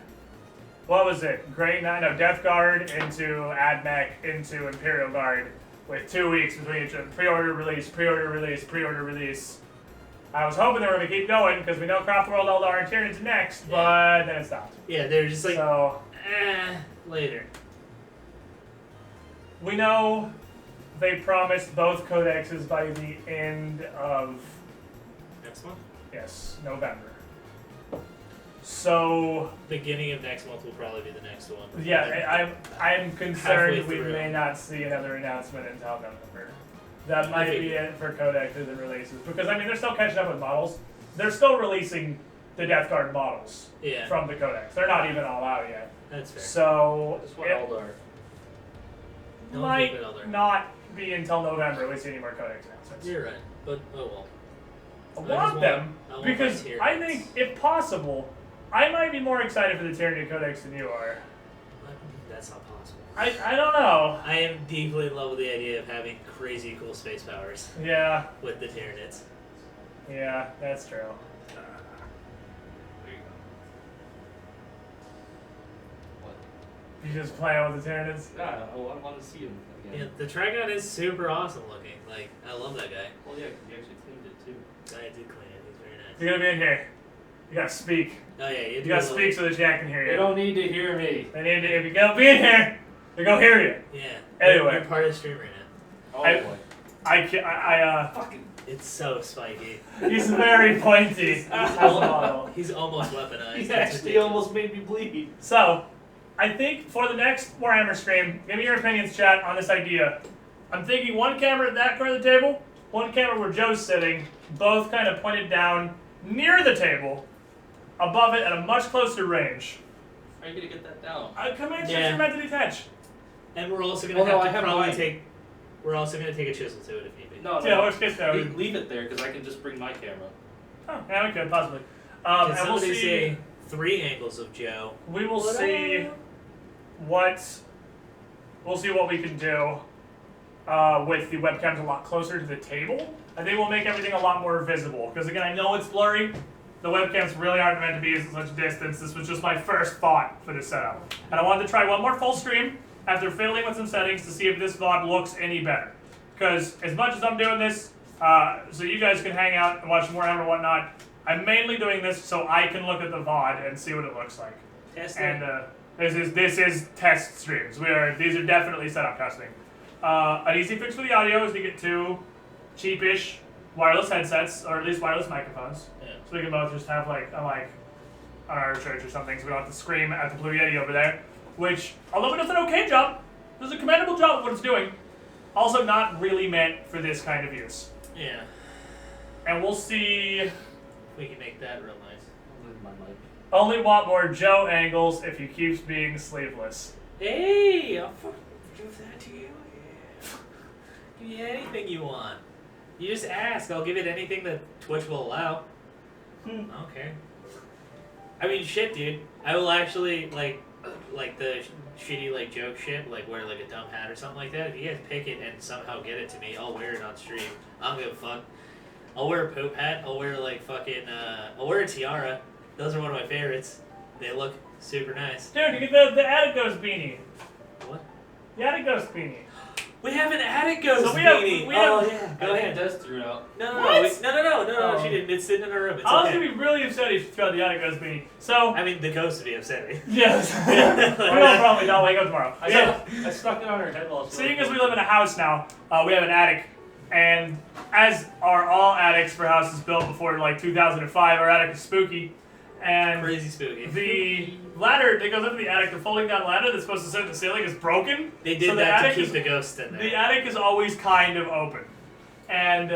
What was it? Grey Knight, no, Death Guard into AdMech into Imperial Guard with 2 weeks between each other. Pre-order release, pre-order release, pre-order release. I was hoping they were going to keep going because we know Craft World Eldar and Tyranids next, but then it stopped. yeah, they're just like So later. we know they promised both codexes by the end of Next month. November. So Beginning of next month will probably be the next one. yeah, I'm Halfway concerned we through. may not see another announcement until November. That might be it for codexes and releases because I mean they're still catching up with models. They're still releasing the Death Guard models Yeah, from the codex. They're not even all out yet. that's fair. So Just what it Eldar. No one's might moving Elder. not be until November we see any more codex announcements. You're right, but oh well. I I just want want- them I want because my I Tyranids. think, if possible, I might be more excited for the Tyranid Codex than you are. That's not possible. I don't know. I am deeply in love with the idea of having crazy cool space powers Yeah, with the Tyranids. yeah, that's true. There you go. What? You just playing with the Tyranids? Yeah, I want to see him Yeah, again. the Trigon is super awesome looking. Like, I love that guy. Well, yeah, 'cause you actually cleaned it too. I did clean it. He's very nice. You're gonna be in here. You gotta speak. Oh yeah, You gotta speak so the chat can hear You you. don't need to hear me. They need to, if you gotta be in here, they're gonna hear you. Yeah. Anyway. You're part of the stream right now. Oh I- boy. Fucking. It's so spiky. He's very pointy as a model. He's almost weaponized. He It's actually ridiculous. almost made me bleed. So, I think for the next Warhammer stream, give me your opinions, chat, on this idea. I'm thinking one camera at that corner of the table, one camera where Joe's sitting, both kind of pointed down near the table, above it at a much closer range. How are you gonna get that down? Command shift Yeah. are meant to detach. And we're also gonna Well, no, I have to have probably mine. take. We're also gonna take a chisel to it if need be. No, Yeah, no. worst case scenario. Leave it there because I can just bring my camera. Oh, yeah, we could, possibly. Can And we'll somebody see. say 3 angles of Joe? We will see what we can do with the webcams a lot closer to the table. I think we'll make everything a lot more visible. Because again, I know it's blurry. The webcams really aren't meant to be at such distance. This was just my first thought for this setup. And I wanted to try one more full stream after fiddling with some settings to see if this VOD looks any better. Because as much as I'm doing this, so you guys can hang out and watch Warhammer and whatnot, I'm mainly doing this so I can look at the VOD and see what it looks like. Test And it. this is test streams. These are definitely setup testing. An easy fix for the audio is to get 2 cheapish wireless headsets, or at least wireless microphones. Yeah. So we can both just have like a mic on our church or something, so we don't have to scream at the Blue Yeti over there. Which, although it does an okay job, does a commendable job of what it's doing. Also not really meant for this kind of use. Yeah. And we'll see. We can make that real nice. Leave my mic. Only want more Joe angles if he keeps being sleeveless. Hey, I'll fucking give that to you. Yeah. Give me anything you want. You just ask. I'll give it anything that Twitch will allow. Okay. I mean, shit, dude. I will actually like the shitty like joke shit, like wear like a dumb hat or something like that. If you guys pick it and somehow get it to me, I'll wear it on stream. I don't give a fuck. I'll wear a poop hat. I'll wear like fucking. I'll wear a tiara. Those are one of my favorites. They look super nice. Dude, you get the Attic Ghost beanie. What? The Attic Ghost beanie. We have an Attic Ghost So we have- beanie. we Oh have- yeah, I go think ahead. Des threw it out. No, What? no, Oh. she didn't. It's sitting in her room. It's I was okay. gonna be really upset if you threw out the Attic Ghost beanie. So, I mean, the ghost would be upsetting. yes. We'll probably not wake up tomorrow. I stuck it on her head while she Seeing as we live in a house now, we have an attic, and as are all attics for houses built before like 2005, our attic is spooky, and Crazy spooky. the ladder that goes up to the attic, the folding down ladder that's supposed to sit in the ceiling, is broken. They did So the that to attic keep is- the ghost in there. The attic is always kind of open, and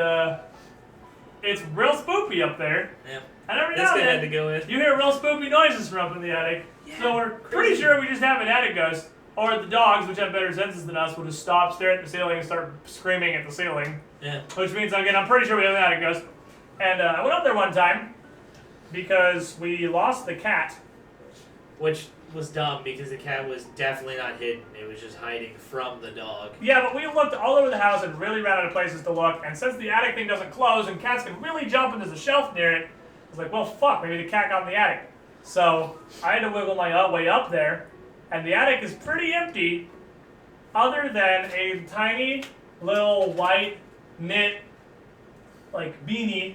it's real spooky up there. Yeah. And every This now guy and had to then, go in. you hear real spooky noises from up in the attic. So we're pretty crazy. sure we just have an attic ghost, or the dogs, which have better senses than us, will just stop, stare at the ceiling, and start screaming at the ceiling. Yeah. Which means, again, I'm pretty sure we have an attic ghost. And I went up there one time because we lost the cat. Which was dumb because the cat was definitely not hidden. It was just hiding from the dog. Yeah, but we looked all over the house and really ran out of places to look. And since the attic thing doesn't close and cats can really jump into the shelf near it, I was like, well, fuck, maybe the cat got in the attic. So I had to wiggle my way up there, and the attic is pretty empty, other than a tiny little white knit like beanie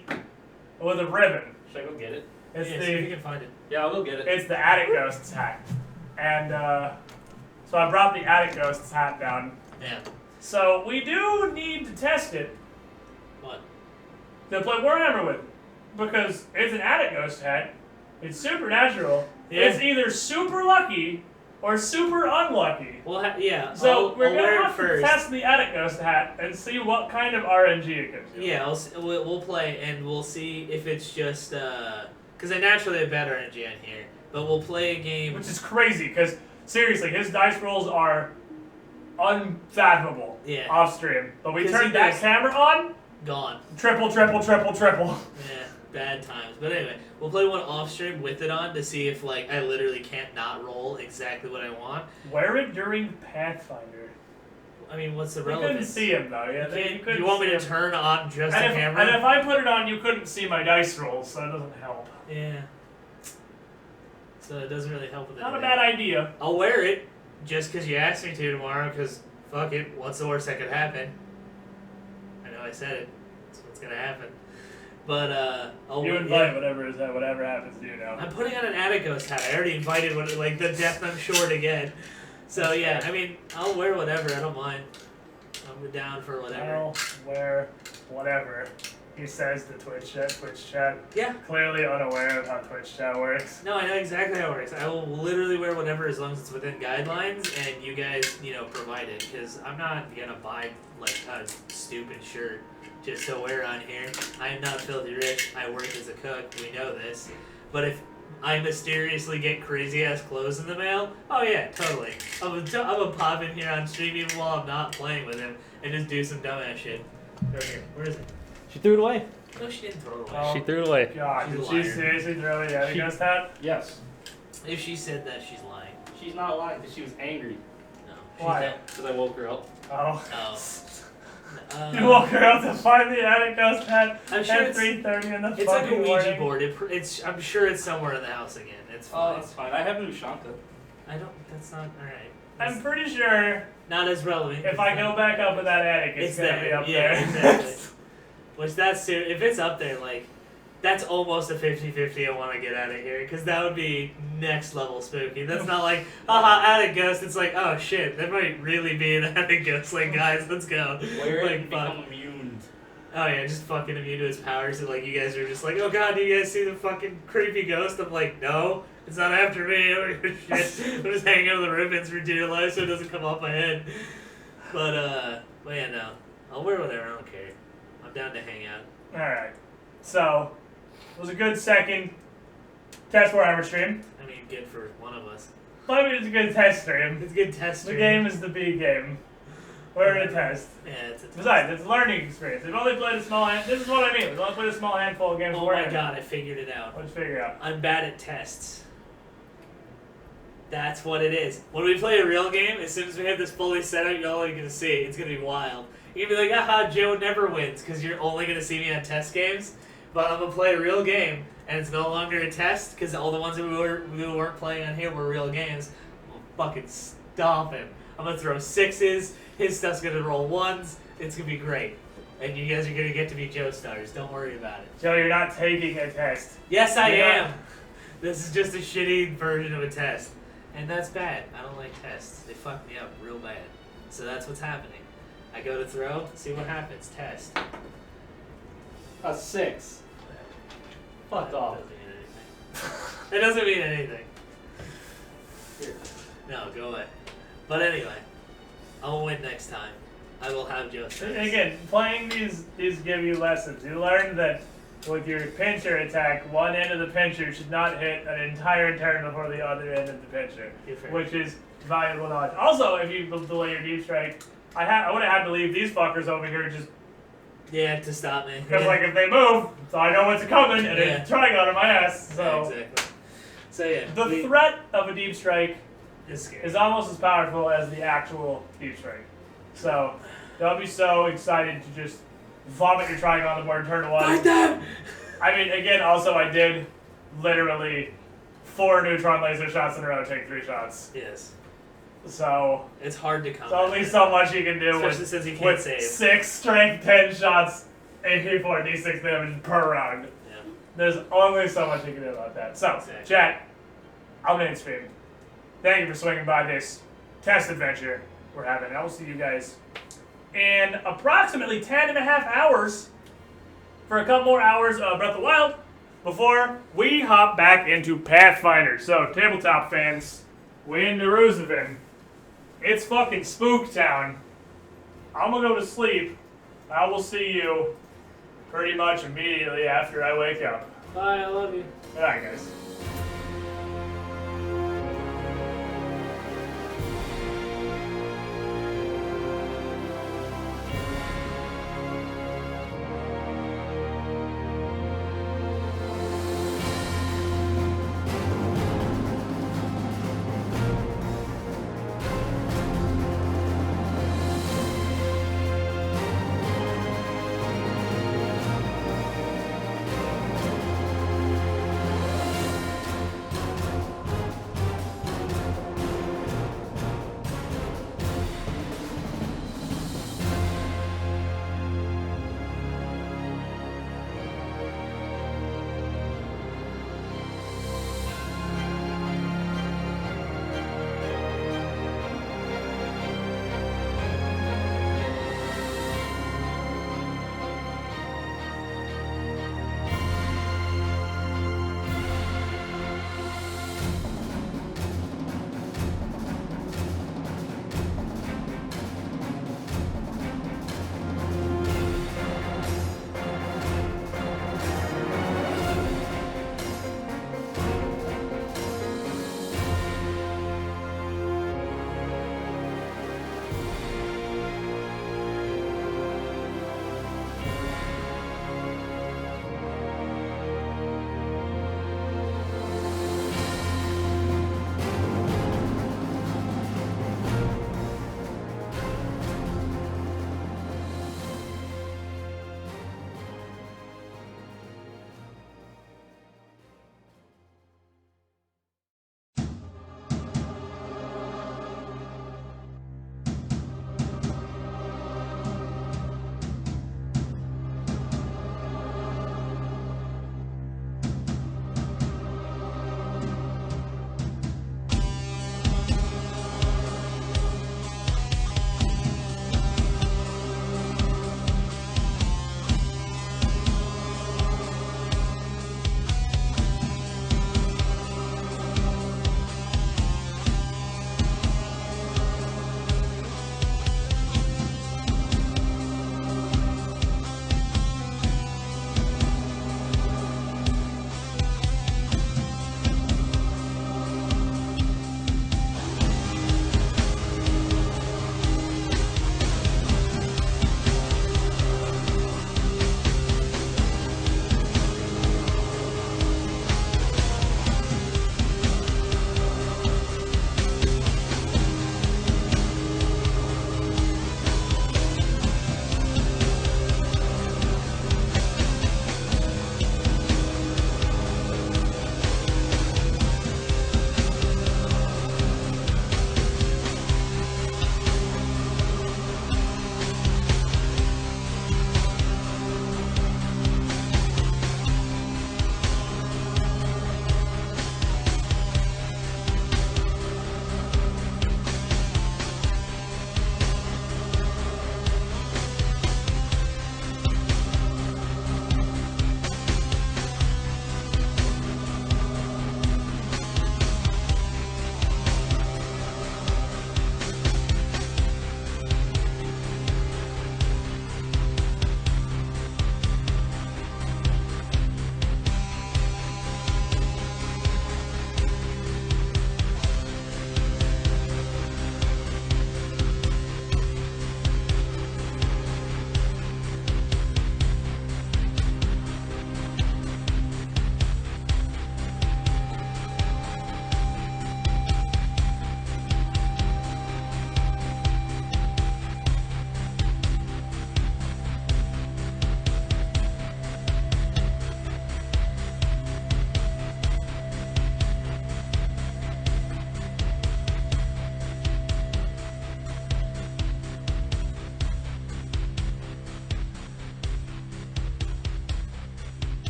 with a ribbon. Should I go get it? It's Yeah, see if you can find it. Yeah, I'll go get it. the attic ghost's hat, and so I brought the attic ghost's hat down. Yeah. So we do need to test it What? to play Warhammer with, because it's an attic ghost hat. It's supernatural. Yeah. It's either super lucky or super unlucky. Well, yeah. So I'll we're wear gonna it have to first. test the attic ghost hat and see what kind of RNG it gives you. Yeah, we'll play and we'll see if it's just because I naturally have better energy on here, but we'll play a game. Which is crazy, because seriously, his dice rolls are unfathomable Yeah. off stream. But we 'Cause turned he that does- camera on, Gone. triple, triple, triple, triple. Yeah, bad times. But anyway, we'll play one off stream with it on to see if like I literally can't not roll exactly what I want. Wear it during Pathfinder. I mean, what's the You couldn't relevance? see him though. Yeah, You, couldn't want me see to him. turn on just And the if, camera? and if I put it on, you couldn't see my dice rolls, so it doesn't help. Yeah. So it doesn't really help with Not a anything. bad idea. I'll wear it just because you asked me to tomorrow. Because fuck it, what's the worst that could happen? I know I said it. That's what's gonna happen. But I'll You yeah. invite whatever happens to you now. I'm putting on an attic ghost hat. I already invited like the death I'm sure to get. So yeah, I mean, I'll wear whatever. I don't mind. I'm down for whatever. I'll wear whatever. He says the Twitch chat. Yeah. Clearly unaware of how Twitch chat works. No, I know exactly how it works. I will literally wear whatever as long as it's within guidelines and you guys, provide it. Because I'm not gonna buy like a stupid shirt just to wear on here. I am not filthy rich. I work as a cook. We know this. But if I mysteriously get crazy ass clothes in the mail, oh yeah, totally. I'm gonna pop in here on stream even while I'm not playing with him and just do some dumbass shit. Over here. Where is it? She threw it away. No, she didn't throw it away. Oh, She threw it away. God, She's did a she liar. seriously throw the attic She- ghost hat? Yes. If she said that, she's lying. She's not lying because she was angry No. She's Why? not. because I woke her up. Oh. Oh. You walk around to find the attic ghost hat I'm sure at it's 3:30 in the It's like a fucking Ouija morning. board. It's. I'm sure it's somewhere in the house again. It's Oh, fine. that's fine. I have Nushanka. I don't. That's not all right. I'm That's pretty sure not as relevant. if I go back up in that attic, it's gonna there. be up Yeah, there. exactly. Which that's if it's up there, like that's almost a 50-50 I want to get out of here because that would be next level spooky. That's not like haha attic ghost. It's like oh shit, that might really be an attic ghost. Like guys, let's go. Wear it Like, and become immune. Oh yeah, just fucking immune to his powers. And like you guys are just like, oh god, do you guys see the fucking creepy ghost? I'm like, no, it's not after me. I don't give a shit. I'm just hanging on the ribbons for dear life so it doesn't come off my head. But yeah, no, I'll wear whatever. I don't care. I'm down to hang out. Alright. So, it was a good second test Warhammer stream. I mean, good for one of us. But I mean, it's a good test stream. It's a good test. The stream. game is the big game. We're in a test. Yeah, it's a test. Besides, it's a learning experience. We've only played a small this is what I mean. We've only played a small handful of games of Oh my Warhammer. god, I figured it out. Let's figure out. I'm bad at tests. That's what it is. When we play a real game, as soon as we have this fully set up, y'all are gonna see. It's gonna be wild. You're gonna be like, aha, Joe never wins, because you're only gonna see me on test games. but I'm gonna play a real game, and it's no longer a test because all the ones that we weren't playing on here were real games. I'm gonna fucking stomp him. I'm gonna throw 6s. His stuff's gonna roll 1s. It's gonna be great. And you guys are gonna get to be Joe Stars. Don't worry about it. Joe, you're not taking a test. Yes, I You're not- am. This is just a shitty version of a test. And that's bad. I don't like tests. They fuck me up real bad. So that's what's happening. I go to throw, see what happens. Test. A 6. Fuck That off. doesn't mean anything. It doesn't mean anything. Here. No, go away. But anyway, I'll win next time. I will have Joe Stars. Again, playing these give you lessons. You learn that with your pincher attack, one end of the pincher should not hit an entire turn before the other end of the pincher, which is valuable knowledge. Also, if you delay your deep strike, I would have had to leave these fuckers over here just Yeah, to stop me. because, Yeah. like, if they move, so I know what's coming, and Yeah. it's trying out of my ass. So Yeah, exactly. So yeah, the threat of a deep strike is scary. is almost as powerful as the actual deep strike. So don't be so excited to just vomit your triangle on the board, turn to one. Fight them! I mean, again, also I did literally 4 neutron laser shots in a row, take 3 shots. Yes. So It's hard to come. there's only so much you can do Especially with, since you can't with save. 6 strength 10 shots, AP4, D6 damage per round. Yeah. There's only so much you can do about that. So, Exactly. chat, I'm gonna end stream. Thank you for swinging by this test adventure we're having. I will see you guys in approximately 10.5 hours for a couple more hours of Breath of the Wild before we hop back into Pathfinder. So, tabletop fans, we in Jerusalem. It's fucking Spook Town. I'm gonna go to sleep. I will see you pretty much immediately after I wake up. Bye, I love you. Alright, guys.